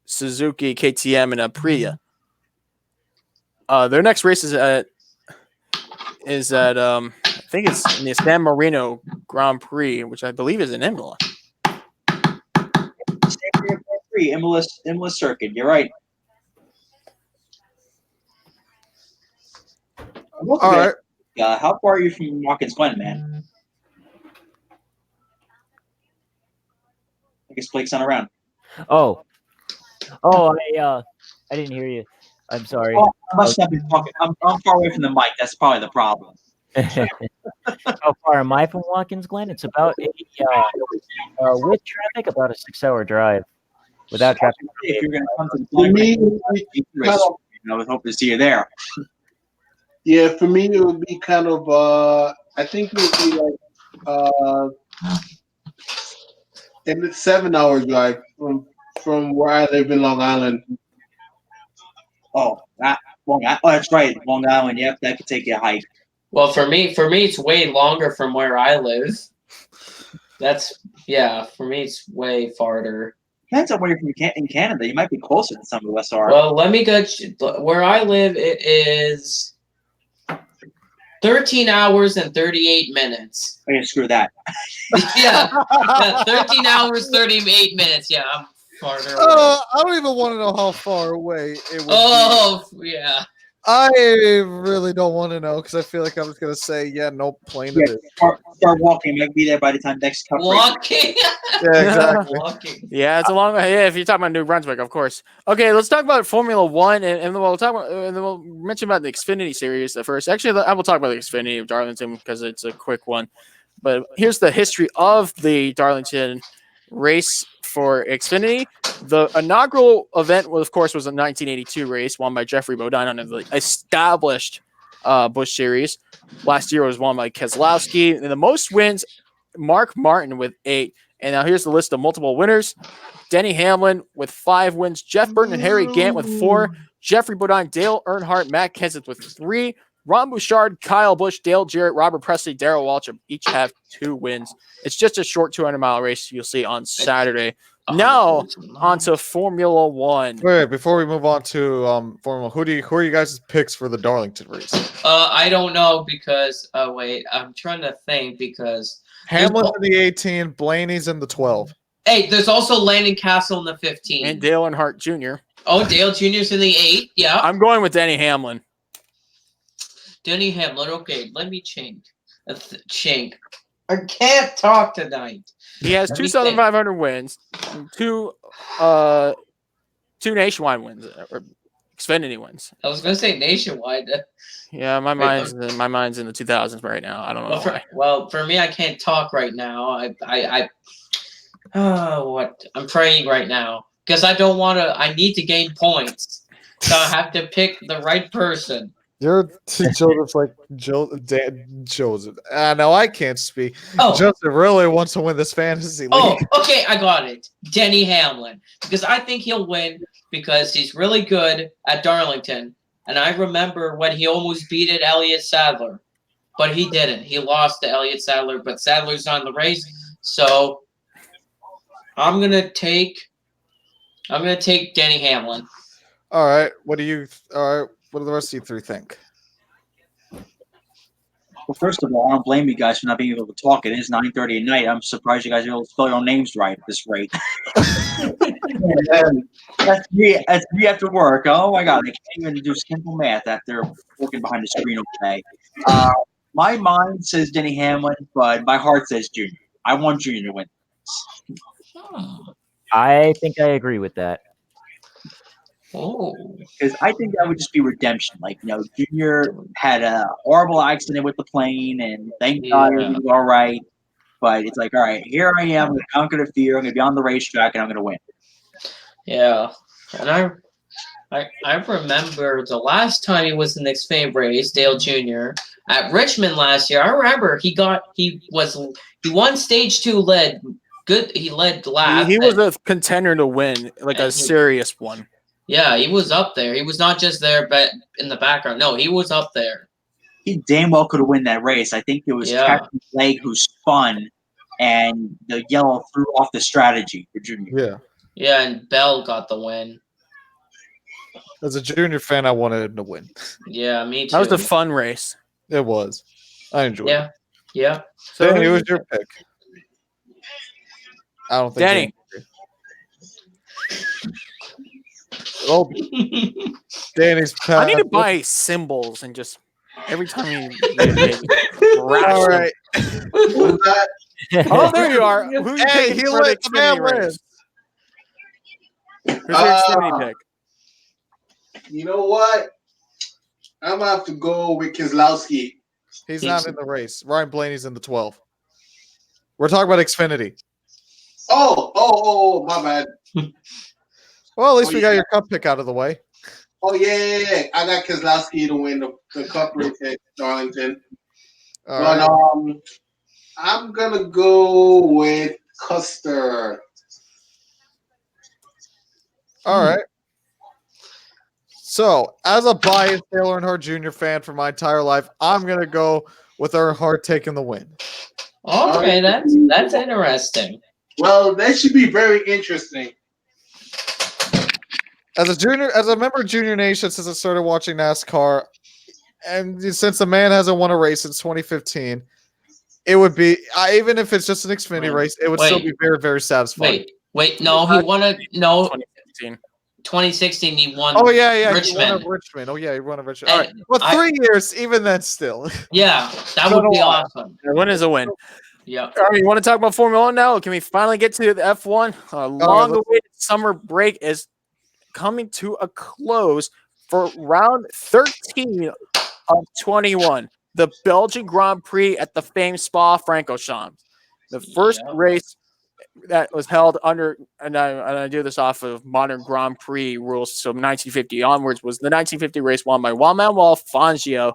Suzuki, KTM, and Aprilia. Their next race is at I think it's in the San Marino Grand Prix, which I believe is in Imola. Imola circuit. You're right. All right. How far are you from Watkins Glen, man? I guess Blake's not around. Oh, I didn't hear you. I'm sorry. Oh, I must not be talking. I'm far away from the mic. That's probably the problem. How far am I from Watkins Glen? It's about with traffic, about a 6-hour drive. Without traffic, if you're going to come to the I would hope to see you there. Yeah, for me it would be kind of I think it would be like and it's 7-hour drive from where I live in Long Island. Oh, that's right, Long Island. Yep, that could take you a hike. Well, for me, it's way longer from where I live. For me, it's way farther. Depends on where you're from in Canada. You might be closer than some of us are. Well, let me go. Where I live, it is 13 hours and 38 minutes. Okay, screw that. yeah, 13 hours, 38 minutes. Yeah, I'm farther away. I don't even want to know how far away it would be. Yeah. I really don't want to know because I feel like I'm just going to say, nope, plain it is. Start walking. Might be there by the time next cup. Walking? Yeah, exactly. Walking. Yeah, it's a long way. Yeah, if you're talking about New Brunswick, of course. Okay, let's talk about Formula One, and we'll talk about, and then we'll mention about the Xfinity series at first. Actually, I will talk about the Xfinity of Darlington because it's a quick one. But here's the history of the Darlington race for Xfinity. The inaugural event, of course, was a 1982 race won by Jeffrey Bodine on the established Busch Series. Last year was won by Keselowski. And the most wins, Mark Martin with 8. And now here's the list of multiple winners. Denny Hamlin with 5 wins. Jeff Burton and Harry Gant with 4. Jeffrey Bodine, Dale Earnhardt, Matt Kenseth with 3. Ron Bouchard, Kyle Busch, Dale Jarrett, Robert Presley, Darrell Waltrip each have 2 wins. It's just a short 200-mile race you'll see on Saturday. Now, on to Formula One. Wait, before we move on to Formula, who are you guys' picks for the Darlington race? I don't know because wait, I'm trying to think because Hamlin's in the 18, Blaney's in the 12. Hey, there's also Landon Castle in the 15. And Dale Earnhardt Jr. Oh, Dale Jr.'s in the 8. Yeah. I'm going with Denny Hamlin. Denny Hamlin. Okay, let me change. I can't talk tonight. He has Let two me Southern think. 500 wins, two nationwide wins, or Xfinity wins. I was gonna say nationwide. Yeah, my mind's in the 2000s right now. I don't know why. For me, I can't talk right now. What? I'm praying right now because I don't want to. I need to gain points, so I have to pick the right person. You're Joseph's like Joseph. No, I can't speak. Oh. Joseph really wants to win this fantasy league. Oh, okay, I got it. Denny Hamlin, because I think he'll win because he's really good at Darlington, and I remember when he almost beat Elliott Sadler, but he didn't. He lost to Elliott Sadler, but Sadler's not in the race, so I'm gonna take Denny Hamlin. All right. What do the rest of you three think? Well, first of all, I don't blame you guys for not being able to talk. It is 9:30 at night. I'm surprised you guys are able to spell your own names right at this rate. That's me after work. Oh my God, I can't even do simple math after working behind the screen all day. My mind says Denny Hamlin, but my heart says Junior. I want Junior to win. I think I agree with that. Oh, because I think that would just be redemption. Like, Junior had a horrible accident with the plane, and thank God it was all right. But it's like, all right, here I am. I'm going to conquer the fear. I'm going to be on the racetrack, and I'm going to win. Yeah, and I remember the last time he was in the Xfinity race, Dale Jr. at Richmond last year. I remember he won stage 2 lead. Good, he led last. He was a contender to win, like a serious one. Yeah, he was up there. He was not just there, but in the background. No, he was up there. He damn well could have won that race. I think it was Captain Blake who spun, and the yellow threw off the strategy for Junior. Yeah. Yeah, and Bell got the win. As a Junior fan, I wanted him to win. Yeah, me too. That was a fun race. It was. I enjoyed it. Yeah. So, Danny, who was your pick? I don't think Danny. Oh, Danny's. I need to buy symbols and just every time all right. Oh, there you are. Who you Hey, he let the man win. Who's your Xfinity pick? You know what? I'm gonna have to go with Keselowski. He's not in the race. Ryan Blaney's in the 12. We're talking about Xfinity. Oh, my bad. Well, at least we got your cup pick out of the way. Oh, yeah. I got Keselowski to win the cup race at Darlington. But I'm going to go with Custer. All right. So, as a biased Dale Earnhardt Jr. fan for my entire life, I'm going to go with Earnhardt taking the win. Okay, that's interesting. Well, that should be very interesting. As a member of Junior Nation since I started watching NASCAR, and since the man hasn't won a race since 2015, it would be even if it's just an Xfinity race, it would still be very, very satisfying. No, he won 2016. 2016, he won. Oh yeah, Richmond. He won at Richmond. Oh yeah, he won at Richmond. All right, well, 3 years, even then, still. Yeah, that would be awesome. A win is a win. Yeah. All right, you want to talk about Formula One now? Can we finally get to the F1? Long-awaited summer break is coming to a close for round 13 of 21, the Belgian Grand Prix at the famed Spa-Francorchamps. The first race that was held under, and I do this off of modern Grand Prix rules, so 1950 onwards, was the 1950 race won by Juan Manuel Fangio.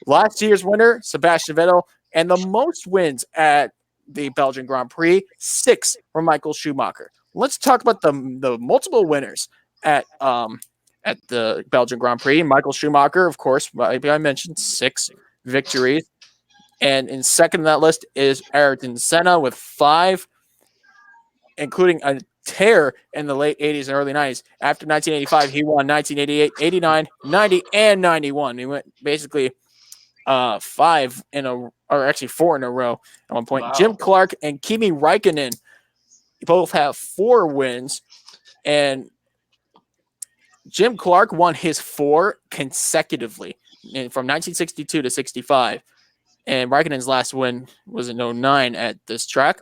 Last year's winner, Sebastian Vettel, and the most wins at the Belgian Grand Prix, 6 for Michael Schumacher. Let's talk about the multiple winners at the Belgian Grand Prix. Michael Schumacher, of course, maybe I mentioned 6 victories. And in second on that list is Ayrton Senna with 5, including a tear in the late 80s and early 90s. After 1985, he won 1988, 89, 90, and 91. He went basically 4 in a row at one point. Wow. Jim Clark and Kimi Räikkönen both have 4 wins, and Jim Clark won his 4 consecutively from 1962 to 65. And Raikkonen's last win was in 09 at this track.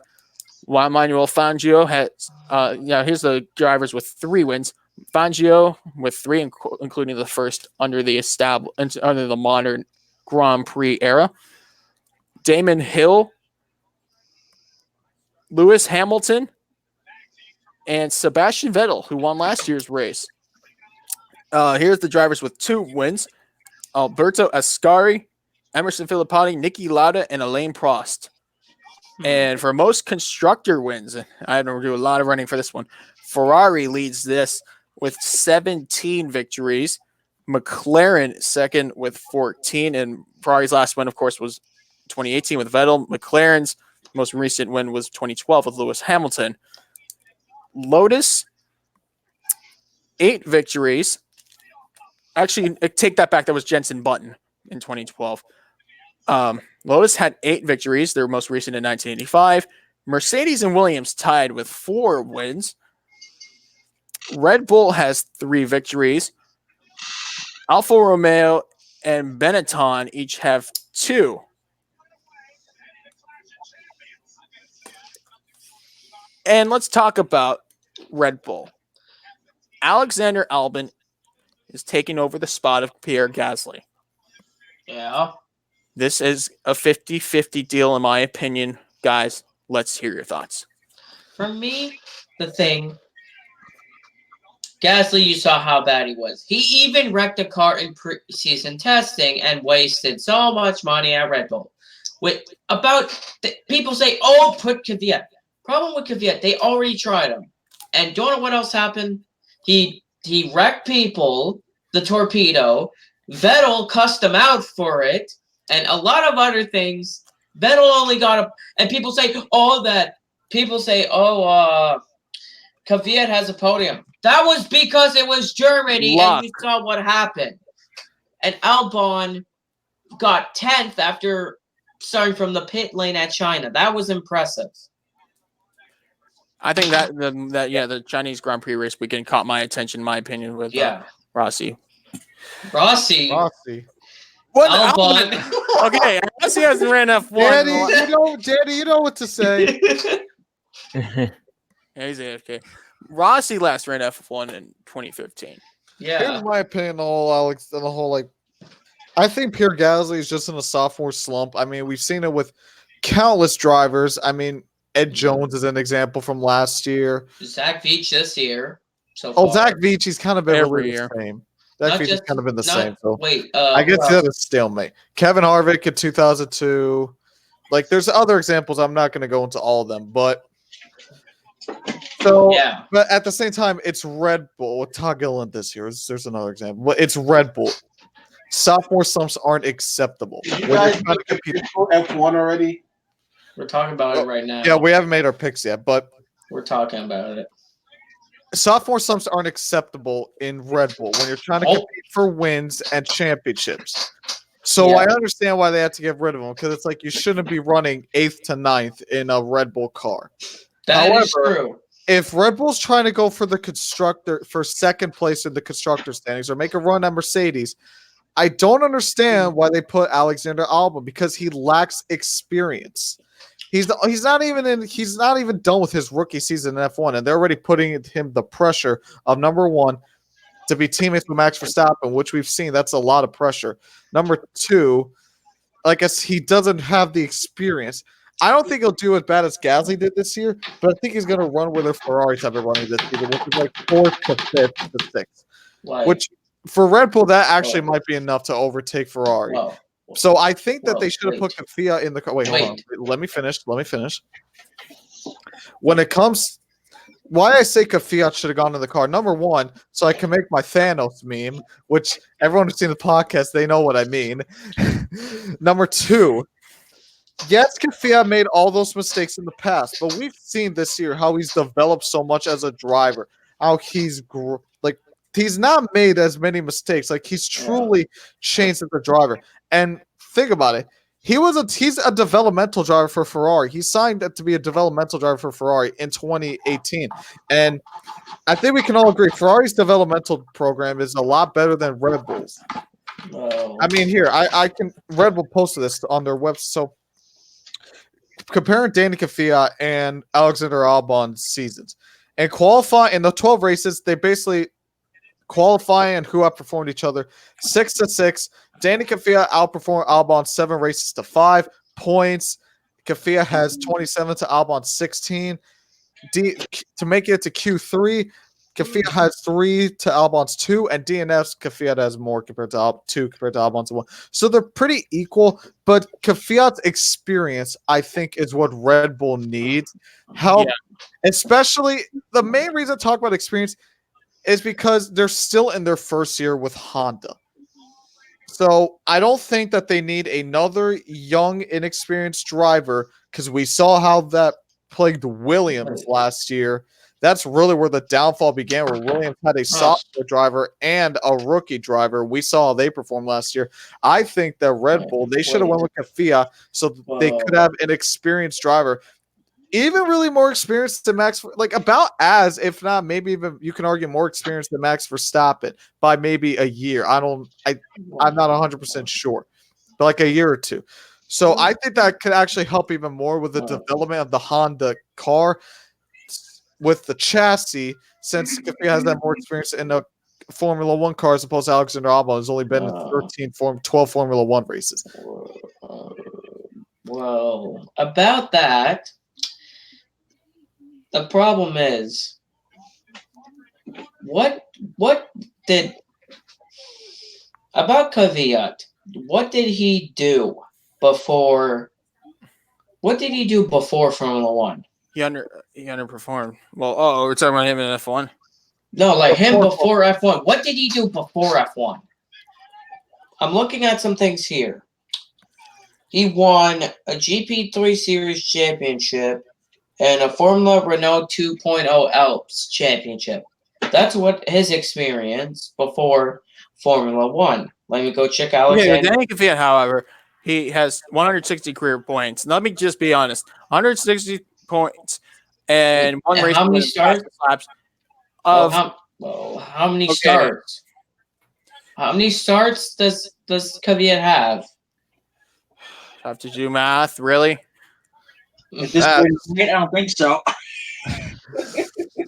Juan Manuel Fangio has, here's the drivers with 3 wins. Fangio with 3, including the first under the modern Grand Prix era. Damon Hill, Lewis Hamilton, and Sebastian Vettel, who won last year's race. Here's the drivers with 2 wins. Alberto Ascari, Emerson Fittipaldi, Niki Lauda, and Alain Prost. And for most constructor wins, I had to do a lot of running for this one. Ferrari leads this with 17 victories. McLaren second with 14. And Ferrari's last win, of course, was 2018 with Vettel. McLaren's most recent win was 2012 with Lewis Hamilton. Lotus, 8 victories. Actually, take that back. That was Jenson Button in 2012. Lotus had 8 victories. Their most recent in 1985. Mercedes and Williams tied with 4 wins. Red Bull has 3 victories. Alfa Romeo and Benetton each have 2. And let's talk about Red Bull. Alexander Albon is taking over the spot of Pierre Gasly. Yeah. This is a 50-50 deal, in my opinion. Guys, let's hear your thoughts. For me, the thing, Gasly, you saw how bad he was. He even wrecked a car in pre-season testing and wasted so much money at Red Bull. People say, oh, put Kvyat. Problem with Kvyat, they already tried him. And do you know what else happened? He wrecked people, the torpedo. Vettel cussed him out for it, and a lot of other things. Vettel only got a, and people say, Kvyat has a podium. That was because it was Germany, and you saw what happened. And Albon got 10th after starting from the pit lane at China. That was impressive. I think that the Chinese Grand Prix race weekend caught my attention, in my opinion, with Rossi. Rossi. What? Albon. Okay, Rossi hasn't ran F1. Daddy, you know what to say. Yeah, he's AFK. Rossi last ran F1 in 2015. Yeah. Here's my opinion on the whole I think Pierre Gasly is just in a sophomore slump. I mean, we've seen it with countless drivers. I mean, Ed Jones is an example from last year. Zach Veach this year. Zach Veach, he's kind of been every year. The same. Zach Veach has kind of been the same. So I guess the other stalemate. Kevin Harvick in 2002. There's other examples. I'm not going to go into all of them, but but at the same time, it's Red Bull with Todd Gilliland this year. There's another example, but it's Red Bull. Sophomore slumps aren't acceptable. Did you guys F1 already? We're talking about it right now. Yeah, we haven't made our picks yet, but we're talking about it. Sophomore slumps aren't acceptable in Red Bull when you're trying to compete for wins and championships. So I understand why they had to get rid of them, because it's you shouldn't be running 8th to 9th in a Red Bull car. However, is true. If Red Bull's trying to go for second place in the constructor standings or make a run at Mercedes, I don't understand why they put Alexander Albon, because he lacks experience. He's not even done with his rookie season in F1, and they're already putting him the pressure of number 1 to be teammates with Max Verstappen, which we've seen. That's a lot of pressure. Number 2, I guess he doesn't have the experience. I don't think he'll do as bad as Gasly did this year, but I think he's going to run where the Ferraris have been running this season, which is 4th to 5th to 6th. Which for Red Bull, that actually might be enough to overtake Ferrari. So I think that they should have put Kvyat in the car. Wait, hold on. Let me finish. When it comes, why I say Kvyat should have gone in the car. Number 1, so I can make my Thanos meme, which everyone who's seen the podcast, they know what I mean. Number 2, yes, Kvyat made all those mistakes in the past, but we've seen this year how he's developed so much as a driver. How he's he's not made as many mistakes. He's truly changed as a driver. And think about it. he's a developmental driver for Ferrari. He signed to be a developmental driver for Ferrari in 2018, and I think we can all agree Ferrari's developmental program is a lot better than Red Bull's. I mean, here I can Red Bull posted this on their website. So comparing Danny Kvyat and Alexander Albon's seasons and qualify in the 12 races, they basically qualify and who outperformed each other 6-6. Danny Kvyat outperformed Albon 7 races to 5 points. Kvyat has 27 to Albon 16. To make it to Q3, Kvyat has 3 to Albon's 2, and DNF's Kvyat has more compared to Albon's 1. So they're pretty equal, but Kvyat's experience, I think, is what Red Bull needs. Especially the main reason I talk about experience is because they're still in their first year with Honda. So I don't think that they need another young, inexperienced driver because we saw how that plagued Williams last year. That's really where the downfall began, where Williams had a sophomore driver and a rookie driver. We saw how they performed last year. I think that Red Bull, they should have went with Kvyat so they could have an experienced driver. Even really more experienced than Max, like about as, if not, maybe even you can argue more experienced than Max Verstappen by maybe a year. I'm not 100% sure, but like a year or two. So I think that could actually help even more with the development of the Honda car with the chassis, since Kvyat has that more experience in a Formula One car as opposed to Alexander Albon, who's only been in 12 Formula One races. Well, about that, the problem is, about Kvyat? What did he do before? What did he do before Formula One? He underperformed. Well, we're talking about him in F1. No, like him before F1. What did he do before F1? I'm looking at some things here. He won a GP3 Series championship and a Formula Renault 2.0 Alps championship. That's what his experience before Formula One. Let me go check Alexander. Yeah, Danny Kvyat, however, he has 160 career points. Let me just be honest: 160 points and one race. How many starts? How many starts? How many starts does Kvyat have? Have to do math, really? At this point, I don't think so.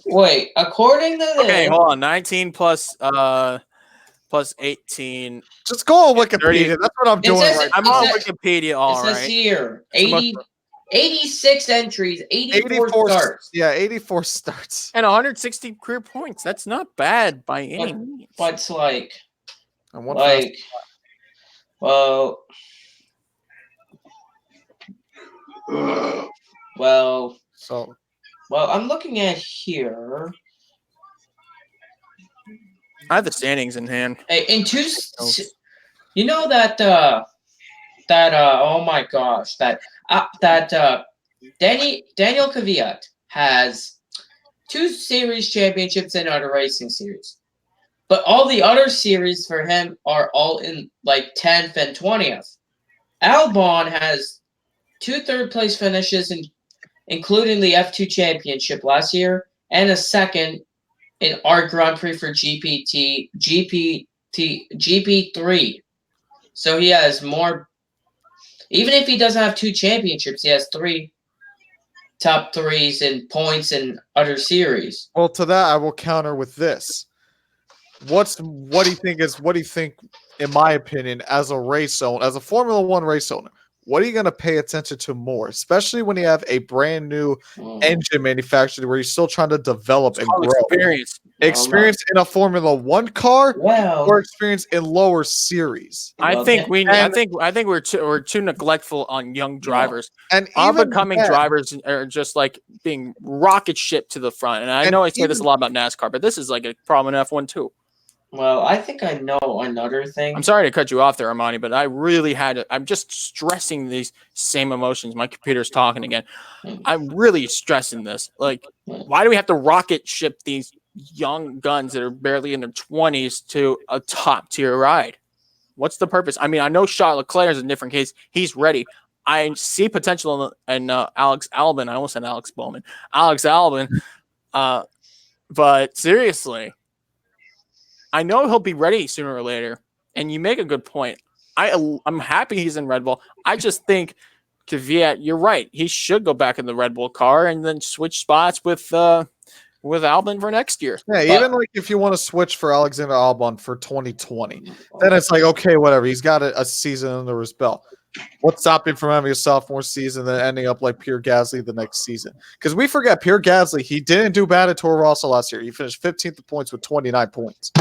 Wait, according to this, okay, hold on. 19 plus 18. Just go on Wikipedia. That's what I'm doing. I'm on Wikipedia. All right. It says here 86 entries, 84 starts. Yeah, 84 starts. And 160 career points. That's not bad by any means. But it's like, I'm looking at here. I have the standings in hand. In two, you know that oh my gosh, Daniel Kvyat has 2 series championships in other racing series, but all the other series for him are all in like 10th and 20th. Albon has 2 third-place finishes, including the F2 championship last year, and a second in our Grand Prix for GP3. So he has more. Even if he doesn't have 2 championships, he has 3 top 3s in points in other series. Well, to that I will counter with this. What do you think, in my opinion, as a Formula One race owner, what are you going to pay attention to more, especially when you have a brand new engine manufacturer where you're still trying to develop and grow? Experience in a Formula One car, or experience in lower series. I think we're too neglectful on young drivers, and up-and-coming drivers are just like being rocket shipped to the front. And I know I say this a lot about NASCAR, but this is like a problem in F1 too. Well, I think I know another thing. I'm sorry to cut you off there, Armani, but I really had to. I'm just stressing these same emotions. My computer's talking again. I'm really stressing this. Like, why do we have to rocket ship these young guns that are barely in their 20s to a top tier ride? What's the purpose? I mean, I know Charles Leclerc is a different case. He's ready. I see potential in Alex Albon. I almost said Alex Bowman. Alex Albon. But seriously, I know he'll be ready sooner or later. And you make a good point. I'm happy he's in Red Bull. I just think Kvyat, you're right. He should go back in the Red Bull car and then switch spots with Albon for next year. Yeah, even like if you want to switch for Alexander Albon for 2020, then it's like, okay, whatever. He's got a season under his belt. What's stopping him from having a sophomore season and then ending up like Pierre Gasly the next season? Because we forget Pierre Gasly, he didn't do bad at Toro Rosso last year. He finished 15th in points with 29 points.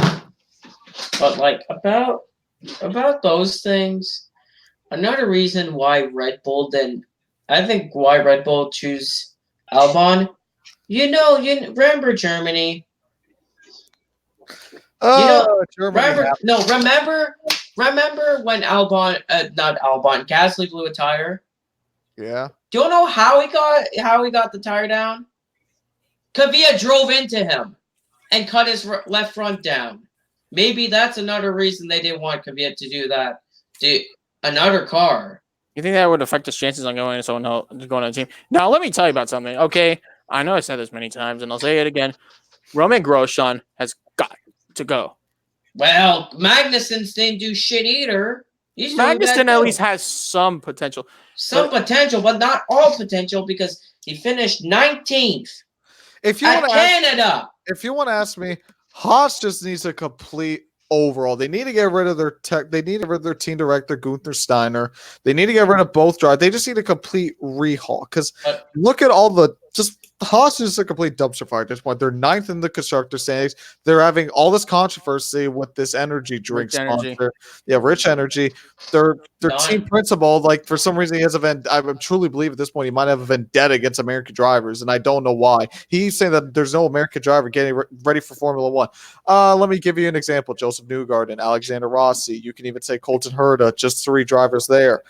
But like about those things, another reason why Red Bull choose Albon. You remember Germany? Germany. Remember when Gasly blew a tire? Yeah. Do you know how he got the tire down? Kvyat drove into him and cut his left front down. Maybe that's another reason they didn't want Kvyat to do that. Another car. You think that would affect his chances on going to a team? Now, let me tell you about something. Okay, I know I said this many times, and I'll say it again. Roman Grosjean has got to go. Well, Magnussen didn't do shit either. Magnussen at least has some potential. But not all potential because he finished 19th at Canada. If you want to ask me, Haas just needs a complete overall. They need to get rid of their tech. They need to get rid of their team director, Gunther Steiner. They need to get rid of both drivers. They just need a complete rehaul. Because look at all the Haas is a complete dumpster fire at this point. They're 9th in the constructor standings. They're having all this controversy with this energy drink sponsor. Yeah, Rich Energy. Their team principal, like for some reason, he has I truly believe at this point he might have a vendetta against American drivers, and I don't know why. He's saying that there's no American driver getting ready for Formula One. Let me give you an example: Joseph Newgarden, Alexander Rossi. You can even say Colton Herta. Just 3 drivers there.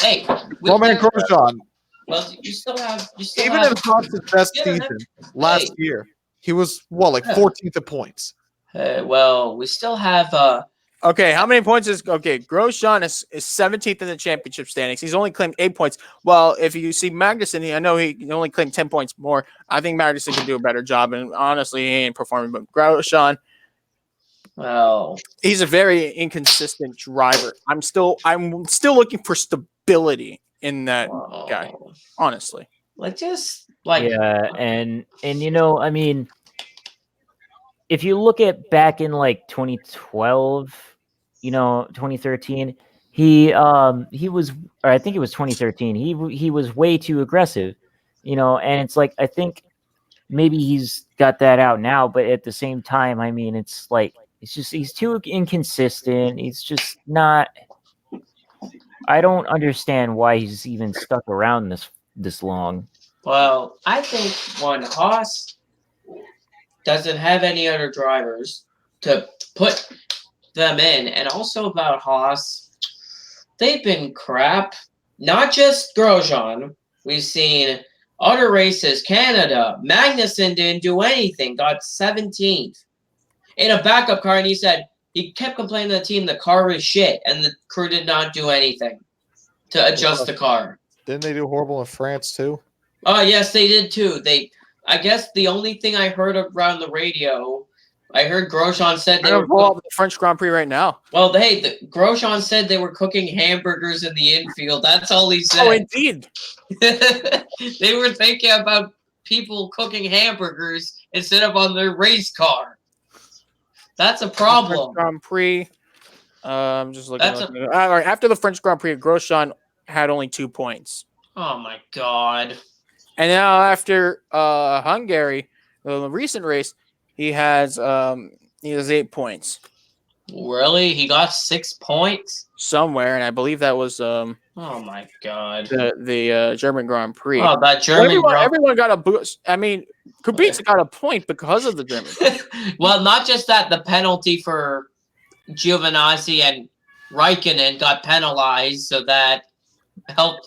Hey, Roman Grosjean. Well, you still have even in Haas's best season last year, he was 14th in points. Well, we still have Okay, how many points is Grosjean is 17th in the championship standings. He's only claimed 8 points. Well, if you see Magnussen, I know he only claimed 10 points more. I think Magnussen can do a better job, and honestly, he ain't performing. But Grosjean, well, he's a very inconsistent driver. I'm still looking for stability in that guy, honestly. And I mean, if you look at back in like 2012, 2013, he was, or I think it was 2013, he was way too aggressive, and it's like I think maybe he's got that out now, but at the same time, I mean, it's like he's too inconsistent. He's just not. I don't understand why he's even stuck around this long. Well, I think when Haas doesn't have any other drivers to put them in, and also about Haas, they've been crap. Not just Grosjean. We've seen other races, Canada. Magnussen didn't do anything, got 17th in a backup car, and he kept complaining to the team the car was shit, and the crew did not do anything to adjust the car. Didn't they do horrible in France too? Oh, yes, they did too. I guess the only thing I heard around the radio, I heard Grosjean said they were the French Grand Prix right now. Well, Grosjean said they were cooking hamburgers in the infield. That's all he said. Oh, indeed. They were thinking about people cooking hamburgers instead of on their race car. That's a problem. French Grand Prix. I'm just looking. All right, after the French Grand Prix, Grosjean had only 2 points. Oh my God! And now after Hungary, the recent race, he has 8 points. Really? He got 6 points somewhere, and I believe that was oh my God, the German Grand Prix. Oh, that German. Everyone got a boost. I mean, Kubica got a point because of the German. Well, not just that, the penalty for Giovinazzi and Raikkonen got penalized, so that helped.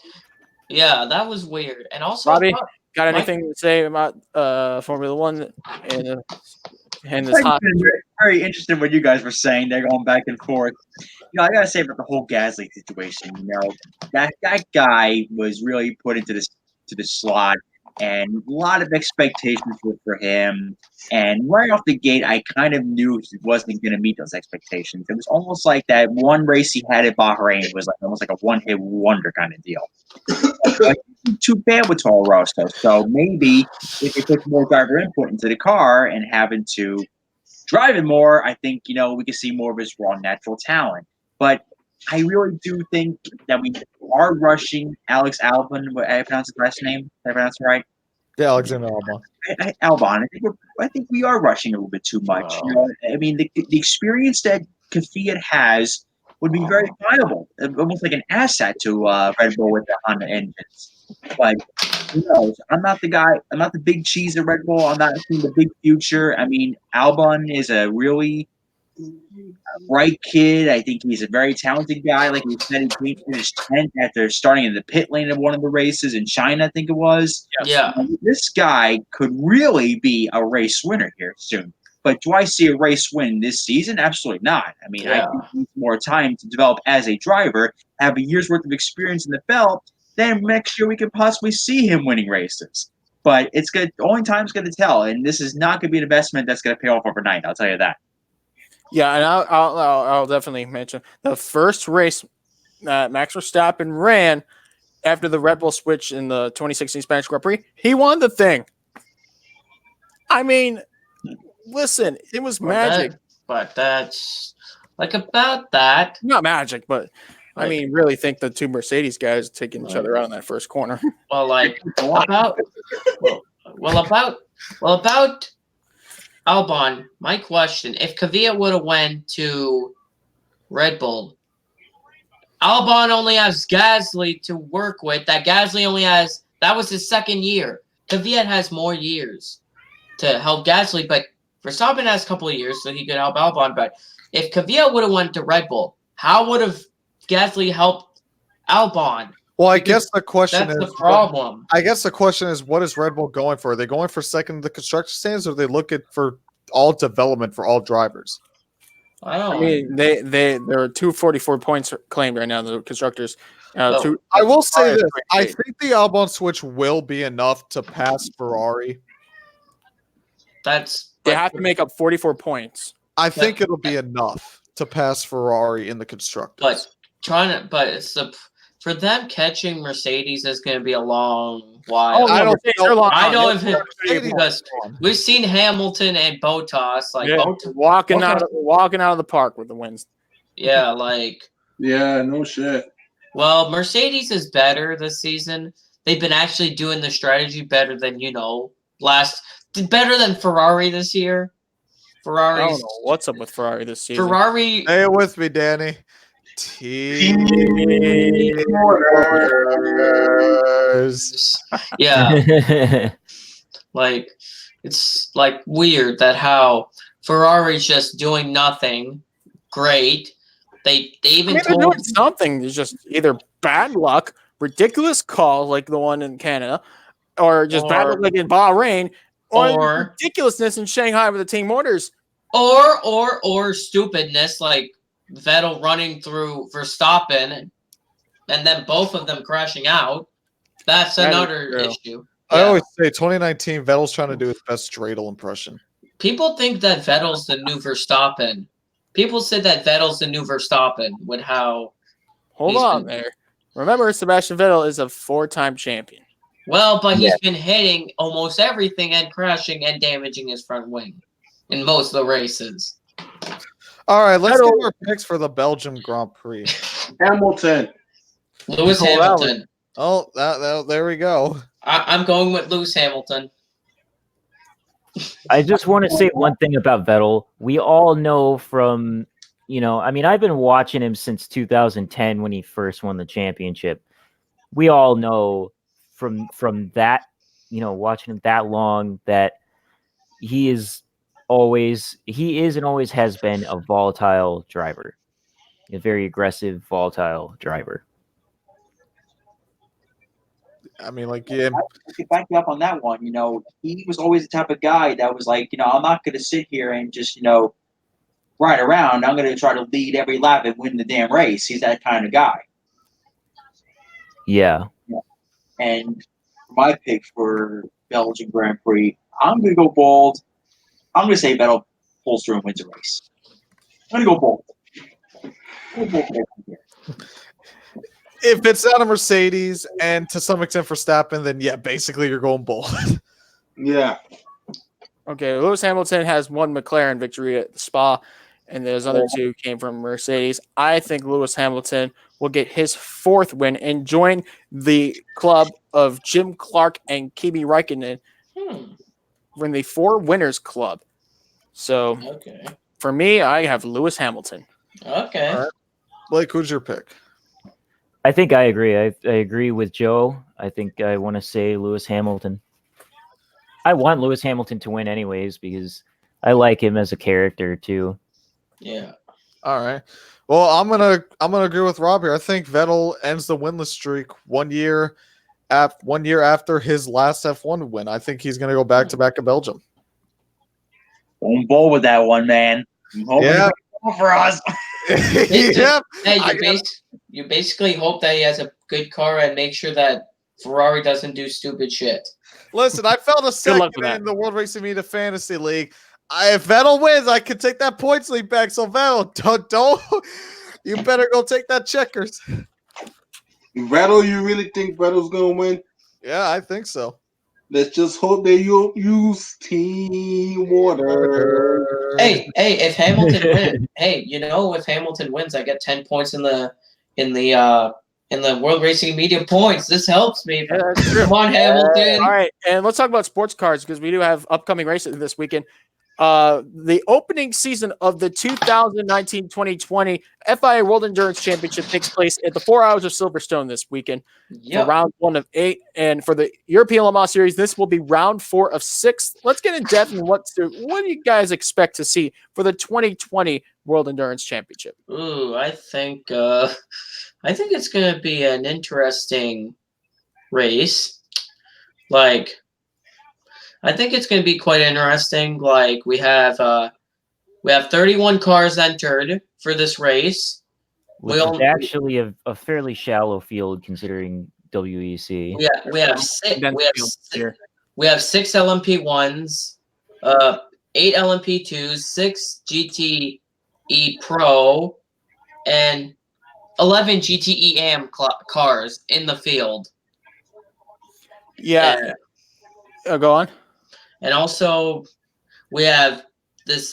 Yeah, that was weird. And also, Robbie, got anything to say about Formula One and this hot? very interested in what you guys were saying. They're going back and forth. I gotta say about the whole Gasly situation. That guy was really put into this to the slot, and a lot of expectations were for him. And right off the gate, I kind of knew he wasn't going to meet those expectations. It was almost like that one race he had at Bahrain was like almost like a one-hit wonder kind of deal. Like, too bad with Toro Rosso. So maybe if they put more driver input into the car and having to drive it more, I think we can see more of his raw natural talent. But I really do think that we are rushing Alex Albon. What I pronounce his last name? Did I pronounce it right? Yeah, Alexander Albon. Albon. I think we are rushing a little bit too much. I mean, the experience that Kvyat has would be very viable, almost like an asset to Red Bull with the Honda engines. But who knows? I'm not the guy. I'm not the big cheese at Red Bull. I'm not seeing the big future. I mean, Albon is a really bright kid. I think he's a very talented guy. Like we said, he came in his 10th after starting in the pit lane of one of the races in China, I think it was. Yeah. This guy could really be a race winner here soon. But do I see a race win this season? Absolutely not. I mean, I think he needs more time to develop as a driver, have a year's worth of experience in the belt. Then next year we could possibly see him winning races. But it's good. Only time's going to tell. And this is not going to be an investment that's going to pay off overnight. I'll tell you that. Yeah, and I'll definitely mention the first race Max Verstappen ran after the Red Bull switch in the 2016 Spanish Grand Prix. He won the thing. I mean, listen, it was magic. But that's about that. Not magic, but I mean, really think the two Mercedes guys taking each other out in that first corner. Well, about Albon, my question: if Kvyat would have went to Red Bull, Albon only has Gasly to work with. That was his second year. Kvyat has more years to help Gasly, but Verstappen has a couple of years, so he could help Albon. But if Kvyat would have went to Red Bull, how would have Gasly helped Albon? Well, I guess the question is the problem. I guess the question is, what is Red Bull going for? Are they going for second in the construction stands, or are they looking for all development for all drivers? I mean, there are 244 points claimed right now in the constructors. I will say this: I think the Albon switch will be enough to pass Ferrari. They have to make up 44 points. I think it'll be enough to pass Ferrari in the constructors. For them catching Mercedes is going to be a long while. Oh, no, I don't because we've seen Hamilton and Bottas walking out of the park with the wins. Yeah, no shit. Well, Mercedes is better this season. They've been actually doing the strategy better than better than Ferrari this year. I don't know what's up with Ferrari this season. Say it with me, Danny. Yeah. It's weird that how Ferrari's just doing nothing great. They even they're doing something. It's just either bad luck, ridiculous call like the one in Canada, or just bad luck like in Bahrain, or ridiculousness in Shanghai with the team orders. Or stupidness like Vettel running through Verstappen and then both of them crashing out. That's another issue. I always say 2019 Vettel's trying to do his best Dreidel impression. People think that Vettel's the new Verstappen. People say that Vettel's the new Verstappen with how Hold on there. Remember, Sebastian Vettel is a 4-time champion. Well, but he's been hitting almost everything and crashing and damaging his front wing in most of the races. All right, let's get our picks for the Belgium Grand Prix. Hamilton. Lewis Hamilton. There we go. I'm going with Lewis Hamilton. I just want to say one thing about Vettel. We all know from, I've been watching him since 2010 when he first won the championship. We all know from that, watching him that long that he is and always has been a volatile driver, a very aggressive, volatile driver. I can back you up on that one. He was always the type of guy that was like, I'm not going to sit here and just, ride around. I'm going to try to lead every lap and win the damn race. He's that kind of guy. Yeah. And my pick for Belgian Grand Prix, I'm going to go bold. I'm going to say Vettel pulls through and wins a race. I'm going to go bold. If it's not a Mercedes and to some extent Verstappen, then yeah, basically you're going bold. Yeah. Okay, Lewis Hamilton has one McLaren victory at the Spa, and those other two came from Mercedes. I think Lewis Hamilton will get his 4th win and join the club of Jim Clark and Kimi Räikkönen from the 4 winners club. So for me, I have Lewis Hamilton. Okay. All right. Blake, who's your pick? I think I agree. I agree with Joe. I think I want to say Lewis Hamilton. I want Lewis Hamilton to win anyways because I like him as a character too. Yeah. All right. Well, I'm gonna agree with Rob here. I think Vettel ends the winless streak 1 year after his last F1 win. I think he's gonna go back to back to Belgium. Going bold with that one, man. I'm hoping Yeah. for us. Yeah. Hey, you basically hope that he has a good car and make sure that Ferrari doesn't do stupid shit. Listen, I felt a second in the World Racing Media Fantasy League. If Vettel wins, I can take that points lead back. So Vettel, don't you better go take that checkers. Vettel, you really think Vettel's gonna win? Yeah, I think so. Let's just hope they use team water. Hey, if Hamilton wins, if Hamilton wins, I get 10 points in the World Racing Media points. This helps me. Yeah, that's true. Come on, Hamilton. All right, and let's talk about sports cars because we do have upcoming races this weekend. The opening season of the 2019-2020 FIA World Endurance Championship takes place at the 4 Hours of Silverstone this weekend for round 1 of 8. And for the European Le Mans Series, this will be round 4 of 6. Let's get in depth and what do you guys expect to see for the 2020 World Endurance Championship? Ooh, I think it's gonna be an interesting race. I think it's going to be quite interesting. We have 31 cars entered for this race. Which is actually a fairly shallow field considering WEC. We have 6 LMP1s, 8 LMP2s, 6 GTE Pro, and 11 GTE AM cars in the field. Yeah. Go on. And also, we have Team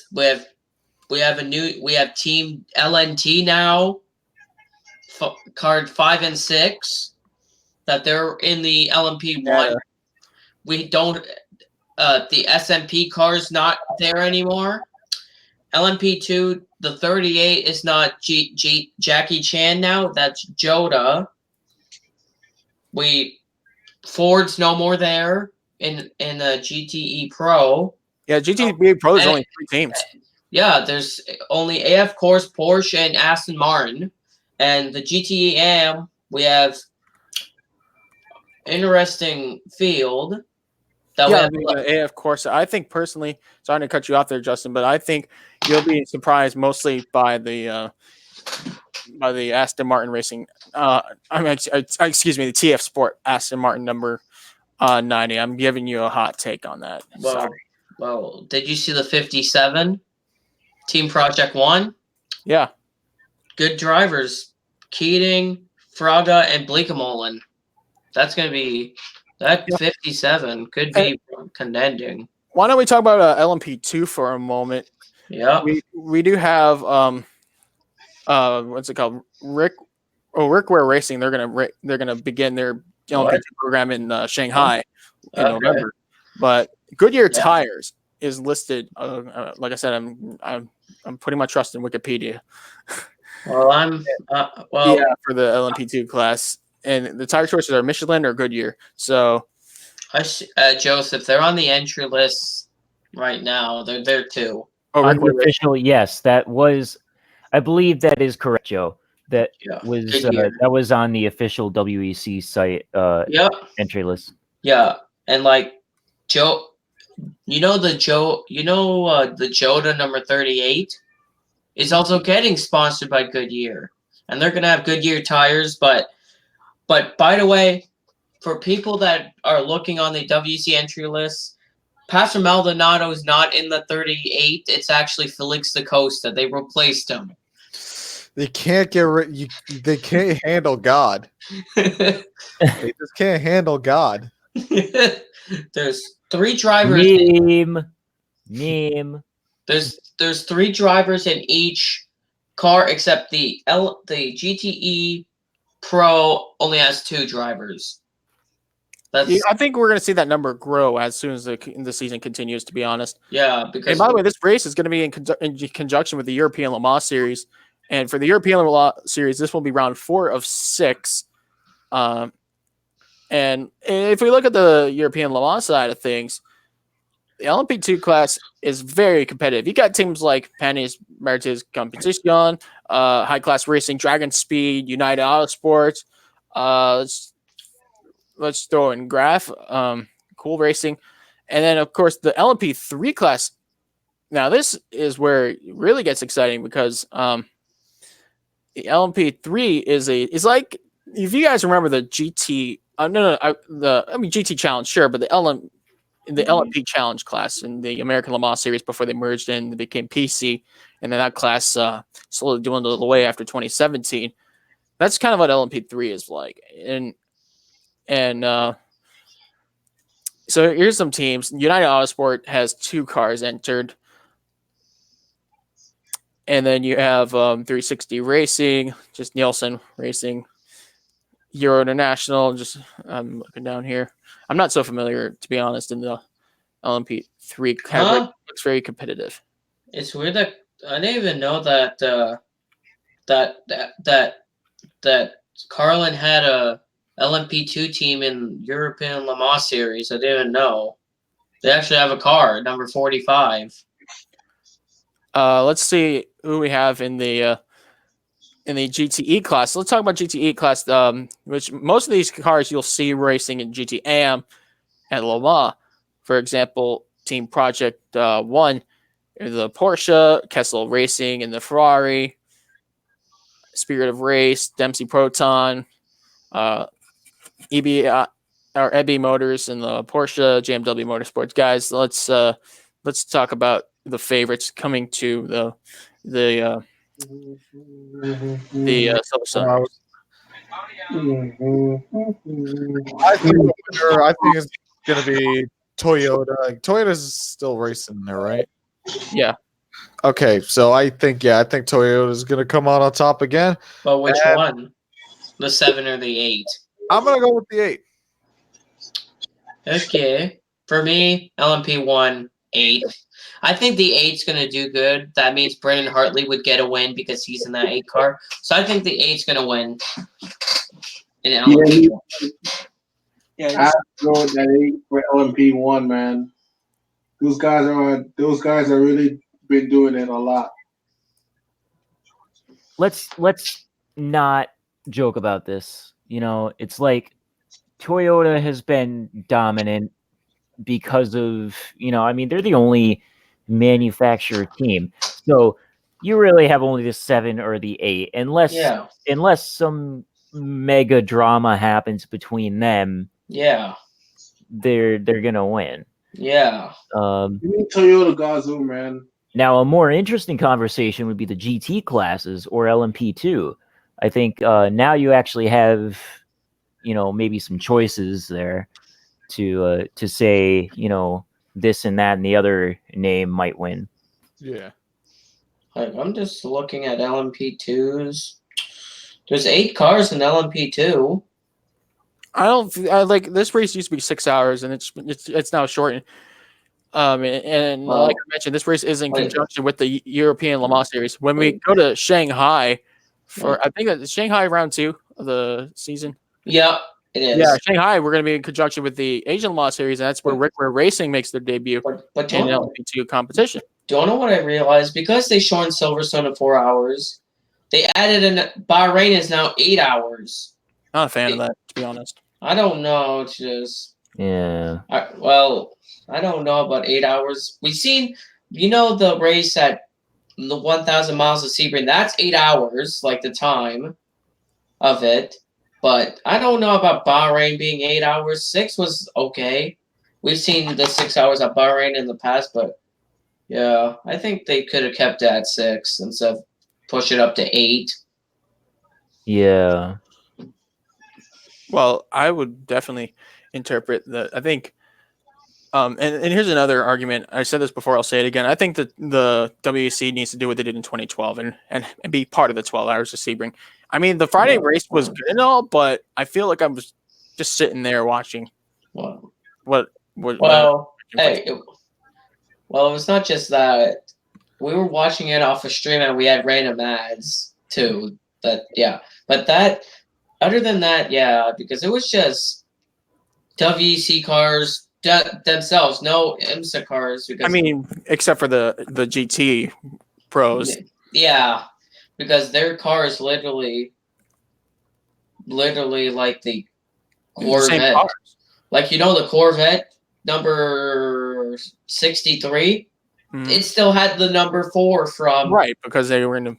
LNT now, card 5 and 6, that they're in the LMP1. Yeah. We don't, the SMP car's not there anymore. LMP2, the 38 is not Jackie Chan now. That's Joda. Ford's no more there. In the GTE Pro. Yeah, GTE Pro is only 3 teams. Yeah, there's only AF Course, Porsche, and Aston Martin. And the GTE AM, we have interesting field. The AF Course. I think personally, sorry to cut you off there, Justin, but I think you'll be surprised mostly by the Aston Martin Racing. Excuse me, the TF Sport Aston Martin number 90. I'm giving you a hot take on that. Well, did you see the 57? Team Project 1? Yeah. Good drivers. Keating, Fraga, and Bleekemolen. That's going to be... That 57 could be contending. Why don't we talk about LMP2 for a moment? Yeah. We do have... what's it called? Rickware Racing. They're gonna begin their LMP2 program in Shanghai in November. But Goodyear Tires is listed. Like I said, I'm putting my trust in Wikipedia. Well, for the LMP2 class, and the tire choices are Michelin or Goodyear. So, Joseph, they're on the entry list right now. They're there too. On the official, yes, that was. I believe that is correct, Joe. That was on the official WEC site entry list. Yeah, and Joe, the Joda number 38. is also getting sponsored by Goodyear, and they're gonna have Goodyear tires. But by the way, for people that are looking on the WC entry list, Pastor Maldonado is not in the 38. It's actually Felix da Costa. They replaced him. They can't get rid. They can't handle God. They just can't handle God. There's 3 drivers. Meme. There's 3 drivers in each car except the GTE Pro only has 2 drivers. I think we're going to see that number grow as soon as the season continues, to be honest. Yeah, because and by the way, this race is going to be in conjunction with the European Le Mans Series. And for the European Le Mans Series, this will be round 4 of 6. And if we look at the European Le Mans side of things, the LMP2 class is very competitive. You got teams like Panis Martins Competition, High Class Racing, Dragon Speed, United Autosports. Let's throw in Graph, Cool Racing. And then, of course, the LMP3 class. Now, this is where it really gets exciting because the LMP3 is like, if you guys remember the GT, GT Challenge, sure, but the LMP Challenge class in the American Le Mans Series before they merged in, they became PC, and then that class slowly dwindled away after 2017. That's kind of what LMP3 is like, and so here's some teams. United Autosport has 2 cars entered. And then you have 360 Racing, just Nielsen Racing, Euro International. Just I'm looking down here. I'm not so familiar, to be honest, in the LMP3 category. It looks very competitive. It's weird that I didn't even know that that Carlin had a LMP2 team in European Le Mans Series. I didn't even know. They actually have a car, number 45. Let's see who we have in the GTE class. Let's talk about GTE class, which most of these cars you'll see racing in GTAM at Le Mans. For example, Team Project 1, the Porsche, Kessel Racing, and the Ferrari, Spirit of Race, Dempsey Proton, EB Motors, and the Porsche, JMW Motorsports. Guys, let's talk about the favorites coming to the Silverstone. I think it's going to be Toyota. Toyota's still racing there, right? Yeah. Okay, so I think Toyota is going to come out on top again. But which one? The 7 or the 8? I'm going to go with the 8. Okay. For me, LMP1, 8. I think the 8's going to do good. That means Brendan Hartley would get a win because he's in that 8 car. So I think the 8's going to win. In LMP1. I have to go with that 8 for LMP1, man. Those guys are really been doing it a lot. Let's not joke about this. You know, it's like Toyota has been dominant because of, I mean, they're the only manufacturer team. So you really have only the 7 or the 8, unless some mega drama happens between them. Yeah. They're gonna win. Yeah. You need Toyota Gazoo, man. Now, a more interesting conversation would be the GT classes or LMP2. I think now you actually have, maybe some choices there to say, this and that and the other name might win. Yeah. I'm just looking at LMP2s. There's 8 cars in LMP2. I like this race used to be 6 hours and it's now shortened. Like I mentioned, this race is in conjunction with the European Le Mans Series. When we go to Shanghai I think it's Shanghai round 2 of the season. Yeah, it is. Yeah, Shanghai, we're going to be in conjunction with the Asian Le Mans Series, and that's where Rick Ware Racing makes their debut but in LMP2 competition. Don't know what I realized. Because they shortened Silverstone to 4 hours, they added in Bahrain is now 8 hours. Not a fan of that, to be honest. I don't know. It's just yeah. I don't know about 8 hours. We've seen, the race at the 1,000 miles of Sebring. That's 8 hours, like the time of it. But I don't know about Bahrain being 8 hours. 6 was okay. We've seen the 6 hours at Bahrain in the past, but yeah, I think they could have kept it at 6 instead of push it up to 8. Yeah. Well, I would definitely interpret that. I think, and here's another argument. I said this before. I'll say it again. I think that the WEC needs to do what they did in 2012 and be part of the 12 hours of Sebring. I mean, the Friday race was good and all, but I feel like I was just sitting there watching Well, what hey, it was not just that. We were watching it off a stream and we had random ads too. But other than that, yeah, because it was just WEC cars themselves, no IMSA cars. Because I mean, except for the GT pros. Yeah, because their cars literally like the Corvette. Like the Corvette number 63. Mm-hmm. It still had the number 4 from because they were in the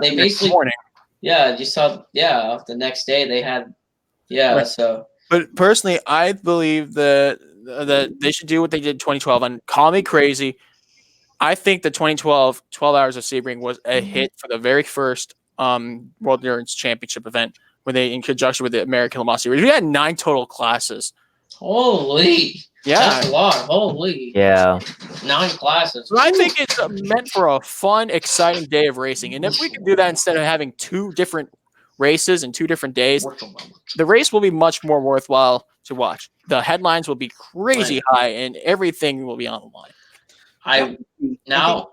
they basically morning. Yeah, you saw. Yeah, the next day they had. Yeah, right. So. But personally, I believe that they should do what they did in 2012. And call me crazy, I think the 2012 12 Hours of Sebring was a hit for the very first World Endurance Championship event when they, in conjunction with the American Le Mans Series, we had 9 total classes. Holy. Yeah. That's a lot. Holy. Yeah. 9 classes. So I think it's meant for a fun, exciting day of racing. And if we can do that instead of having 2 different races and 2 different days, the race will be much more worthwhile to watch. The headlines will be crazy high and everything will be on the line. I think what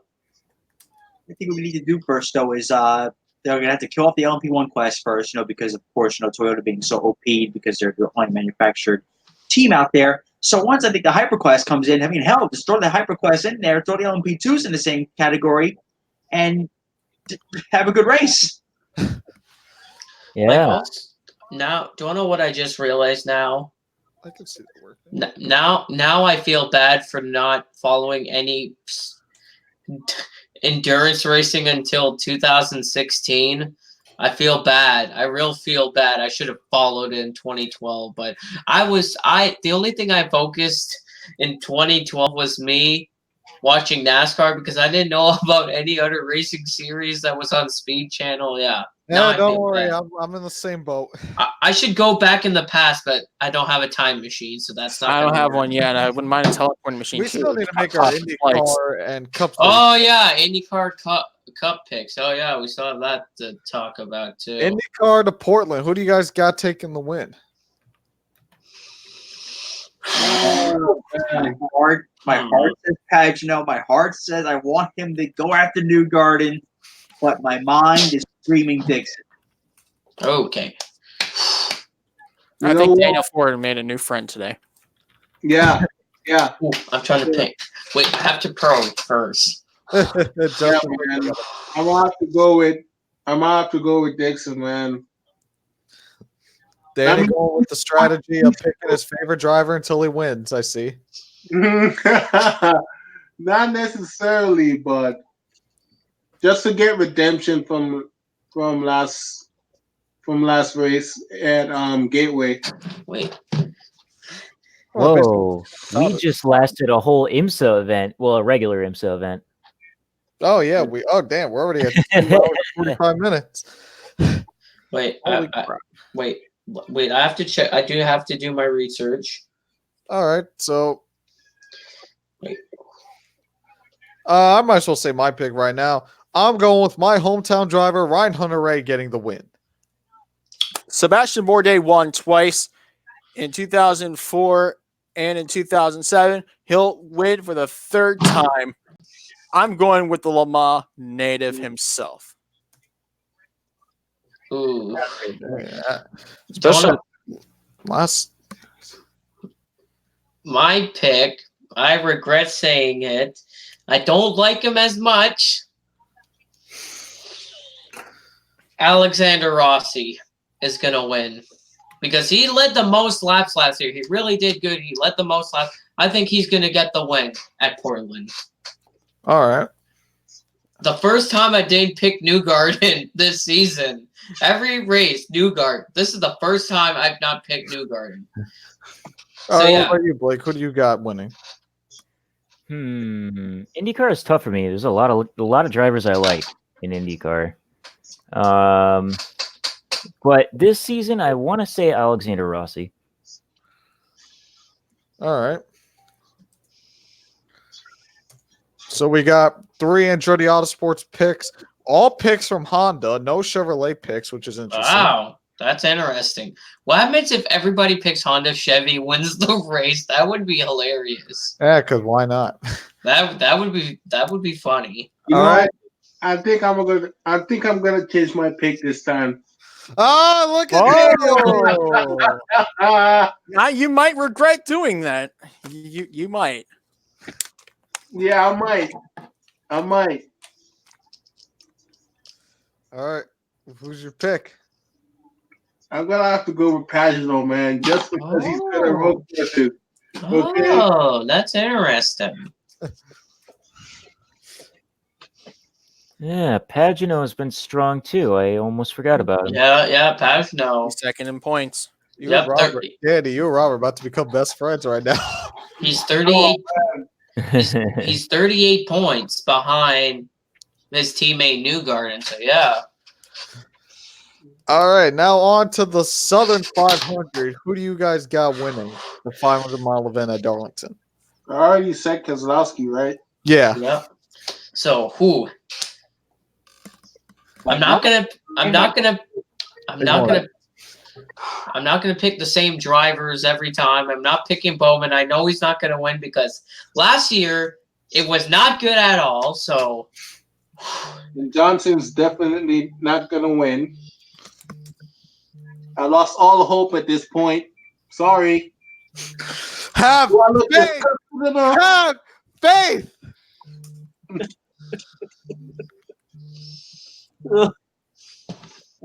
we need to do first, though, is they're going to have to kill off the LMP1 class first, because, of course, Toyota being so OP'd because they're the only manufactured team out there. So once I think the Hyperclass comes in, I mean, hell, just throw the Hyperclass in there, throw the LMP2s in the same category, and have a good race. Yeah. Now, do you know what I just realized now? I can see it working. Now I feel bad for not following any endurance racing until 2016. I feel bad. I really feel bad. I should have followed it in 2012, but the only thing I focused in 2012 was me watching NASCAR because I didn't know about any other racing series that was on Speed Channel. Yeah. Yeah, don't worry. I'm in the same boat. I should go back in the past, but I don't have a time machine, so that's not. I don't have one yet. I wouldn't mind a teleporting machine. We still need to make our IndyCar and Cup. Oh yeah, IndyCar Cup picks. Oh yeah, we still have that to talk about too. IndyCar to Portland. Who do you guys got taking the win? My heart says Pagenaud. My heart says I want him to go after Newgarden, but my mind is screaming Dixon. Okay. I think Daniel Ford made a new friend today. Yeah. Ooh, I'm trying to pick. Wait, I have to pro first. I'm gonna have to go with Dixon, man. Danny going with the strategy of picking his favorite driver until he wins. I see. Not necessarily, but just to get redemption from last race at Gateway. Wait. Whoa. We just lasted a whole IMSA event. Well, a regular IMSA event. Oh yeah, damn, we're already at 2 hours, 45 minutes. Wait, wait, I have to check. I do have to do my research. All right, so wait. I might as well say my pick right now. I'm going with my hometown driver, Ryan Hunter-Reay, getting the win. Sebastian Bourdais won twice in 2004 and in 2007. He'll win for the 3rd time. I'm going with the Le Mans native himself. Ooh. Especially last. My pick, I regret saying it. I don't like him as much. Alexander Rossi is going to win because he led the most laps last year. He really did good. He led the most laps. I think he's going to get the win at Portland. All right. The first time I didn't pick Newgarden this season. Every race, Newgarden. This is the first time I've not picked Newgarden. All So right, yeah. what about you, Blake? Who do you got winning? IndyCar is tough for me. There's a lot of drivers I like in IndyCar. But this season, I want to say Alexander Rossi. All right. So we got 3 Andretti Autosports picks, all picks from Honda, no Chevrolet picks, which is interesting. Wow, that's interesting. What happens if everybody picks Honda, Chevy wins the race? That would be hilarious. Yeah, because why not? That would be funny. You All know, right. I think I'm gonna change my pick this time. Oh, look at Oh. Ah, Now you might regret doing that. You might. yeah, I might. All right. Who's your pick? I'm gonna have to go with Pagano, man, just because he's good at road courses. Okay. Oh, that's interesting. Yeah, Pagano has been strong too. I almost forgot about him. Yeah, Pagano. He's second in points. You Yep, and Robert. 30. Danny, you and Robert are about to become best friends right now. He's 38. He's 38 points behind his teammate Newgarden. So yeah. All right, now on to the Southern 500. Who do you guys got winning the 500-mile event at Darlington? I already said Keselowski, right? Yeah. Yep. So who? I'm not gonna pick the same drivers every time. I'm not picking Bowman. I know he's not gonna win because last year it was not good at all. So And Johnson's definitely not gonna win. I lost all hope at this point. Sorry. Have Do I look faith. disgusted enough? Have faith.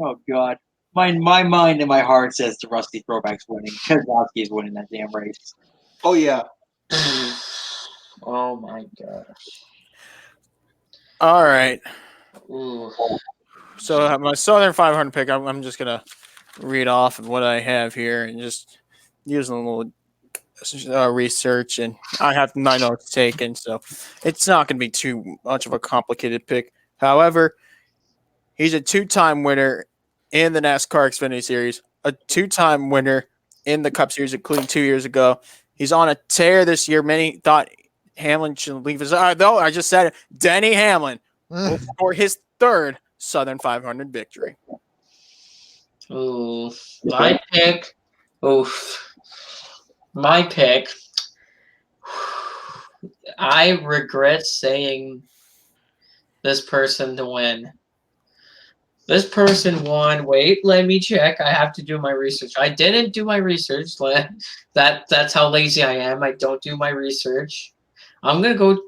Oh God, my mind and my heart says to Rusty Throwback's winning. Keselowski is winning that damn race. Oh yeah. oh my gosh. All right. Ooh. So my Southern 500 pick, I'm just gonna read off of what I have here and just using a little research, and I have my notes taken, so it's not gonna be too much of a complicated pick. However, he's a 2-time winner in the NASCAR Xfinity Series, a 2-time winner in the Cup Series, including 2 years ago. He's on a tear this year. Many thought Hamlin should leave his. Though I just said it, Denny Hamlin will score his 3rd Southern 500 victory. Ooh. My pick. Oof. My pick. I regret saying this person to win. This person won. Wait, let me check. I have to do my research. I didn't do my research. That's how lazy I am. I don't do my research. I'm gonna go.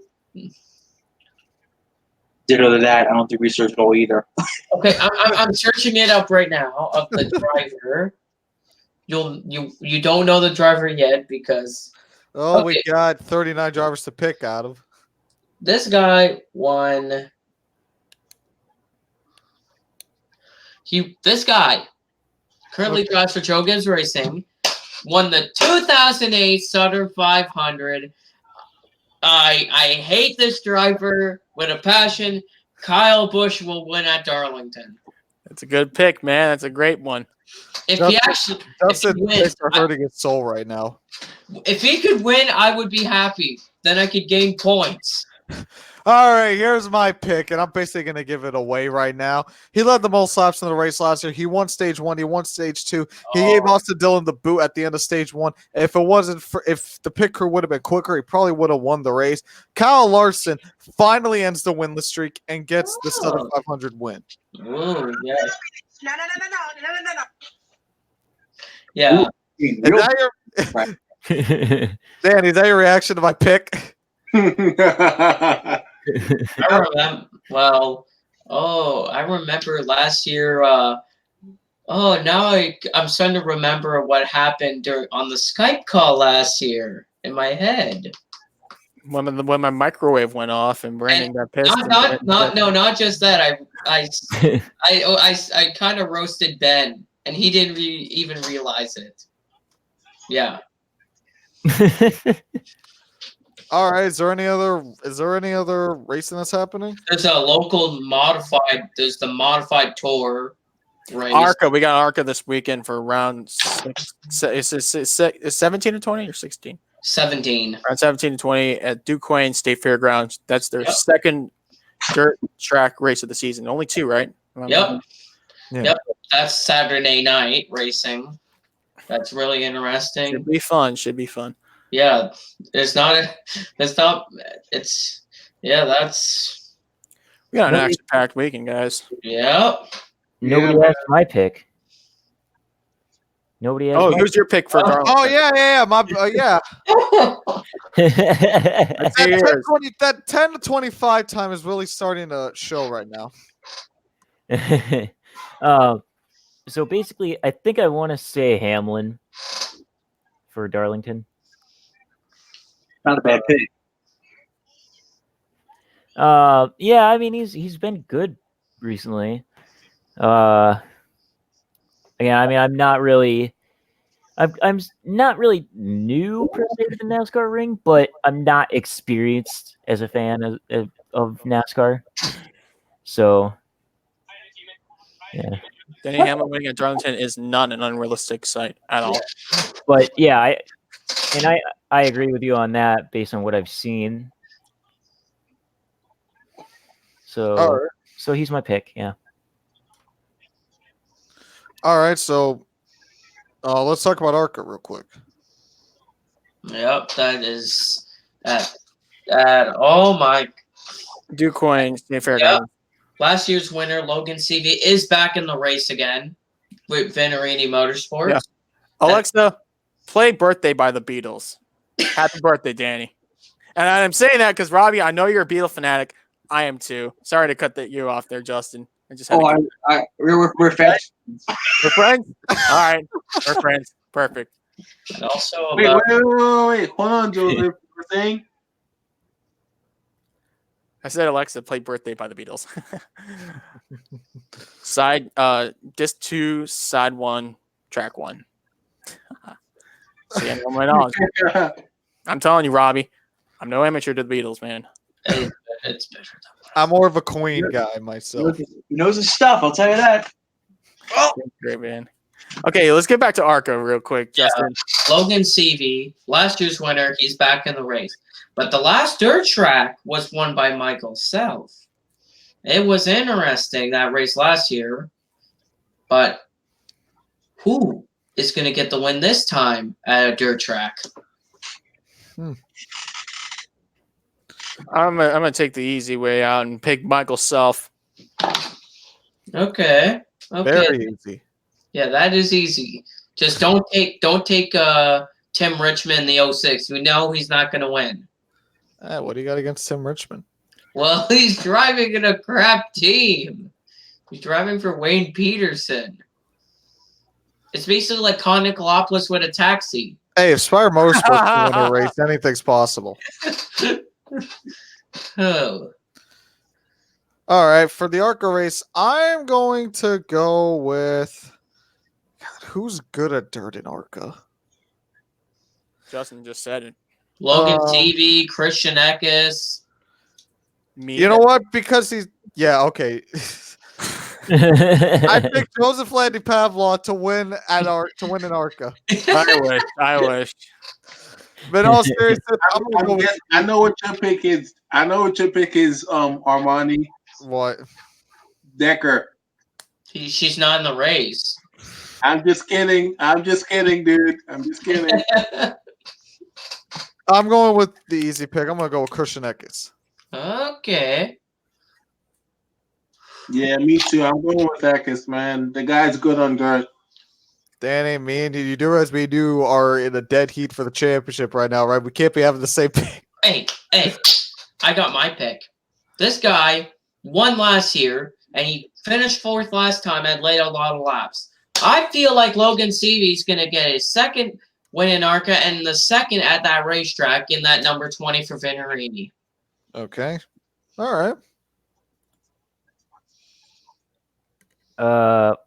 Ditto to that. I don't do research at all either. Okay, I'm searching it up right now of the driver. You don't know the driver yet because We got 39 drivers to pick out of. this guy won. This guy currently drives for Joe Gibbs Racing, won the 2008 Southern 500. I hate this driver with a passion. Kyle Busch will win at Darlington. That's a good pick, man. That's a great one. If Justin- he actually Justin if he wins, are hurting his soul right now. if he could win, I would be happy. Then I could gain points. All right, here's my pick, and I'm basically going to give it away right now. He led the most laps in the race last year. He won stage 1. He won stage 2. He gave Austin Dillon the boot at the end of stage 1. If the pit crew would have been quicker, he probably would have won the race. Kyle Larson finally ends the winless streak and gets the Southern 500 win. Oh, yes. No. Yeah. Is that your, Danny, is that your reaction to my pick? I remember. Well, I remember last year. Now I'm starting to remember what happened on the Skype call last year in my head. when my microwave went off and Brandon got pissed. Not just that. I kind of roasted Ben, and he didn't even realize it. Yeah. All right. Is there any other racing that's happening? There's a local modified. There's the modified tour race. ARCA. We got ARCA this weekend for round 6. Is 17 to 20 or 16? 17. Around 17 to 20 at Duquesne State Fairgrounds. That's their second dirt track race of the season. Only 2, right? Yep. Yeah. Yep. That's Saturday night racing. That's really interesting. Should be fun. Yeah. That's We got an action-packed weekend, guys. Yep. Nobody asked my pick. Nobody asked. Who's your pick for Darlington? Oh yeah. That 10 to 25 time is really starting to show right now. So basically, I think I want to say Hamlin for Darlington. Not a bad pick. Yeah, I mean he's been good recently. Yeah, I mean I'm not really new per se to the NASCAR ring, but I'm not experienced as a fan of NASCAR. So yeah. Denny Hamlin winning at Darlington is not an unrealistic sight at all. But yeah, I agree with you on that based on what I've seen. So so he's my pick, yeah. All right, so let's talk about ARCA real quick. Yep. That is oh my. Duquesne State Fairgrounds. Yep. Last year's winner, Logan Seavey, is back in the race again with Venerini Motorsports. Yeah. Alexa, play Birthday by the Beatles. Happy birthday, Danny. And I'm saying that because, Robbie, I know you're a Beatle fanatic. I am too. Sorry to cut you off there, Justin. I just had we're friends. We're friends? All right. We're friends. Perfect. And also Wait. Hold on, Joseph. We're saying I said Alexa, play Birthday by the Beatles. Disc 2, side 1, track 1. See, I know my knowledge. I'm telling you, Robbie, I'm no amateur to the Beatles, man. it's better. I'm more of a Queen guy myself. He knows his stuff, I'll tell you that. Oh, great, man. Okay, let's get back to ARCA real quick, Justin. Logan Seavey, last year's winner, he's back in the race. But the last dirt track was won by Michael Self. It was interesting, that race last year. But who is going to get the win this time at a dirt track? I'm gonna take the easy way out and pick Michael Self. Okay. Very easy. Yeah, that is easy. Just don't take Tim Richmond the 06. We know he's not going to win. What do you got against Tim Richmond? Well, he's driving in a crap team. He's driving for Wayne Peterson. It's basically like Con Nicolopoulos with a taxi. Hey, if Spire Motorsports can win a race, anything's possible. Oh. All right, for the ARCA race, I'm going to go with who's good at dirt in ARCA? Justin just said it. Logan TV, Christian Eckes. You know what? Because he's okay. I picked Joseph Landy Pavlov to win in ARCA. I wish. But all seriousness, I know what your pick is. Armani. What? Decker. She's not in the race. I'm just kidding, dude. I'm just kidding. I'm going with the easy pick. I'm going to go with Christian Eckes. Okay. Yeah, me too. I'm going with Eckes, man. The guy's good on dirt. Danny, me and you do as we do are in a dead heat for the championship right now, right? We can't be having the same pick. Hey, I got my pick. This guy won last year, and he finished 4th last time and laid a lot of laps. I feel like Logan Seavey's going to get his second win in ARCA, and the second at that racetrack in that number 20 for Venerini. Okay. All right.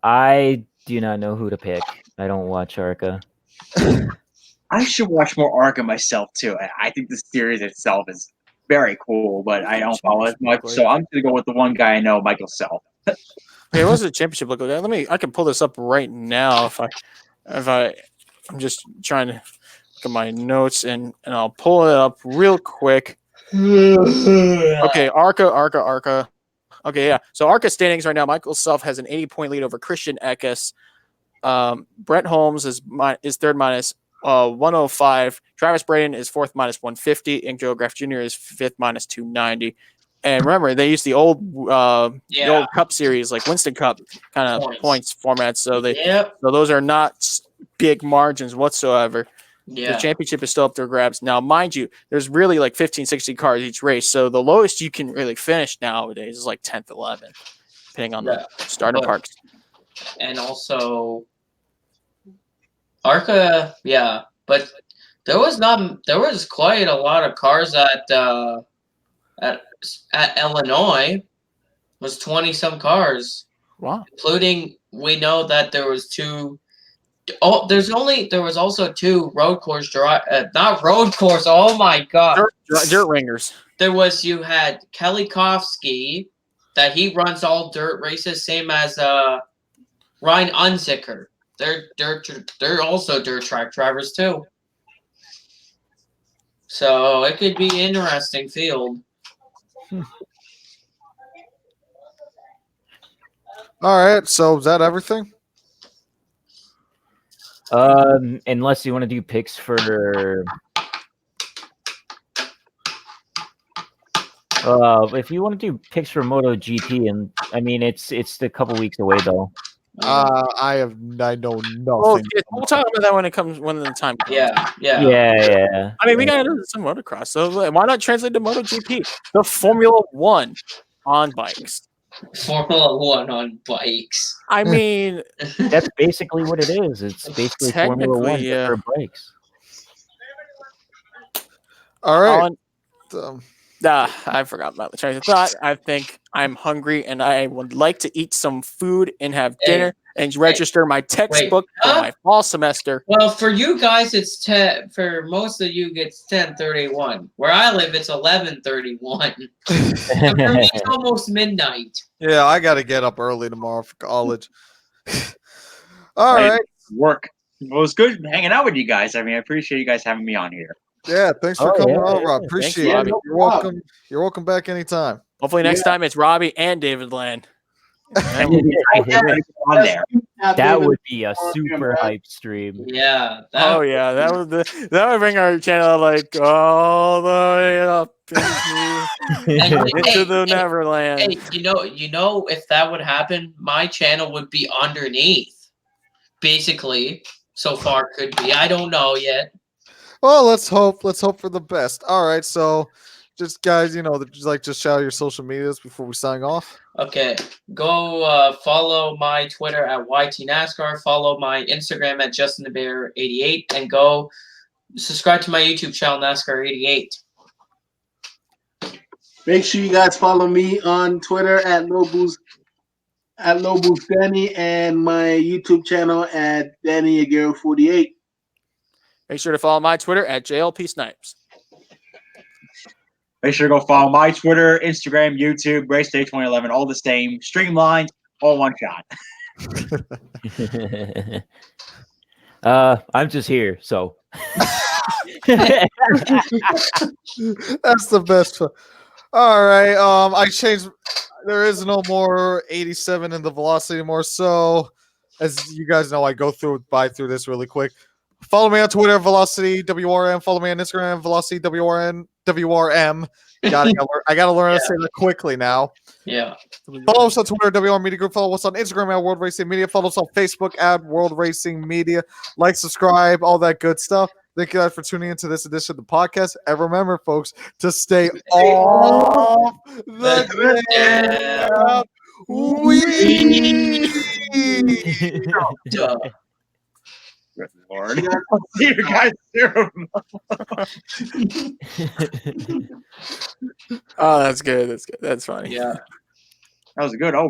I do not know who to pick. I don't watch ARCA. I should watch more ARCA myself too. I think the series itself is very cool, but I don't follow it much. So I'm gonna go with the one guy I know, Michael Self. Okay, what's the championship look like? I can pull this up right now I'm just trying to look at my notes and I'll pull it up real quick. Okay, ARCA. Okay, yeah. So ARCA standings right now, Michael Self has an 80-point lead over Christian Eckes. Brent Holmes is third minus 105. Travis Braden is fourth minus 150. And Joe Graff Jr. is fifth minus 290. And remember, they used the old Cup series, like Winston Cup kind of points format. So so those are not big margins whatsoever. Yeah. The championship is still up for grabs. Now, mind you, there's really like 15, 16 cars each race. So the lowest you can really finish nowadays is like 10th, 11th, depending on the starter parks. And also ARCA, but there was quite a lot of cars at Illinois. It was 20 some cars. Wow. Including, we know that there was two. Oh, there was also two road course not road course. Oh my god, dirt ringers. You had Kelly Kofsky, that he runs all dirt races, same as Ryan Unzicker. They're also dirt track drivers too. So it could be an interesting field. All right. So is that everything? Unless you want to do picks for if you want to do picks for MotoGP, and I mean it's a couple weeks away though. I know nothing. We'll talk about that when the time comes. Yeah. I mean, we gotta do some motocross, so why not translate to MotoGP? The Formula One on bikes. Formula One on bikes. I mean, that's basically what it is. It's basically Formula One for bikes. All right. I forgot about the train of thought. I think I'm hungry and I would like to eat some food and have dinner and register my textbook for my fall semester. Well, for you guys, it's 10. For most of you, it's 10:31. Where I live, it's 11:31. And for me, it's almost midnight. Yeah, I got to get up early tomorrow for college. All right. Work. Well, it was good hanging out with you guys. I mean, I appreciate you guys having me on here. Yeah, thanks for coming on, Rob. Appreciate it. You're welcome. You're welcome back anytime. Hopefully next time it's Robbie and David Land. That would be a super hype stream. Yeah. That would bring our channel like all the way up into the Neverland. Hey, you know, if that would happen, my channel would be underneath. Basically, so far could be. I don't know yet. Well, let's hope for the best. All right, so just guys, just shout out your social medias before we sign off. Okay, go follow my Twitter at YTNASCAR, follow my Instagram at JustinTheBear88, and go subscribe to my YouTube channel NASCAR88. Make sure you guys follow me on Twitter at Lobus Danny, and my YouTube channel at Danny Aguero 48. Make sure to follow my Twitter at JLP Snipes. Make sure to go follow my Twitter, Instagram, YouTube, Raceday2011, all the same, streamlined, all one shot. I'm just here, so. That's the best. All right. I changed. There is no more 87 in the velocity anymore. So, as you guys know, I go by through this really quick. Follow me on Twitter, Velocity WRM. Follow me on Instagram, Velocity WRM. I gotta learn to say that quickly now. Yeah. Follow us on Twitter, WR Media Group. Follow us on Instagram at World Racing Media. Follow us on Facebook at World Racing Media. Like, subscribe, all that good stuff. Thank you guys for tuning into this edition of the podcast. And remember, folks, to stay off the ground. We. Good Lord. Yeah. I'll see you guys soon. Oh, that's good. That's good. That's funny. Yeah. That was a good opening.